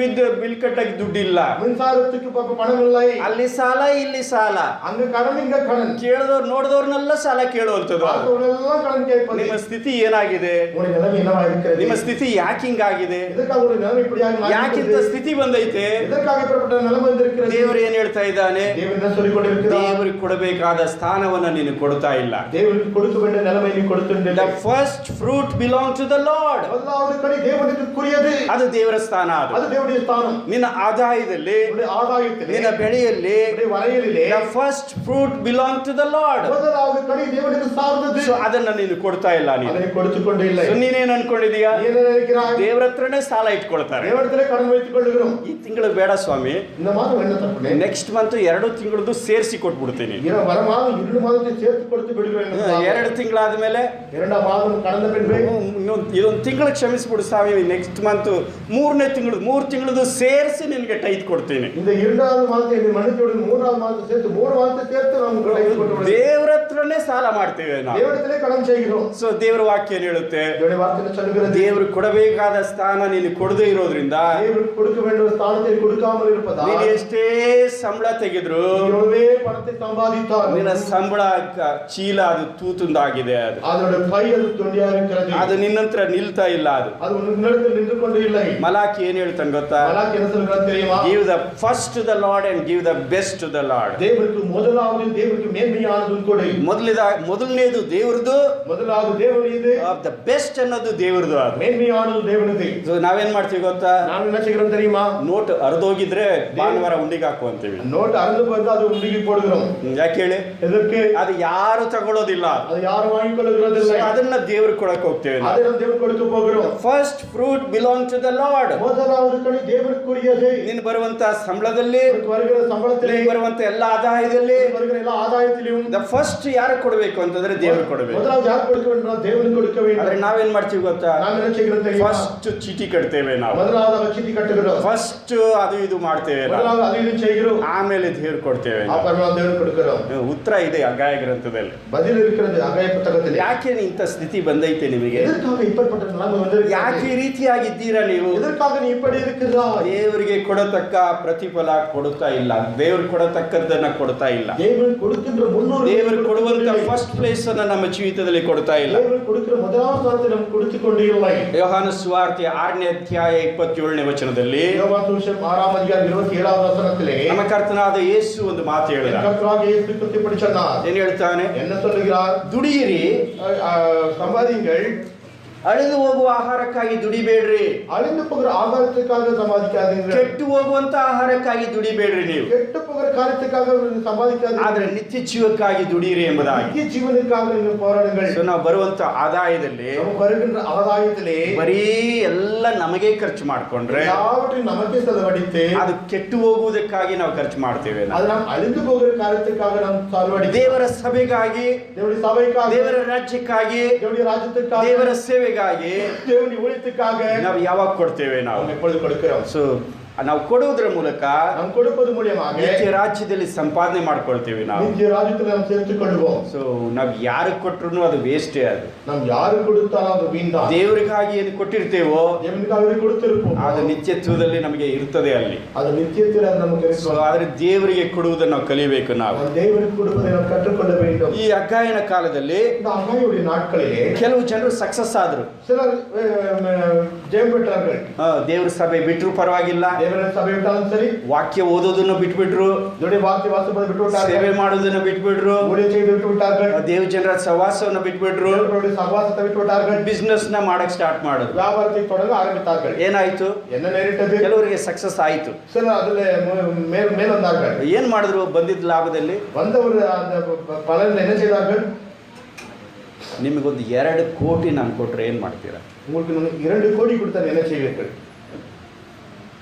ಬಿಲ್ ಕಟ್ಟಕ್ಕೆ ದುಡ್ಡಿಲ್ಲ, மின்சாரத்துக்கு பணம் இல்லை, ಅಲ್ಲಿ ಸಾಲ ಇಲ್ಲಿ ಸಾಲ, அங்க கடன் இங்க கடன், ಕೇಳಿದವ್ರು ನೋಡಿದವ್ರನ್ನೆಲ್ಲ ಸಾಲ ಕೇಳುವಂಥದ್ದು. பார்த்தவர்களெல்லாம் கடன் கேட்பது. ನಿಮ್ಮ ಸ್ಥಿತಿ ಏನಾಗಿದೆ? உங்களுடைய நிலைமை என்னவா இருக்கிறது? ನಿಮ್ಮ ಸ್ಥಿತಿ ಯಾಕೆ ಹಿಂಗಾಗಿದೆ? எதற்காக ஒரு நிலைமை இப்படியாக ಯಾಕಿಂತ மாறிவிட்டது? ಸ್ಥಿತಿ ಬಂದೈತೆ? எதற்காக இப்படிப்பட்ட நிலைமை வந்திருக்கிறது? ದೇವರು ಏನ್ ಹೇಳ್ತಾ ಇದ್ದಾನೆ? தேவன் என்ன சொல்லிக் கொண்டிருக்கிறார்? ದೇವರಿಗೆ ಕೊಡಬೇಕಾದ ಸ್ಥಾನವನ್ನ ನೀನು ಕೊಡ್ತಾ ಇಲ್ಲ. தேவனுக்கு கொடுக்க வேண்டிய நிலைமை நீ கொடுத்துண்டில்லை. The first fruit belong to the Lord. முதலாவது கனி தேவனுக்குரியது. ಅದು ದೇವರ ಸ್ಥಾನ. அது தேவனுடைய ஸ்தானம். ನಿನ್ನ ಆದಾಯದಲ್ಲಿ, உன்னுடைய ஆதாயத்திலே, ನಿನ್ನ ಬೆಳೆಯಲ್ಲಿ உன்னுடைய வரையிலே the first fruit belong to the Lord. முதலாவது கனி தேவனுக்கு சார்ந்தது. So ಅದನ್ನ ನೀನು ಕೊಡ್ತಾ ಇಲ್ಲ. ನೀನು ಅದನ್ನು ಕೊಡುತ್ತುಕೊಂಡೇ ಇಲ್ಲ. So ನೀನೇನ್ ಅನ್ಕೊಂಡಿದೀಯಾ? ಏನು நினைக்கிறாய்? ದೇವರ ಹತ್ರನೇ ಸಾಲ ಇಟ್ಕೊಳ್ತಾರೆ. ದೇವರತ್ರೇ ಕடன் வைத்துக்கொள்கிறோம். ಈ ತಿಂಗಳು ಬೇಡ ಸ್ವಾಮಿ, இந்த மாதம் என்ன தப்பு? ನೆಕ್ಸ್ಟ್ ಮಂತ್ 2 ತಿಂಗಳದ್ದು ಸೇರಿಸಿ ಕೊಟ್ಬಿಡ್ತೀನಿ. வர மாதம் 2 மாதத்தை சேர்த்து கொடுத்து ಬಿಡುவேன். 2 ತಿಂಗಳಾದ್ಮೇಲೆ இரண்டாம் மாதம் கடந்த பின்பு ಇದೊಂದು ತಿಂಗಳು ಕ್ಷಮಿಸ್ಬಿಡು ಸ್ವಾಮಿ, ನೆಕ್ಸ್ಟ್ ಮಂತ್ 3ನೇ ತಿಂಗಳು 3 ತಿಂಗಳದ್ದು ಸೇರಿಸಿ ನಿನಗೆ ಟೈತ್ ಕೊಡ್ತೀನಿ. இந்த இரண்டாவது மாதத்தை நீ மன்னித்து விடு, 3ஆவது மாதத்தை சேர்த்து 3 மாதத்தை சேர்த்து ನಾವು ಟೈತ್ ಕೊಟ್ಟು ಬಿಡುತ್ತೇವೆ. ದೇವರ ಹತ್ರನೇ ಸಾಲ ಮಾಡ್ತೇವೆ ನಾವು. ದೇವರತ್ರೇ ಕடன் செய்கிறோம். ಸೊ ದೇವರ ವಾಕ್ಯ ಏನು ಹೇಳುತ್ತೆ? ದೇವರ ವಾಕ್ಯ சொல்லுகிறது, ದೇವರು ಕೊಡಬೇಕಾದ ಸ್ಥಾನ ನೀನು ಕೊಡದೇ ಇರೋದ್ರಿಂದ, ದೇವರು கொடுக்க வேண்டிய ஸ்தானத்தை கொடுக்காமல் இருப்பதா, ನೀನು ಎಷ್ಟೇ ಸಂಬಳ ತೆಗೆದ್ರು, எவ்வளவே பணத்தை சம்பாதித்தாலும் ನಿನ್ನ ಸಂಬಳ ಚೀಲ ಅದು ತೂತುಂದಾಗಿದೆ. ಅದು அதோட பை அது தொண்டியா இருக்கிறது. ಅದು ನಿನ್ನಂತ್ರ ನಿಲ್ತಾ ಇಲ್ಲ. ಅದು உன்னிடத்தில் நின்று கொண்டு இல்லை. ಮಲಾಕಿ ಏನ್ ಹೇಳ್ತಾನೆ ಗೊತ್ತಾ? மலாக்கி என்ன சொல்கிறார் தெரியுமா? Give the first to the Lord and give the best to the Lord. தேவனுக்கு முதலாவது தேவனுக்கு மேன்மையானதும் கொடு. ಮೊದಲನೇದು ದೇವರದು, முதலாவது தேவனுடையது, the best ಅನ್ನೋದು ದೇವರದು. ಅದು மேன்மையானது தேவனுடையது. ಸೊ ನಾವೇನ್ ಮಾಡ್ತೀವಿ ಗೊತ್ತಾ? ನಾವು என்ன செய்கிறோம் தெரியுமா? ನೋಟ್ ಅರ್ಧೋಗಿದ್ರೆ ಭಾನುವಾರ ಉಂಡಿಗೆ ಹಾಕುವಂತೀವಿ. ನೋಟ್ ಅರ್ಧ ಬಂದು ಅದು ಉಂಡಿಗೆ போடுகிறோம். ಯಾಕೆ ಹೇಳಿ? ಎದಕ್ಕೆ? ಅದು ಯಾರು ತಗೊಳ್ಳೋದಿಲ್ಲ, ಅದು ಯಾರು ವಾങ്ങിಕೊಳ್ಳೋದಿಲ್ಲ. ಅದನ್ನ ದೇವ್ರಿಗೆ ಕೊಡಕ್ಕೆ ಹೋಗ್ತೇವೆ. ಅದನ್ನ ದೇವರಿಗೆ ಕೊಡಕ್ಕೆ ಹೋಗೋರು. First fruit belong to the Lord. ಮೊದಲಾவது ಕಣಿ ದೇವರಿக்குரியது. ನೀನು ಬರುವಂತ ಸಂಬಳದಲ್ಲಿ, ವರ್ಗದ ಸಂಬಳದಲ್ಲಿ, ಬರುವಂತ ಎಲ್ಲ ಆದಾಯದಲ್ಲಿ, ವರ್ಗದ ಎಲ್ಲ ಆದಾಯದಲ್ಲಿ ದ ಫಸ್ಟ್ ಯಾರು ಕೊಡಬೇಕು ಅಂತಂದ್ರೆ ದೇವ್ರಿಗೆ ಕೊಡಬೇಕು. ಮೊದಲಾவது ಯಾರು ಕೊಡಬೇಕು? ದೇವರಿಗೆ ಕೊಡಬೇಕು. ಆದ್ರೆ ನಾವೇನ್ ಮಾಡ್ತೀವಿ ಗೊತ್ತಾ? ನಾವೇನು செய்கிறோம்? ಫಸ್ಟ್ ಚೀಟಿ ಕಟ್ತೇವೆ ನಾವು. ಮೊದಲಾவது ಚೀಟಿ ಕಟ್ಟುகிறோம். ಫಸ್ಟ್ ಅದು ಇದು ಮಾಡ್ತೇವೆ ನಾವು. ಮೊದಲಾவது ಅದು ಇದು செய்கிறோம். ಆಮೇಲೆ ದೇವ್ರಿಗೆ ಕೊಡ್ತೇವೆ. ಆ ಪರಮಾತ್ಮ ದೇವರಿಗೆ ಕೊಡ್ತಾರೆ. கொடுக்கிறோம். ಉತ್ತರ ಇದೆ ಅಗಾಯ ಗ್ರಂಥದಲ್ಲಿ. பதில் இருக்கிறது அகாய புத்தகத்தில். ಯಾಕೆ ಇಂಥ ಸ್ಥಿತಿ ಬಂದೈತೆ ನಿಮಗೆ? எதற்காக இப்படிப்பட்ட நிலைமை வந்திருக்கிறது? ಯಾಕೆ ಈ ರೀತಿಯಾಗಿದ್ದೀರಾ ನೀವು? எதற்காக நீ இப்படி இருக்கிறாய்? ದೇವರಿಗೆ ಕೊಡತಕ್ಕ ಪ್ರತಿಫಲ ಕೊಡುತ್ತಾ ಇಲ್ಲ. ದೇವರು ಕೊಡತಕ್ಕದ್ದನ್ನ ಕೊಡ್ತಾ ಇಲ್ಲ. தேவன் கொடுக்கின்ற முன்னோர் ದೇವರು ಕೊಡುವಂತ ಫಸ್ಟ್ ಪ್ಲೇಸ್ ಅನ್ನ ನಮ್ಮ ಜೀವಿತದಲ್ಲಿ ಕೊಡ್ತಾ ಇಲ್ಲ. தேவன் கொடுக்கிற முதலாவது ಸ್ಥಾನத்தை ನಮಗೆ ಕೊಡಿಸಿಕೊಂಡೇ ಇಲ್ಲ. ಯೋಹಾನ ಸುವಾರ್ತೆ 6ನೇ ಅಧ್ಯಾಯ 27ನೇ ವಚನದಲ್ಲಿ ಯೋಹಾನ ಸುವಿಶೇಷ 6ಆம் அதிகாரம் 27வது வசனத்திலே ನಮ್ಮ ಕರ್ತನಾದ ಯೇಸು ಒಂದು ಮಾತು ಹೇಳಿದ. கர்த்தராகிய இயேசு கிறிஸ்து இப்படி சொன்னார். ಏನು ಹೇಳ್ತಾನೆ? என்ன சொல்லுகிறார்? ದುಡಿಯಿರಿ, சம்பாதிங்கள், ಅಳಿದು ಹೋಗುವ ಆಹಾರಕ್ಕಾಗಿ ದುಡಿಬೇಡ್ರಿ. அழிந்து போகிற ஆகாரத்துக்காக சம்பாதிக்காதீங்க. ಕೆಟ್ಟು ಹೋಗುವಂತ ಆಹಾರಕ್ಕಾಗಿ ದುಡಿಬೇಡ್ರಿ. ನೀವು கெட்டு போகிற காரியத்துக்காக சம்பாதிக்காதீங்க. ಆದ್ರೆ ನಿತ್ಯ ಜೀವಕ್ಕಾಗಿ ದುಡಿಯಿರಿ ಎಂಬುದಾಗಿ. நித்திய ஜீவனுக்காக நீங்கள் போராடுங்கள். ಸೊ ನಾವು ಬರುವಂತ ಆದಾಯದಲ್ಲಿ நமக்கு வருகின்ற ஆதாயத்திலே ಬರೀ ಎಲ್ಲ ನಮಗೆ ಖರ್ಚು ಮಾಡ್ಕೊಂಡ್ರೆ எல்லாவற்றையும் நமக்கே செலவழித்து ಅದು ಕೆಟ್ಟು ಹೋಗುವುದಕ್ಕಾಗಿ ನಾವು ಖರ್ಚು ಮಾಡ್ತೇವೆ. அது நாம் அழிந்து போகிற காரியத்துக்காக நாம் செலவழித்து ದೇವರ ಸಭೆಗಾಗಿ, தேவனுடைய சபைக்காக, ದೇವರ ರಾಜ್ಯಕ್ಕಾಗಿ, தேவனுடைய ராஜ்யத்துக்காக, ದೇವರ ಸೇವೆಗಾಗಿ தேவனுடைய ஊழியத்துக்காக ನಾವು ಯಾವಾಗ ಕೊಡ್ತೇವೆ? ನಾವು எப்பொழுது கொடுக்கிறோம்? ಸೊ ನಾವು ಕೊಡುವುದರ ಮೂಲಕ நாம் கொடுப்பது மூலமாக ನಿತ್ಯ ರಾಜ್ಯದಲ್ಲಿ ಸಂಪಾದನೆ ಮಾಡ್ಕೊಳ್ತೇವೆ. ನಾವು நித்திய ராஜ்யத்தில் நாம் சேர்த்துக் கொள்வோம். ಸೊ ನಾವು ಯಾರು ಕೊಟ್ರು ಅದು ವೇಸ್ಟೇ. ಅದು நாம் யாரு கொடுத்தாலும் அது வீண் தான். ದೇವರಿಗಾಗಿ ಏನು ಕೊಟ್ಟಿರ್ತೇವೋ தேவனுக்காகவே கொடுத்திருப்போம். ಅದು ನಿತ್ಯತ್ವದಲ್ಲಿ ನಮಗೆ ಇರ್ತದೆ ಅಲ್ಲಿ. அது நித்தியத்தில் அது நமக்கு ಸೊ இருக்கும். ಆದ್ರೆ ದೇವರಿಗೆ ಕೊಡುವುದನ್ನು ನಾವು ಕಲಿಬೇಕು. ನಾವು நாம் தேவனுக்கு கொடுப்பதை நாம் கற்றுக்கொள்ள வேண்டும். ಈ ಅಗಾಯನ ಕಾಲದಲ್ಲಿ இந்த அகாயுடைய நாட்களிலே ಕೆಲವು ಜನರು ಸಕ್ಸಸ್ ಆದ್ರು. சிலர் ஜெயம் பெற்றார்கள். ದೇವ್ರ ಸಭೆ ಬಿಟ್ರು ಪರವಾಗಿಲ್ಲ, தேவனுடைய சபை விட்டாலும் சரி, ವಾಕ್ಯ ಓದೋದನ್ನು ಬಿಟ್ಬಿಟ್ರು, தேவனுடைய வார்த்தை வாசிப்பதை விட்டு விட்டார்கள், ಸೇವೆ ಮಾಡೋದನ್ನ ಬಿಟ್ಬಿಟ್ರು, ஊழியம் செய்து விட்டு விட்டார்கள், ದೇವ ಜನರ ಸಹವಾಸವನ್ನು ಬಿಟ್ಬಿಟ್ರು, தேவனுடைய சகவாசத்தை விட்டு விட்டார்கள், ಬಿಸ್ನೆಸ್ ನ ಮಾಡಕ್ ಸ್ಟಾರ್ಟ್ ಮಾಡಿದ್ರು. வியாபாரத்தை தொடங்க ஆரம்பித்தார்கள். ಏನಾಯ್ತು? என்ன நேரிட்டது? ಕೆಲವರಿಗೆ ಸಕ್ಸಸ್ ಆಯ್ತು. சிலர் அதுல மேல் வந்தார்கள். ಏನ್ ಮಾಡಿದ್ರು? ಬಂದಿದ್ದ ಲಾಭದಲ್ಲಿ வந்தவர் அந்த பலன் என்ன செய்தார்கள்? ನಿಮಗೊಂದು 2 ಕೋಟಿ ನಾನು ಕೊಟ್ರೆ ಏನ್ ಮಾಡ್ತೀರಾ? உங்களுக்கு 2 கோடி கொடுத்தால் என்ன செய்வீர்கள்?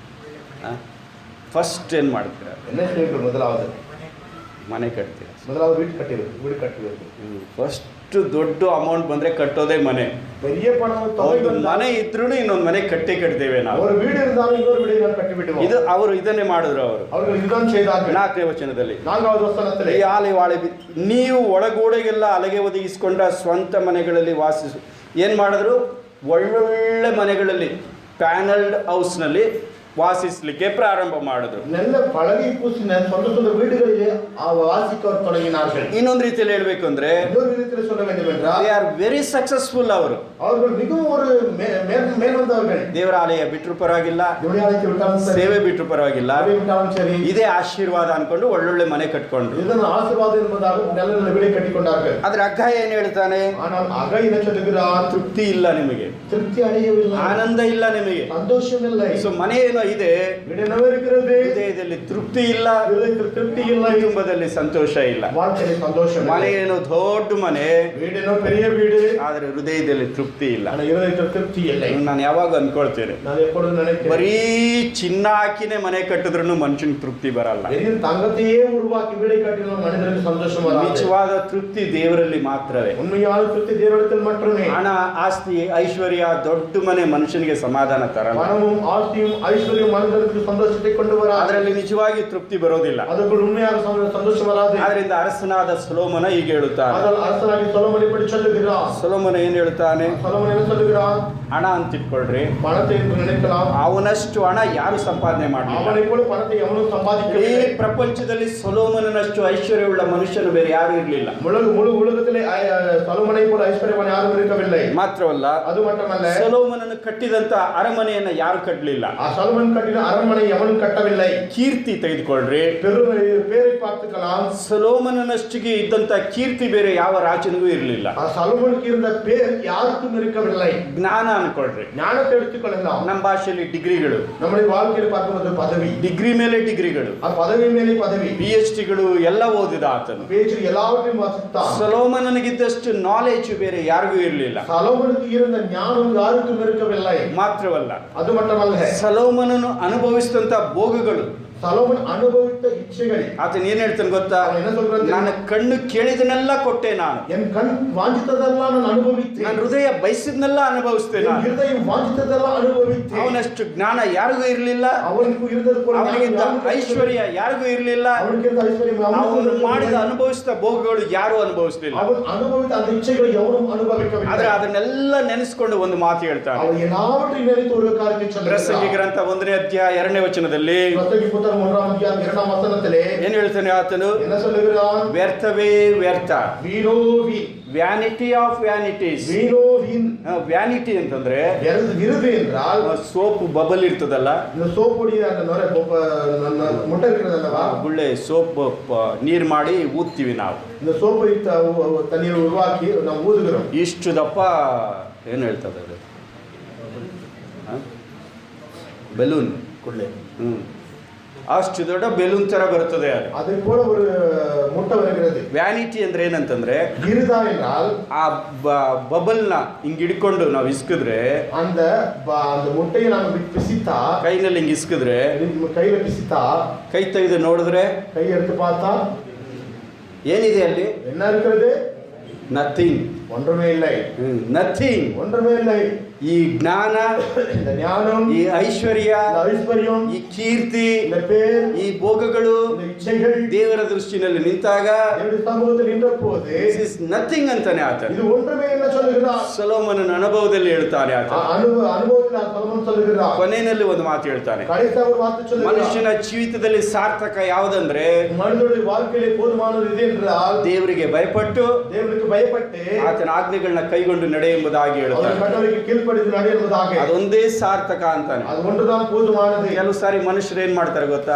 ಫಸ್ಟ್ ಏನ್ ಮಾಡ್ತೀರಾ? என்ன செய்வீர்கள்? முதலாவது ಮನೆ ಕಟ್ತೀರಾ. முதலாவது வீடு கட்டுவீர்கள். ಫಸ್ಟ್ ದೊಡ್ಡ ಅಮೌಂಟ್ ಬಂದ್ರೆ ಕಟ್ಟೋದೇ ಮನೆ. பெரிய பணம் ಒಂದು ಮನೆ ಇದ್ರೂ ಇನ್ನೊಂದು ಮನೆ ಕಟ್ಟೇವೆ ನಾವು. ஒரு வீடு இருந்தாலும் இன்னொரு வீடை நாம் கட்டிவிடுவோம். ಇದು ಅವರು ಇದನ್ನೇ ಮಾಡಿದ್ರು. அவர்கள் இதுதான் செய்தார்கள். 4ನೇ ವಚನದಲ್ಲಿ 4வது ವಚನದಲ್ಲಿ ಈ ಆಲೆವಾಳೆ ನೀವು ಒಳಗೋಡೆಗೆಲ್ಲ ಅಲಗೆ ಒದಗಿಸಿಕೊಂಡ ಸ್ವಂತ ಮನೆಗಳಲ್ಲಿ ವಾಸಿಸು. ಏನ್ ಮಾಡಿದ್ರು? ಒಳ್ಳೊಳ್ಳೆ ಮನೆಗಳಲ್ಲಿ, ಪ್ಯಾನಲ್ಡ್ ಹೌಸ್ನಲ್ಲಿ ವಾಸಿಸಲಿಕ್ಕೆ ಪ್ರಾರಂಭ ಮಾಡಿದ್ರು. நல்ல பழகி பூசின சொந்த வீடுகளிலே வாசிக்க தொடங்கினார்கள். ಇನ್ನೊಂದು ರೀತಿಯಲ್ಲಿ ಹೇಳ್ಬೇಕು ಅಂದ್ರೆ இன்னொரு விதத்தில் சொல்ல வேண்டும் என்றால் they are very successful. அவர்கள் மிகவும் ஒரு மேல் வந்தவர்கள். ದೇವರ ಆಲಯ ಬಿಟ್ಟರು ಪರವಾಗಿಲ್ಲ, தேவனுடைய ஆலயத்தை விட்டாலும் சரி, ಸೇವೆ ಬಿಟ್ಟರು ಪರವಾಗಿಲ್ಲ, விட்டாலும் சரி, ಇದೇ ಆಶೀರ್ವಾದ ಅನ್ಕೊಂಡು ಒಳ್ಳೊಳ್ಳೆ ಮನೆ ಕಟ್ಕೊಂಡ್ರು. ಇದನ್ನು ಆಶೀರ್ವಾದ ಎಂಬುದಾಗಿ நல்ல நல்ல வீடை கட்டிக்கொண்டார்கள். ಆದ್ರೆ ಅಗ್ಗಾಯ ಏನ್ ಹೇಳ್ತಾನೆ? ஆனால் அகாய் என்ன சொல்லுகிறார்? ತೃಪ್ತಿ ಇಲ್ಲ ನಿಮಗೆ, திருப்தி அடையவில்லை, ಆನಂದ ಇಲ್ಲ ನಿಮಗೆ, சந்தோஷம் இல்லை. ಸೊ ಮನೆ ಏನೋ ಇದೆ, வீடென்னவோ இருக்கிறது, ಹೃದಯದಲ್ಲಿ ತೃಪ್ತಿ ಇಲ್ಲ, திருப்தி இல்லை, ಕುಟುಂಬದಲ್ಲಿ ಸಂತೋಷ ಇಲ್ಲ. வாழ்க்கையில் சந்தோஷம் இல்லை. ಮನೆ ಏನೋ ದೊಡ್ಡ ಮನೆ, வீடென்னோ பெரிய வீடு, ಆದ್ರೆ ಹೃದಯದಲ್ಲಿ ತೃಪ್ತಿ ಇಲ್ಲ. ஆனால் இருதயத்தில் திருப்தி இல்லை. ನಾನು ಯಾವಾಗ ಅನ್ಕೊಳ್ತೇನೆ, நான் எப்பொழுது நினைக்கிறேன், ಬರೀ ಚಿನ್ನ ಹಾಕಿನೇ ಮನೆ ಕಟ್ಟಿದ್ರು ಮನುಷ್ಯನಿಗೆ ತೃಪ್ತಿ ಬರಲ್ಲ. வெறும் தங்கத்தையே உருவாக்கி வீடை கட்டினால் மனிதனுக்கு சந்தோஷம் வராது. ನಿಜವಾದ ತೃಪ್ತಿ ದೇವರಲ್ಲಿ ಮಾತ್ರವೇ. உண்மையான திருப்தி தேவனிடத்தில் மட்டுமே. ಹಣ, ಆಸ್ತಿ, ಐಶ್ವರ್ಯ, ದೊಡ್ಡ ಮನೆ ಮನುಷ್ಯನಿಗೆ ಸಮಾಧಾನ ತರಲ್ಲ. பணமும் ஆஸ்தியும் ஐஸ்வர்யம் மனிதனுக்கு சந்தோஷத்தை கொண்டு வராது. ಅದರಲ್ಲಿ ನಿಜವಾಗಿ ತೃಪ್ತಿ ಬರೋದಿಲ್ಲ. ಅದಕ್ಕೂ ಉண்மையாக சந்தோஷம் வராது. ಆದ್ರಿಂದ ಅರಸನಾದ ಸೊಲೊಮೋನ ಹೀಗೆ ಹೇಳುತ್ತಾನೆ. ಅದಲ್ಲ அரசனாகி ಸೊಲೊಮೋನ್ இப்படி சொல்லுகிறான். ಸೊಲೊಮೋನ ಏನ್ ಹೇಳ್ತಾನೆ? ಸೊಲೊಮೋನ್ ಏನು சொல்லுகிறான்? ಹಣ ಅಂತ ಇಟ್ಕೊಳ್ರಿ, பணத்தை என்று நினைக்கலாம், ಅವನಷ್ಟು ಹಣ ಯಾರು ಸಂಪಾದನೆ ಮಾಡಲಿಲ್ಲ. அவனை போல பணத்தை எவனும் ಈ சம்பாதிக்கவில்லை. ಪ್ರಪಂಚದಲ್ಲಿ ಸೊಲೊಮೋನನಷ್ಟು ಐಶ್ವರ್ಯವುಳ್ಳ ಮನುಷ್ಯನು ಬೇರೆ ಯಾರು ಇರಲಿಲ್ಲ. முழு உலகத்திலே ಸೊಲೊಮೋனை போல ಐಶ್ವರ್ಯವಾನ್ ಯಾರೂ இருக்கவில்லை. ಮಾತ್ರವಲ್ಲ, ಅದು மட்டுமல்ல, ಸೊಲೊಮೋನನು ಕಟ್ಟಿದಂತ ಅರಮನೆಯನ್ನ ಯಾರು ಕಟ್ಟಲಿಲ್ಲ. ಆ ಸೊಲೊಮೋನ್ ಕಟ್ಟಿದ அரண்மனை எவனும் கட்டவில்லை. ಕೀರ್ತಿ ತೆಗೆದುಕೊಳ್ಳ್ರಿ, பேரை பார்த்துக்கலாம், ಸೊಲೊಮೋನನಷ್ಟಿಗೆ ಇದ್ದಂತ ಕೀರ್ತಿ ಬೇರೆ ಯಾವ ರಾಜನಿಗೂ ಇರಲಿಲ್ಲ. ಆ ಸೊಲೊಮೋನ್ಗೆ இருந்த பேர் யாருக்கும் இருக்கவில்லை. ಜ್ಞಾನ ಅನ್ಕೊಳ್ರಿ, ஞானத்தை எடுத்துக்கொள்ளலாம். ನಮ್ಮ ಭಾಷೆಯಲ್ಲಿ ಡಿಗ್ರಿಗಳು, நம்முடைய வாழ்க்கையில் பார்க்கும்போது பதவி, ಡಿಗ್ರಿ ಮೇಲೆ ಡಿಗ್ರಿಗಳು, ಆ ಪದವಿ ಮೇಲೆ ಪದವಿ, PhDಗಳು ಎಲ್ಲ ಓದಿದ ಆತನು. பேச்சு எல்லாவற்றையும் வாசித்தான். ಸೊಲೊಮೋನನಿಗಿದ್ದಷ್ಟು ನಾಲೆಜ್ ಬೇರೆ ಯಾರಿಗೂ ಇರಲಿಲ್ಲ. ಸೊಲೊಮೋನ್ಗೆ இருந்த ஞானம் யாருக்கும் இருக்கவில்லை. ಮಾತ್ರವಲ್ಲ, ಅದು மட்டுமல்ல, ಸೊಲೊಮೋನನು ಅನುಭವಿಸಿದಂತ ಭೋಗಗಳು, ಸೊಲೊಮನ್ ಅನುಭವಿತ ಇಚ್ಛೆಗಳು. ಆತನ ಏನ್ ಹೇಳ್ತಾನೆ ಗೊತ್ತಾ? ಅವನು என்ன சொல்றான்? ನನ್ನ ಕಣ್ಣು ಕೇಳಿದನೆಲ್ಲ ಕೊಟ್ಟೆ ನಾನು, என் கண் வாஞ்சித்ததெல்லாம் ನಾನು ಅನುಭವಿಸಿದೆ, ನನ್ನ ಹೃದಯ ಬಯಸಿದ್ನೆಲ್ಲ ಅನುಭವಿಸ್ತೇನೆ என் ನಾನು. ಹೃದಯ ವಾಂಛಿತದೆಲ್ಲ ಅನುಭವಿಸಿದೆ. ಅವನಷ್ಟು ಜ್ಞಾನ ಯಾರಿಗೂ ಇರಲಿಲ್ಲ, ಅವನಿಗೂ ಇರದಕ್ಕೆ ಅವನಿಗಿಂತ ಐಶ್ವರ್ಯ ಯಾರಿಗೂ ಇರಲಿಲ್ಲ, ಅವನಿಗಿಂತ ಐಶ್ವರ್ಯ ಅವನು ಮಾಡಿದ ಅನುಭವಿಸಿದ ಭೋಗಗಳು ಯಾರು ಅನುಭವಿಸಲಿಲ್ಲ. ಅವನು ಅನುಭವಿಸಿದ அந்த ಇಚ್ಛೆಗಳು ಯಾರು ಅನುಭವಿಸಲಿಲ್ಲ. ಆದ್ರೆ ಅದನ್ನೆಲ್ಲ ನೆನೆಸ್ಕೊಂಡು ಒಂದು ಮಾತು ಹೇಳ್ತಾನೆ. ಅವನು ಎಲ್ಲವನ್ನೂ ನೆನೆದು ஒரு காரியத்தை சொல்கிறார். ಪ್ರಸಂಗಿ ಗ್ರಂಥ 1ನೇ ಅಧ್ಯಾಯ 2ನೇ ವಚನದಲ್ಲಿ ಪ್ರಸಂಗಿ ಪುಸ್ತಕ 1ನೇ ಅಧ್ಯಾಯ 2ನೇ ವಚನದಲ್ಲಿ ಏನ್ ಹೇಳ್ತಾನೆ ಆತನು? என்ன சொல்லுகிறான்? ವ್ಯರ್ಥವೇ ವ್ಯರ್ಥ, வீணோவி, ವ್ಯಾನಿಟಿ ಆಫ್ ವ್ಯಾನಿಟೀಸ್. வீணோவின் ವ್ಯಾನಿಟಿ ಅಂತಂದ್ರೆ விருது என்றால் ಸೋಪ್ ಬಬಲ್ ಇರ್ತದಲ್ಲ, இந்த சோப் பொடி அந்த நொரை முட்டை இருக்கிறதல்லவா, ಗುಳ್ಳೆ ಸೋಪ್ ನೀರ್ ಮಾಡಿ ಊದ್ತೀವಿ ನಾವು. இந்த சோப்பை தண்ணீர் உருவாக்கி ನಾವು ஊதுகிறோம். ಇಷ್ಟು ದಪ್ಪ ಏನು ಹೇಳ್ತದೆ ಅದು? ಬೆಲೂನ್ ಕುಳ್ಳೆ. ಅಷ್ಟು ದೊಡ್ಡ ಬೆಲೂನ್ ತರ ಬರ್ತದೆ ಅದು. அதை போல ஒரு முட்டை வருகிறது. ವ್ಯಾನಿಟಿ ಅಂದ್ರೆ ಏನಂತಂದ್ರೆ, விருதா என்றால் ಆ ಬಬಲ್ನ ಹಿಂಗ್ ಹಿಡ್ಕೊಂಡು ನಾವು ಇಸ್ಕಿದ್ರೆ, அந்த அந்த முட்டையை ನಾವು பிசித்தா, ಕೈನಲ್ಲಿ ಹಿಂಗ್ ಇಸ್ಕಿದ್ರೆ, கையில பிசித்தா, ಕೈ ತೆಗೆದು ನೋಡಿದ್ರೆ, ಕೈ எடுத்து பார்த்தா ಏನಿದೆ ಅಲ್ಲಿ? என்ன இருக்கிறது? ನಥಿಂಗ್. ஒன்றுமே இல்லை. ನಥಿಂಗ್. ஒன்றுமே இல்லை. ಈ ಜ್ಞಾನ, இந்த ஞானம், ಈ ಐಶ್ವರ್ಯ, இந்த ஐஸ்வர்யம், ಈ ಕೀರ್ತಿ, இந்த பேர், ಈ ಭೋಗಗಳು இந்த இச்சைகள் ದೇವರ ದೃಷ್ಟಿನಲ್ಲಿ ನಿಂತಾಗ தேவனுடைய சமூகத்தில் நின்ற போது this is nothing ಅಂತಾನೆ ಆತ. இது ஒன்றுமே என்ன சொல்லுகிறார்? ಸೊಲೊಮೋನನ ಅನುಭವದಲ್ಲಿ ಹೇಳ್ತಾನೆ ಆತ. ಅನುಭವದಲ್ಲಿ ಸೊಲೊಮನ್ சொல்லுகிறார். ಕೊನೆಯಲ್ಲಿ ಒಂದು ಮಾತು ಹೇಳ್ತಾನೆ. ಕಡೆಯ ಒಂದು ಮಾತು சொல்லுகிறார். ಮನುಷ್ಯನ ಜೀವಿತದಲ್ಲಿ ಸಾರ್ಥಕ ಯಾವುದಂದ್ರೆ, ಮನುಷ್ಯನ வாழ்க்கையிலே போதுமானது இது என்றால் ದೇವರಿಗೆ ಭಯಪಟ್ಟು, ದೇವರಿಗೆ ಭಯಪಟ್ಟು ಆತನ ಆಜ್ಞೆಗಳನ್ನ ಕೈಗೊಂಡು ನಡೆ ಎಂಬುದಾಗಿ ಹೇಳ್ತಾನೆ. ಅವರ ಕಟ್ಟಳೆಗೆ ಕೀழ்ಪಡಿದು ನಡೆ ಎಂಬುದಾಗಿ, ಅದೊಂದೇ ಸಾರ್ಥಕ ಅಂತಾನೆ. ಅದು ಒಂದುதான் போதுமானது. ಕೆಲವು ಸಾರಿ ಮನುಷ್ಯರು ಏನ್ ಮಾಡ್ತಾರೆ ಗೊತ್ತಾ?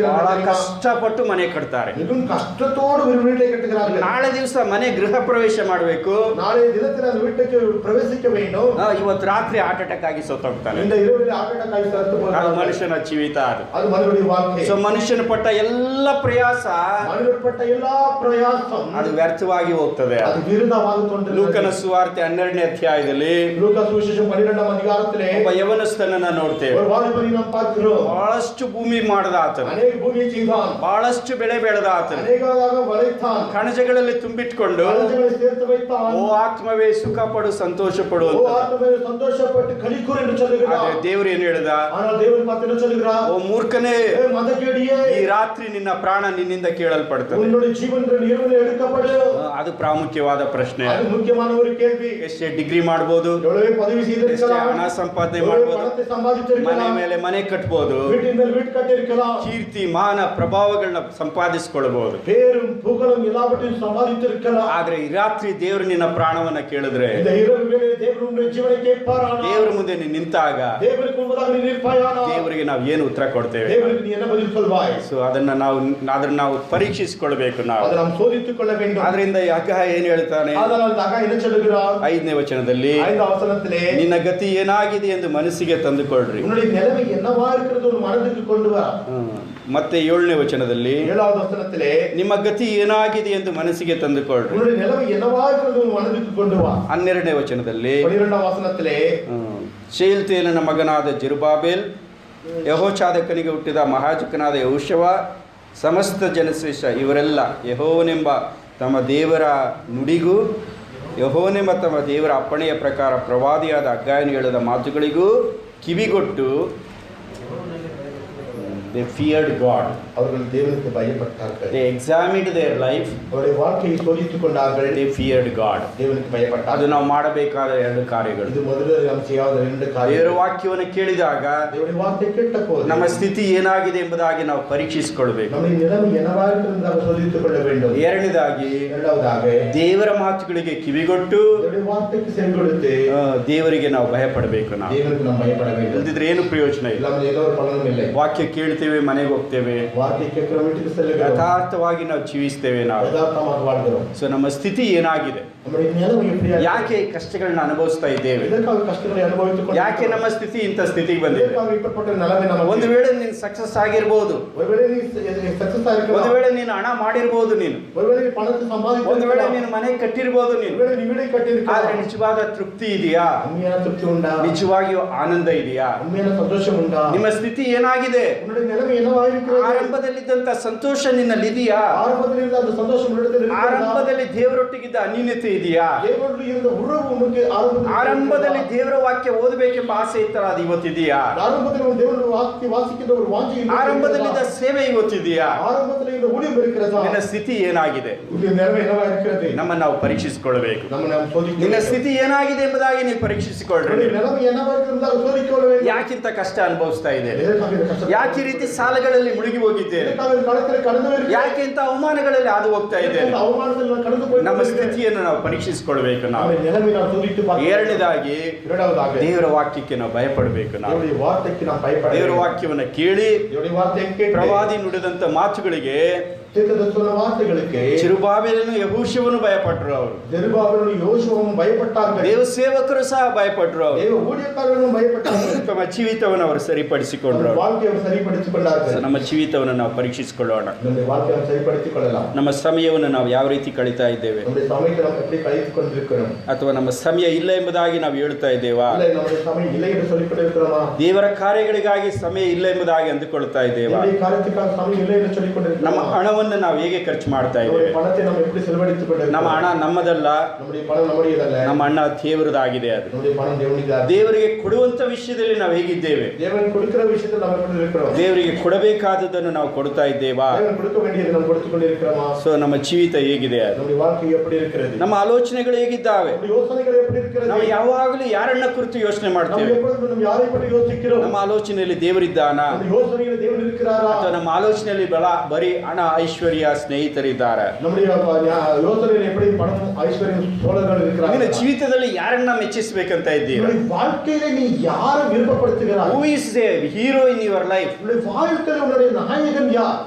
ಬಹಳ ಕಷ್ಟಪಟ್ಟು ಮನೆ ಕಟ್ತಾರೆ, மிகவும் கஷ்டத்தோடு ஒரு வீட்டை கட்டுகிறார்கள். ನಾಳೆ ದಿವಸ ಮನೆ ಗೃಹ ಪ್ರವೇಶ ಮಾಡಬೇಕು, ನಾಳೆ ದಿನத்தில் அந்த வீட்டுக்கு ಪ್ರವೇಶಿக்க வேண்டும். ಇವತ್ತು ರಾತ್ರಿ ಹಾರ್ಟ್ ಅಟ್ಯಾಕ್ ಆಗಿ ಸತ್ತೋಗ್ತಾನೆ. இந்த இரவில் ಹಾರ್ಟ್ ಅಟ್ಯಾಕ್ ಆಗಿ ಸತ್ತು ಹೋಗ್ತಾನೆ. ಅದು ಮನುಷ್ಯನ ಜೀವಿತ. ಅದು ಮನುಷ್ಯನ வாழ்க்கை. ಸೊ ಮನುಷ್ಯನ ಪಟ್ಟ ಎಲ್ಲ ಪ್ರಯಾಸ, ಮನುಷ್ಯನ ಪಟ್ಟ ಎಲ್ಲಾ ಪ್ರಯಾಸ ಅದು ವ್ಯರ್ಥವಾಗಿ ಹೋಗ್ತದೆ. ಅದು ವಿರುದ್ಧವಾಗುತ್ತದೆ. ಲೂಕನ ಸುವಾರ್ತೆ 12ನೇ ಅಧ್ಯಾಯದಲ್ಲಿ ಲೂಕ ಸುವಿಶೇಷ 12ನೇ ಅಧ್ಯಾಯದಲ್ಲಿ ಒಬ್ಬ ಯವನಸ್ಥನನ್ನ ನೋಡ್ತೇವೆ. ஒரு வாலிபனை நாம் பார்க்கிறோம். ಬಹಳಷ್ಟು ಭೂಮಿ ಮಾಡಿದ ಆತನು, ಅನೇಕ ಭೂಮಿ செய்தான், ಬಹಳಷ್ಟು ಬೆಳೆ ಬೆಳೆದ ಆತನು, ಅನೇಕವಾದ ಬೆಳೆಯುತ್ತಾನೆ, ಕಣಜಗಳಲ್ಲಿ ತುಂಬಿಟ್ಕೊಂಡು, ಕಣಜಗಳಲ್ಲಿ ಸೇರ್ತು வைத்தான். ಓ ಆತ್ಮವೇ ಸುಖ ಪಡು, ಸಂತೋಷ ಪಡು ಓ ಅಂತ. ಆತ್ಮವೇ ಸಂತೋಷಪಟ್ಟು ಕಲಿಕೂರು ಎಂದು சொல்லுகிறார். ಆದ್ರೆ ದೇವರು ಏನು ಹೇಳಿದ? ஆனால் தேவன் பார்த்தேன்னு சொல்லுகிறார், ಓ ಮೂರ್ಖನೇ, ಏ ಮದಕೇಡಿಯೇ, ಈ ರಾತ್ರಿ ನಿನ್ನ ಪ್ರಾಣ ನಿನ್ನಿಂದ ಕೇಳಲ್ಪಡುತ್ತದೆ. உன்னுடைய ஜீவன் இரவில் எடுக்கப்படு. ಅದು ಪ್ರಾಮುಖ್ಯವಾದ ಪ್ರಶ್ನೆ. ಅದು ಮುಖ್ಯமான ஒரு ಕೇಳ್ವಿ. ಎಷ್ಟೇ ಡಿಗ್ರಿ ಮಾಡಬಹುದು, ಎಷ್ಟೇ ಪದವಿ ಎಷ್ಟೇ ಹಣ ಸಂಪಾದನೆ ಮಾಡಬಹುದು, ಮನೆ ಮೇಲೆ ಮನೆ ಕಟ್ಟಬಹುದು, வீட்டின் மேல் வீடு கட்டியிருக்கலாம், ಕೀರ್ತಿ ಮಾನ ಪ್ರಭಾವಗಳನ್ನ ಸಂಪಾದಿಸಿಕೊಳ್ಳಬಹುದು, பேரும் புகழும் எல்லாவற்றையும் சம்பாதித்திருக்கலாம். ಆದ್ರೆ ಈ ರಾತ್ರಿ ದೇವರು ನಿನ್ನ ಪ್ರಾಣವನ್ನ ಕೇಳಿದ್ರೆ, இந்த இரவு வேளையில் தேவன் உன்னுடைய ಜೀವನ ಕೇಳ್ಪಾರಾನ, ದೇವರ ಮುಂದೆ ನೀನು ನಿಂತಾಗ ದೇವರಿಗೆ ಮುನ್ನದಾಗ ನೀನು ನಿಲ್ಪಾಯಾನ, ದೇವರಿಗೆ ನಾವು ಏನು ಉತ್ತರ ಕೊಡ್ತೇವೆ? ದೇವರಿಗೆ ನೀನು ಏನು ಬದಲು சொல்வாய்? ಸೊ ಅದನ್ನ ನಾವು ಪರೀಕ್ಷಿಸಿಕೊಳ್ಳಬೇಕು. ನಾವು ಅದನ್ನು ಶೋಧಿಸಿಕೊಳ್ಳ வேண்டும். ಅದರಿಂದ ಯಾಕ ಏನು ಹೇಳ್ತಾನೆ? அதனால் தகா என்ன சொல்லுகிறார்? 5ನೇ ವಚನದಲ್ಲಿ, 5ನೇ ವಚನದಲ್ಲಿ, ನಿನ್ನ ಗತಿ ಏನಾಗಿದೆ ಎಂದು ಮನಸ್ಸಿಗೆ ತಂದುಕೊಳ್ಳ್ರಿ. உன்னுடைய நிலைமை என்னவா இருக்கிறது உன் மனதுக்கு கொண்டு வா. ಮತ್ತೆ 7ನೇ ವಚನದಲ್ಲಿ, 7வது ವಚನದಲ್ಲಿ, ನಿಮ್ಮ ಗತಿ ಏನಾಗಿದೆ ಎಂದು ಮನಸ್ಸಿಗೆ ತಂದುಕೊಳ್ಳ್ರಿ. உன்னுடைய நிலைமை என்னவா இருக்கிறது உன் மனதுக்கு கொண்டு வா. 12ನೇ ವಚನದಲ್ಲಿ, 12ನೇ ವಚನದಲ್ಲಿ, ಶೇಲ್ತಿಯೇಲನ ಮಗನಾದ ಜೆರುಬ್ಬಾಬೆಲ್, ಯೆಹೋಚಾದಕನಿಗೆ ಹುಟ್ಟಿದ ಮಹಾಜಕನಾದ ಯೆಹೋಶುವ, ಸಮಸ್ತ ಜನಶ್ರೇಷ್ಠ ಇವರೆಲ್ಲ ಯೆಹೋವನೆಂಬ ತಮ್ಮ ದೇವರ ನುಡಿಗೂ ಯೆಹೋವನೆಂಬ ತಮ್ಮ ದೇವರ ಅಪ್ಪಣೆಯ ಪ್ರಕಾರ ಪ್ರವಾದಿಯಾದ ಹಗ್ಗಾಯನು ಹೇಳಿದ ಮಾತುಗಳಿಗೂ ಕಿವಿಗೊಟ್ಟು they feared God. அவர்கள் தேவனுக்கு பயப்பட்டார்கள். They examined their life. அவருடைய வாழ்க்கையை சோதித்துக் கொண்டார்கள். They feared God. தேவனுக்கு பயப்பட்டார்கள். ಅದು ನಾವು ಮಾಡಬೇಕಾದ 2 ಕಾರ್ಯಗಳು. ಇದು ಮೊದಲು ನಾವು ചെയ്യാದ 2 ಕಾರ್ಯಗಳು. ದೇವರ ವಾಕ್ಯವನ್ನು ಕೇಳಿದಾಗ ದೇವರ ವಾಕ್ಯ ಕೇಳಬಹುದು. ನಮ್ಮ ಸ್ಥಿತಿ ಏನಾಗಿದೆ ಎಂಬುದಾಗಿ ನಾವು ಪರೀಕ್ಷಿಸಿಕೊಳ್ಳಬೇಕು. ನಮ್ಮ ನಿಲುವು ಏನವಾಗಿದೆ ನಾವು ಶೋಧಿಸಿಕೊಳ್ಳ வேண்டும். ಎರಡನೇದಾಗಿ ದೇವರ ಮಾತುಗಳಿಗೆ ಕಿವಿಗೊಟ್ಟು ದೇವರ ವಾಕ್ಯಕ್ಕೆ ಸೆರೆಗೊಳ್ಳುತ್ತೆ. ದೇವರಿಗೆ ನಾವು ಭಯಪಡಬೇಕು. ನಾವು ದೇವರಿಗೆ ನಾವು ಭಯಪಡಬೇಕು. ಇಲ್ಲದಿದ್ರೆ ಏನು ಪ್ರಯೋಜನ ಇಲ್ಲ. ನಮಗೆ ಏನೋ ಫಲನೂ ಇಲ್ಲ. ವಾಕ್ಯ ಕೇಳ್ತೇವೆ, ಮನೆಗೆ ಹೋಗ್ತೇವೆ, ವಾಕ್ಯಕ್ಕೆ ಕ್ರಮಕ್ಕೆ ಯಥಾರ್ಥವಾಗಿ ನಾವು ಜೀವಿಸ್ತೇವೆ. ನಾವು ಯಥಾರ್ಥವಾಗಿ வாழ்கிறோம். ಸೊ ನಮ್ಮ ಸ್ಥಿತಿ ಏನಾಗಿದೆ? நம்முடைய நிலைமை எப்படியா ಯಾಕೆ ಈ ಕಷ್ಟಗಳನ್ನ ಅನುಭವಿಸ್ತಾ ಇದ್ದೇವೆ? இதற்காக கஷ்டங்களை அனுபவித்துக் ಯಾಕೆ ನಮ್ಮ ಸ್ಥಿತಿ ಇಂಥ ಸ್ಥಿತಿಗೆ ಬಂದಿದೆ? இதற்காக இப்படிப்பட்ட நிலைமை நமக்கு ಒಂದು ವೇಳೆ ನೀನು ಸಕ್ಸಸ್ ಆಗಿರ್ಬೋದು, ஒருவேளை நீ சக்சஸ் ಒಂದು ஆயிருக்கலாம், ವೇಳೆ ನೀನು ಹಣ ಮಾಡಿರ್ಬೋದು, ನೀನು ஒருவேளை நீ பணத்தை ಒಂದು ವೇಳೆ சம்பாதிக்கலாம், ನೀನು ಮನೆ ಕಟ್ಟಿರ್ಬೋದು, ನೀನು ஒருவேளை நீ வீடை ಆದ್ರೆ கட்டியிருக்கலாம். ನಿಜವಾದ ತೃಪ್ತಿ ಇದೆಯಾ? உண்மையான திருப்தி உண்டா? ನಿಜವಾಗಿಯೂ ಆನಂದ ಇದೆಯಾ? உண்மையான சந்தோஷம் உண்டா? ನಿಮ್ಮ ಸ್ಥಿತಿ ಏನಾಗಿದೆ? உன்னுடைய நிலைமை என்னவாயிருக்கிறது? ಆರಂಭದಲ್ಲಿದ್ದಂತ ಸಂತೋಷ ನಿನ್ನಲ್ಲಿದೆಯಾ? ஆரம்பத்தில் இருந்த அந்த சந்தோஷம் உன்னிடத்தில் இருக்கிறதா? ಆರಂಭದಲ್ಲಿ ದೇವರೊಟ್ಟಿಗಿದ್ದ ಅನ್ಯೂನ್ಯತೆ ಇದೆಯಾ? தேவனோடு இருந்த உறவு உனக்கு ಆರಂಭದಲ್ಲಿ ದೇವರ ವಾಕ್ಯ ಓದಬೇಕೆಂಬ ಆಸೆ ಇತ್ತಲ್ಲ, ಅದು ಇವತ್ತಿದೆಯಾ? ஆரம்பத்தில் உன் தேவனுடைய வாக்கை வாசிக்கின்ற ஒரு வாஞ்சை இருக்கிறதா? ಆರಂಭದಲ್ಲಿದ್ದ ಸೇವೆ ಇವತ್ತಿದೆಯಾ? ஆரம்பத்தில் இந்த ஊழியம் இருக்கிறதா? ನಿನ್ನ ಸ್ಥಿತಿ ಏನಾಗಿದೆ? உன்னுடைய நிலைமை என்னவா இருக்கிறது? ನಮ್ಮನ್ನು ನಾವು ಪರೀಕ್ಷಿಸಿಕೊಳ್ಳಬೇಕು. நாம் சோதிக்க ನಿನ್ನ வேண்டும். ಸ್ಥಿತಿ ಏನಾಗಿದೆ ಎಂಬುದಾಗಿ ನೀವು ಪರೀಕ್ಷಿಸಿಕೊಳ್ಳ್ರಿ. உன்னுடைய நிலைமை என்னவா இருக்கிறதா சோதிக்க வேண்டும். ಯಾಕಿಂತ ಕಷ್ಟ ಅನುಭವಿಸ್ತಾ ಇದ್ದೇವೆ? எதற்காக இந்த கஷ்டம்? ಯಾಕೆ ಈ ರೀತಿ ಸಾಲಗಳಲ್ಲಿ ಮುಳುಗಿ ಹೋಗಿದ್ದೇವೆ? எதற்காக இந்த காலத்தில் கடந்து வருகிறோம்? ಯಾಕೆ ಇಂಥ ಅವಮಾನಗಳಲ್ಲಿ ಹಾದು ಹೋಗ್ತಾ ಇದ್ದೇವೆ? இந்த அவமானத்தில் நான் கடந்து போய் ನಮ್ಮ ಸ್ಥಿತಿಯನ್ನು ನಾವು ಪರೀಕ್ಷಿಸಿಕೊಳ್ಬೇಕು. ನಾವು நம்முடைய நிலைமை நாம் சோதித்து பார்க்க வேண்டும். ಎರಡನೇದಾಗಿ இரண்டாவதாக ದೇವರ ವಾಕ್ಯಕ್ಕೆ ನಾವು ಭಯಪಡಬೇಕು. ನಾವು தேவனுடைய வார்த்தைக்கு நாம் பயப்பட ದೇವರ வேண்டும். ವಾಕ್ಯವನ್ನು ಕೇಳಿ தேவனுடைய வார்த்தையை கேட்டு ಪ್ರವಾದಿ ನುಡಿದಂತ ಮಾತುಗಳಿಗೆ தீர்க்கதரிசன வார்த்தைகளுக்கு ಚಿರುಬಾಬೆಲನು ಯೆಹೂಷವನು ಭಯಪಟ್ಟರು. ಅವರು ಜೆರುಬ್ಬಾಬೆಲನು ಯೋಶುವನು ಭಯಪಟ್ಟಾர்கள். ದೇವ ಸೇವಕರು ಸಹ ಭಯಪಟ್ಟರು. ಅವರು ದೇವ ஊழியக்காரರು ಭಯಪಟ್ಟಾர்கள். ತಮ್ಮ ಜೀವಿತವನ್ನು ಅವರು ಸರಿಪಡಿಸಿಕೊಂಡ್ರು. வாழ்க்கையை சரிப்படுத்திಕೊಂಡார்கள். ನಮ್ಮ ಜೀವಿತವನ್ನು ನಾವು ಪರೀಕ್ಷಿಸಿಕೊಳ್ಳೋಣ. நம்முடைய வாழ்க்கையை சரிப்படுத்திಕೊಳ್ಳலாம். ನಮ್ಮ ಸಮಯವನ್ನು ನಾವು ಯಾವ ರೀತಿ ಕಳೀತಾ ಇದ್ದೇವೆ? நம்முடைய ಸಮಯத்தை நாம் எப்படி கழித்துக்கொண்டிருக்கிறோம்? ಅಥವಾ ನಮ್ಮ ಸಮಯ ಇಲ್ಲ ಎಂಬುದಾಗಿ ನಾವು ಹೇಳ್ತಾ ಇದ್ದೇವಾ? இல்லை நம்முடைய ಸಮಯ இல்லை என்று சொல்லிக்கொண்டிருக்கிறோமா? ದೇವರ ಕಾರ್ಯಗಳಿಗಾಗಿ ಸಮಯ ಇಲ್ಲ ಎಂಬುದಾಗಿ ಅಂದುಕೊಳ್ತಾ ಇದ್ದೇವಾ? தேவனுடைய காரியத்துக்காக ಸಮಯ இல்லை என்று சொல்லிக்கொண்டிருக்கிறோமா? ನಮ್ಮ ಹಣವನ್ನು ನಾವು ಹೇಗೆ ಖರ್ಚು ಮಾಡ್ತಾ ಇದ್ದೇವೆ? பணத்தை நாம் எப்படி செலவழித்துக் கொண்டிருக்கிறோம்? ನಮ್ಮ ಹಣ ನಮ್ಮದಲ್ಲ, நம்முடைய பணம் நம்முடையதல்ல. ನಮ್ಮ ಹಣ ದೇವರದಾಗಿದೆ. ಅದು நம்முடைய பணம் தேவனுடையது. ದೇವರಿಗೆ ಕೊಡುವಂತ ವಿಷಯದಲ್ಲಿ ನಾವು ಹೇಗಿದ್ದೇವೆ? தேவன் கொடுக்கிற விஷயத்தில் நாம் எப்படி இருக்கிறோம்? ದೇವರಿಗೆ ಕೊಡಬೇಕಾದದನ್ನು ನಾವು ಕೊಡ್ತಾ ಇದ್ದೇವಾ? தேவன் கொடுக்க வேண்டியதை நாம் கொடுத்துக் கொண்டிருக்கிறோமா? ಸೊ ನಮ್ಮ ಜೀವಿತ ಹೇಗಿದೆ? ಅದು நம்முடைய வாழ்க்கை எப்படி இருக்கிறது? ನಮ್ಮ ಆಲೋಚನೆಗಳು ಹೇಗಿದ್ದಾವೆ? நம்முடைய யோசனைகள் எப்படி இருக்கிறது? ನಾವು ಯಾವಾಗಲೂ ಯಾರನ್ನ ಕುರಿತು ಯೋಚನೆ நாம் ಮಾಡ್ತೇವೆ? எப்பொழுதும் நாம் யாரை பற்றி யோசிக்கிறோம்? ನಮ್ಮ ಆಲೋಚನೆಯಲ್ಲಿ ದೇವರಿದ್ದಾನಾ? ನಮ್ಮ ಯೋಚನೆಯಲ್ಲಿ ದೇವರು இருக்கிறாரா? ಅಥವಾ ನಮ್ಮ ಆಲೋಚನೆಯಲ್ಲಿ ಬರೀ ಹಣ, ಐಶ್ವರ್ಯ, ಸ್ನೇಹಿತರಿದ್ದಾರೆ? நம்முடைய ಯೋಚನೆಯಲ್ಲಿ எப்படி பணம், ஐஸ்வர்யம், சோழர்கள் ನಿನ್ನ இருக்கிறார்கள்? ಜೀವಿತದಲ್ಲಿ ಯಾರನ್ನ ಮೆಚ್ಚಿಸಬೇಕಂತ ಇದ್ದೀರಾ? நம்முடைய வாழ்க்கையில நீ யாரை விருப்பப்படுத்துகிறாய்? Who is a hero in your life? உன்னுடைய வாழ்க்கையில உன்னுடைய நாயகன் யார்?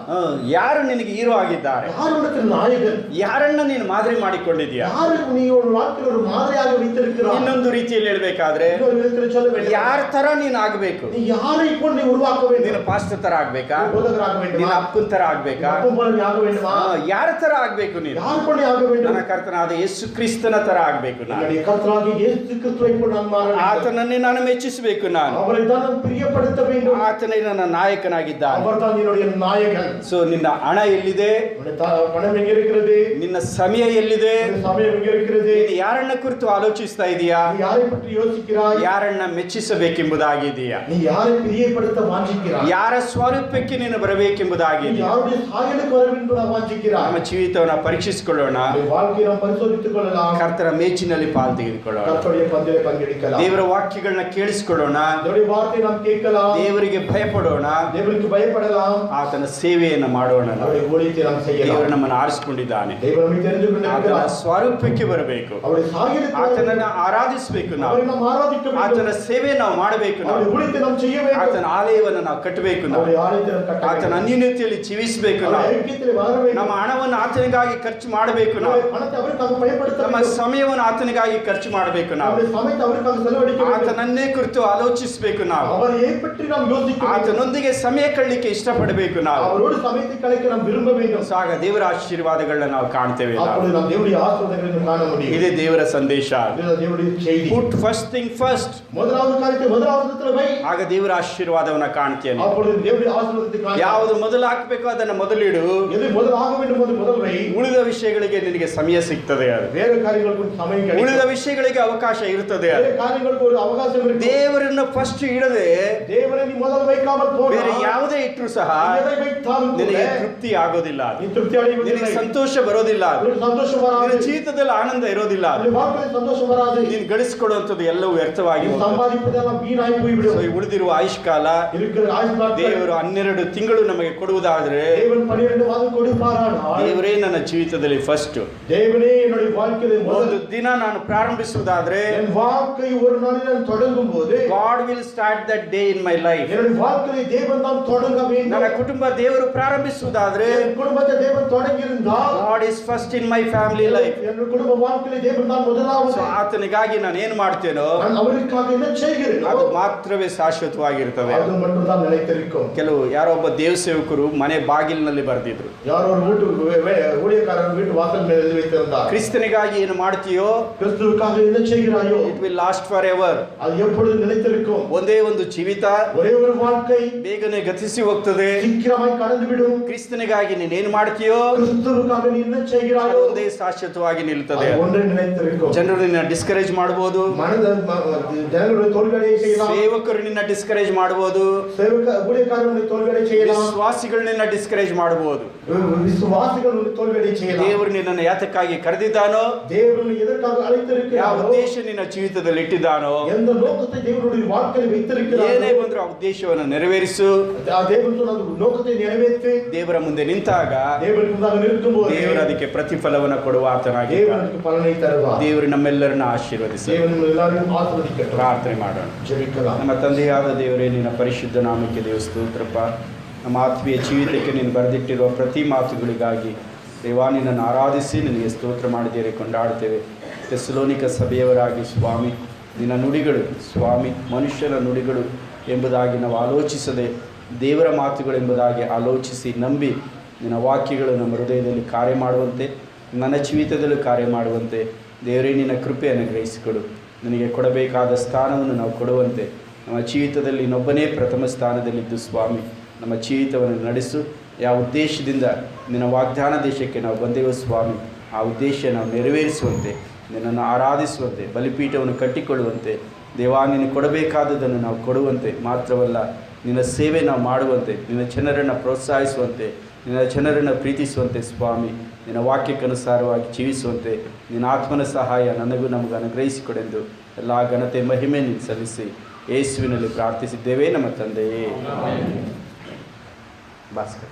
ಯಾರು ನಿನಗೆ ಹೀರೋ ಆಗಿದ್ದಾರೆ? யார் உனக்கு நாயகன்? ಯಾರನ್ನ ನೀನು ಮಾದರಿ ಮಾಡಿಕೊಂಡಿದ್ಯಾ? யாரு நீ ஒரு வாழ்க்கையில் ஒரு மாதிரியாக வைத்திருக்கிறாய்? ಇನ್ನೊಂದು ರೀತಿಯಲ್ಲಿ ಹೇಳ್ಬೇಕಾದ್ರೆ இன்னொரு விதத்தில் சொல்ல வேண்டும். ಯಾರ ತರ ನೀನು ಆಗ್ಬೇಕು? நீ யாரை போல் நீ உருவாக்க ನೀನು வேண்டும்? ಪಾಸ್ಟರ್ ತರ ಆಗ್ಬೇಕಾ? போதகராக ನೀನು வேண்டுமா? ಅಪ್ಪನ ತರ ಆಗ್ಬೇಕಾ? அப்பம் போல நீ ஆக வேண்டுமா? ಯಾರ ತರ ಆಗ್ಬೇಕು ನೀನು? யார் போல நீ ஆக வேண்டும்? ನನ್ನ ಕರ್ತನಾದ ಯೇಸು ಕ್ರಿಸ್ತನ ತರ ಆಗ್ಬೇಕು ನಾನು. நம்முடைய கர்த்தராகிய இயேசு கிறிஸ்துவை போல் நாம் மாற வேண்டும். ಆತನನ್ನೇ ನಾನು ಮೆಚ್ಚಿಸಬೇಕು. ನಾನು அவரை தான் நாம் பிரியப்படுத்த வேண்டும். ಆತನೇ ನನ್ನ ನಾಯಕನಾಗಿದ್ದಾನೆ. அவர் தான் என்னுடைய நாயகன். ಸೊ ನಿನ್ನ ಹಣ ಎಲ್ಲಿದೆ? உன்னுடைய பணம் எங்க இருக்கிறது? ನಿನ್ನ ಸಮಯ ಎಲ್ಲಿದೆ? உன்னுடைய சமயம் எங்க இருக்கிறது? ನೀನು ಯಾರನ್ನ ಕುರಿತು ಆಲೋಚಿಸ್ತಾ ಇದೀಯಾ? நீ யாரை பற்றி யோசிக்கிறாய்? ಯಾರನ್ನ ಮೆಚ್ಚಿಸಬೇಕೆಂಬುದಾಗಿದೆಯಾ? நீ யாரை பிரியப்படுத்த வாஞ்சிக்கிறாய்? ಯಾರ ಸ್ವರೂಪಕ್ಕೆ ನೀನು நீ ಬರಬೇಕೆಂಬುದಾಗಿದೆಯಾ? யாருடைய சாயலுக்கு வர வேண்டும் என்று வாஞ்சிக்கிறாய்? ನಮ್ಮ ಜೀವಿತವನ್ನು ಪರೀಕ್ಷಿಸಿಕೊಳ್ಳೋಣ. நம்முடைய வாழ்க்கையை நாம் பரிசோதித்துக் கொள்ளலாம். ಕರ್ತರ ಮೇಚಿನಲ್ಲಿ ಪಾಲು ತೆಗೆದುಕೊಳ್ಳೋಣ. கர்த்தருடைய பந்திலே பங்கெடுக்கலாம். ದೇವರ ವಾಕ್ಯಗಳನ್ನ ಕೇಳಿಸಿಕೊಳ್ಳೋಣ. தேவனுடைய வார்த்தையை நாம் கேட்கலாம். ದೇವರಿಗೆ ಭಯಪಡೋಣ. தேவனுக்கு பயப்படலாம். ಆತನ ಸೇವೆಯನ್ನು ಮಾಡೋಣ. அவருடைய ஊழியத்தை நாம் செய்யலாம். ದೇವರು ನಮ್ಮನ್ನು ಆರಿಸಿಕೊಂಡಿದ್ದಾನೆ. தேவன் நம்மை தெரிந்து ಆತನ கொண்டிருக்கிறார். ಸ್ವರೂಪಕ್ಕೆ ಬರಬೇಕು. அவருடைய சாயலுக்கு ಆತನನ್ನು ಆರಾಧಿಸಬೇಕು. ನಾವು அவரை நாம் ஆராதிக்க வேண்டும். ಆತನ ಸೇವೆ ನಾವು ಮಾಡಬೇಕು. ನಾವು அவருடைய ஊழியத்தை நாம் செய்ய வேண்டும். ಆತನ ಆಲಯವನ್ನು ನಾವು ಕಟ್ಟಬೇಕು. ನಾವು அவருடைய ஆலயத்தை நாம் கட்ட ಆತನ வேண்டும். ಅನ್ಯೋನ್ಯತೆಯಲ್ಲಿ ಜೀವಿಸಬೇಕು. அவருடைய ನಾವು ஐக்கியத்திலே வாழ வேண்டும். ನಮ್ಮ ಹಣವನ್ನು ಆತನಿಗಾಗಿ ಖರ್ಚು ಮಾಡಬೇಕು. ನಾವು அவருடைய பணத்தை அவருக்காக பயன்படுத்த ನಮ್ಮ வேண்டும். ಸಮಯವನ್ನು ಆತನಿಗಾಗಿ ಖರ್ಚು ಮಾಡಬೇಕು. ನಾವು அவருடைய சமயத்தை அவருக்காக செலவழிக்க வேண்டும். ಆತನನ್ನೇ ಕುರಿತು ಆಲೋಚಿಸಬೇಕು. ನಾವು அவரை பற்றி நாம் யோசிக்க வேண்டும். ಆತನೊಂದಿಗೆ ಸಮಯ ಕಳಲಿಕ್ಕೆ ಇಷ್ಟಪಡಬೇಕು. ನಾವು அவரோடு சமயத்தை கழிக்க நாம் விரும்ப வேண்டும். ಸಾಗ ದೇವರ ಆಶೀರ್ವಾದಗಳನ್ನ ನಾವು ಕಾಣ್ತೇವೆ. ನಾವು அப்பொழுது நாம் தேவனுடைய ஆசீர்வாதங்களை காண முடியும். ಇದೇ ದೇವರ ಸಂದೇಶ. இதுதான் தேவனுடைய செய்தி. ಪುಟ್ ಫಸ್ಟ್ ಥಿಂಗ್ ಫಸ್ಟ್. முதலாவது காரியத்தை முதலாவது இடத்துல வை. ಆಗ ದೇವರ ಆಶೀರ್ವಾದವನ್ನ ಕಾಣ್ತೇನೆ. அப்பொழுது தேவனுடைய ஆசீர்வாதத்தை காண. ಯಾವುದು ಮೊದಲು ಹಾಕಬೇಕು ಅದನ್ನ ಮೊದಲಿಡು. எது முதலாக வேண்டும் அது முதல் வை. ಉಳಿದ ವಿಷಯಗಳಿಗೆ ನಿನಗೆ ಸಮಯ ಸಿಗ್ತದೆ. ಅದು வேறு காரியங்களுக்கு சமயம் கிடைக்கும். ಉಳಿದ ವಿಷಯಗಳಿಗೆ ಅವಕಾಶ ಇರುತ್ತದೆ. ಅದು வேறு காரியங்களுக்கு ஒரு அவகாசம் இருக்கு. ದೇವರನ್ನ ಫಸ್ಟ್ ಇಡದೆ தேவனை நீ முதல் வைக்காமல் போனா ಬೇರೆ ಯಾವುದೇ ಇಟ್ಟರು ಸಹ எதை வைத்தாலும் ನಿನಗೆ ತೃಪ್ತಿ ಆಗೋದಿಲ್ಲ. ಅದು நீ திருப்தி அடைவதில்லை. ನಿನಗೆ ಸಂತೋಷ ಬರೋದಿಲ್ಲ. ಅದು உனக்கு சந்தோஷம் வராது. ನಿನ್ನ ಜೀವಿತದಲ್ಲಿ ಆನಂದ ಇರೋದಿಲ್ಲ. ಅದು உன் வாழ்க்கையில் சந்தோஷம் வராது. ನೀನು ಗಳಿಸಿಕೊಡುವಂಥದ್ದು ಎಲ್ಲವೂ ವ್ಯರ್ಥವಾಗಿ நீ ಹೋಗ್ತದೆ. சம்பாதிப்பதெல்லாம் வீணாய் போய்விடும். ಸೊ, ಈ ಉಳಿದಿರುವ ಆಯುಷ್ಕಾಲ இருக்கிற ஆயுள் நாட்கள் ದೇವರು 12 ತಿಂಗಳು ನಮಗೆ ಕೊಡುವುದಾದ್ರೆ தேவன் 12 ஆசீர்வாதம் கொடுப்பாரானால் ದೇವರೇ ನನ್ನ ಜೀವಿತದಲ್ಲಿ ಫಸ್ಟ್ தேவனே என்னுடைய வாழ்க்கையிலே ಒಂದು முதல் ದಿನ ನಾನು ಪ್ರಾರಂಭಿಸುವುದಾದ್ರೆ என் வாழ்க்கை ஒரு நாளில் நான் தொடங்கும் போது God will start that day in my life. என்னுடைய வாழ்க்கையை தேவன் தான் தொடங்க வேண்டும். ನನ್ನ ಕುಟುಂಬ ದೇವರು ಪ್ರಾರಂಭಿಸುವುದಾದ್ರೆ என் குடும்பத்தை தேவன் தொடங்கியிருந்தால் God is first in my family life. என்னுடைய குடும்ப வாழ்க்கையிலே தேவன் தான் முதலாவது. So ಆತನಿಗಾಗಿ ನಾನು ಏನು ಮಾಡ್ತೇನೋ நான் அவருக்காக என்ன செய்கிறேனோ ಅದು ಮಾತ್ರವೇ ಶಾಶ್ವತವಾಗಿರ್ತವೆ. ಅದು மட்டும் தான் நிலைத்திருக்கும். ಕೆಲವು ಯಾರೊಬ್ಬ ದೇವ ಸೇವಕರು ಮನೆ ಬಾಗಿಲಿನಲ್ಲಿ ಬರೆದಿದ್ರು, யாரோ ஒரு வீட்டு ஊழியக்காரன் வீட்டு வாசல் ಮೇಲೆ எழுதி வைத்திருந்தார், ಕ್ರಿಸ್ತನಿಗಾಗಿ ಏನು ಮಾಡ್ತೀಯೋ கிறிஸ்துவுக்காக என்ன செய்கிறாயோ it will last forever. அது எப்பொழுது நிலைத்திருக்கும். ಒಂದೇ ಒಂದು ಜೀವಿತ ஒரே ஒரு வாழ்க்கை ಬೇಗನೆ ಗತಿಸಿ ಹೋಗ್ತದೆ. சீக்கிரமாய் கடந்து விடும். ಕ್ರಿಸ್ತನಿಗಾಗಿ ನೀನೇನು ಮಾಡ್ತೀಯೋ கிறிஸ்துவுக்காக நீ என்ன செய்கிறாயோ ಒಂದೇ ಶಾಶ್ವತವಾಗಿ ನಿಲ್ತದೆ. அது ஒன்றே நிலைத்திருக்கும். ಜನರು ನಿನ್ನ ಡಿಸ್ಕರೇಜ್ ಮಾಡಬಹುದು, ಜನರು ತೋಲ್ಗಡೆ செய்யலாம், ಸೇವಕರು ನಿನ್ನ ಡಿಸ್ಕರೇಜ್ ಮಾಡಬಹುದು, ஊழியக்காரனை தோல்கಡೆ செய்யலாம், ವಿಶ್ವಾಸಿಗಳು ನಿನ್ನ ಡಿಸ್ಕರೇಜ್ ಮಾಡಬಹುದು. ವಿಶ್ವಾಸಿಗಳು ತೋಲ್ಗಡೆ செய்யலாம். ದೇವರು ನಿನ್ನನ್ನು ಯಾತಕ್ಕಾಗಿ ಕರೆದಿದ್ದಾನೋ, ದೇವರು ಎದಕ್ಕಾಗಿ ಯಾವ ಅழைத்திருக்கிறாரோ, ಉದ್ದೇಶ ನಿನ್ನ ಜೀವಿತದಲ್ಲಿ ಇಟ್ಟಿದ್ದಾನೋ, எந்த நோக்கத்தை தேவனுடைய வாழ்க்கையில் வைத்திருக்கிறாரோ, ಏನೇ ಬಂದರೂ ಆ ಉದ್ದೇಶವನ್ನು ನೆರವೇರಿಸು. ಆ ದೇವರು சொன்ன நோக்கத்தை நிறைவேற்றி ದೇವರ ಮುಂದೆ ನಿಂತಾಗ ದೇವರಿಗೆ ಮುಂದಾಗ ನಿಂತುம்போது ದೇವರು ಅದಕ್ಕೆ ಪ್ರತಿಫಲವನ್ನು ಕೊಡುವ ಆತನಾಗಿ ದೇವರಿಗೆ ಫಲனை ತರುವಾர். ದೇವರು ನಮ್ಮೆಲ್ಲರನ್ನ ಆಶೀರ್ವದಿಸಿ. ದೇವರು ಎಲ್ಲರಿಗೂ ಆಶೀರ್ವದಿಸಲಿ. ಪ್ರಾರ್ಥನೆ ಮಾಡೋಣ. ಜಪಿக்கலாம். ನಮ್ಮ ತಂದೆಯಾದ ದೇವರೇ, ನಿನ್ನ ಪರಿಶುದ್ಧ ನಾಮಕ್ಕೆ ದೇವ ಸ್ತೋತ್ರಪ್ಪ. ನಮ್ಮ ಆತ್ಮೀಯ ಜೀವಿತಕ್ಕೆ ನೀನು ಬರೆದಿಟ್ಟಿರುವ ಪ್ರತಿ ಮಾತುಗಳಿಗಾಗಿ ದೇವಾ ನಿನ್ನನ್ನು ಆರಾಧಿಸಿ ನಿನಗೆ ಸ್ತೋತ್ರ ಮಾಡಿದ್ದೇವೆ, ಕೊಂಡಾಡ್ತೇವೆ. ಥೆಸಲೋನಿಕ ಸಭೆಯವರಾಗಿ ಸ್ವಾಮಿ, ನಿನ್ನ ನುಡಿಗಳು ಸ್ವಾಮಿ ಮನುಷ್ಯನ ನುಡಿಗಳು ಎಂಬುದಾಗಿ ನಾವು ಆಲೋಚಿಸದೆ ದೇವರ ಮಾತುಗಳು ಎಂಬುದಾಗಿ ಆಲೋಚಿಸಿ ನಂಬಿ ನಿನ್ನ ವಾಕ್ಯಗಳು ನಮ್ಮ ಹೃದಯದಲ್ಲಿ ಕಾರ್ಯ ಮಾಡುವಂತೆ, ನನ್ನ ಜೀವಿತದಲ್ಲೂ ಕಾರ್ಯ ಮಾಡುವಂತೆ ದೇವರೇ ನಿನ್ನ ಕೃಪೆಯನ್ನು ಗ್ರಹಿಸಿಕೊಡು. ನಿನಗೆ ಕೊಡಬೇಕಾದ ಸ್ಥಾನವನ್ನು ನಾವು ಕೊಡುವಂತೆ ನಮ್ಮ ಜೀವಿತದಲ್ಲಿ ಇನ್ನೊಬ್ಬನೇ ಪ್ರಥಮ ಸ್ಥಾನದಲ್ಲಿದ್ದು ಸ್ವಾಮಿ ನಮ್ಮ ಜೀವಿತವನ್ನು ನಡೆಸು. ಯಾವ ಉದ್ದೇಶದಿಂದ ನಿನ್ನ ವಾಗ್ದಾನ ದೇಶಕ್ಕೆ ನಾವು ಬಂದೆವು ಸ್ವಾಮಿ, ಆ ಉದ್ದೇಶ ನಾವು ನೆರವೇರಿಸುವಂತೆ, ನಿನ್ನನ್ನು ಆರಾಧಿಸುವಂತೆ, ಬಲಿಪೀಠವನ್ನು ಕಟ್ಟಿಕೊಳ್ಳುವಂತೆ ದೇವಾ ನಿನಗೆ ಕೊಡಬೇಕಾದದನ್ನು ನಾವು ಕೊಡುವಂತೆ, ಮಾತ್ರವಲ್ಲ ನಿನ್ನ ಸೇವೆ ನಾವು ಮಾಡುವಂತೆ, ನಿನ್ನ ಜನರನ್ನು ಪ್ರೋತ್ಸಾಹಿಸುವಂತೆ, ನಿನ್ನ ಜನರನ್ನು ಪ್ರೀತಿಸುವಂತೆ ಸ್ವಾಮಿ, ನಿನ್ನ ವಾಕ್ಯಕ್ಕನುಸಾರವಾಗಿ ಜೀವಿಸುವಂತೆ ನಿನ್ನ ಆತ್ಮನ ಸಹಾಯ ನನಗೂ ನಮಗೆ ಅನುಗ್ರಹಿಸಿಕೊಡೆಂದು ಎಲ್ಲ ಘನತೆ ಮಹಿಮೆ ನೀನು ಸಲ್ಲಿಸಿ ಯೇಸುವಿನಲ್ಲಿ ಪ್ರಾರ್ಥಿಸಿದ್ದೇವೆ ನಮ್ಮ ತಂದೆಯೇ. ಭಾಸ್ಕರ್.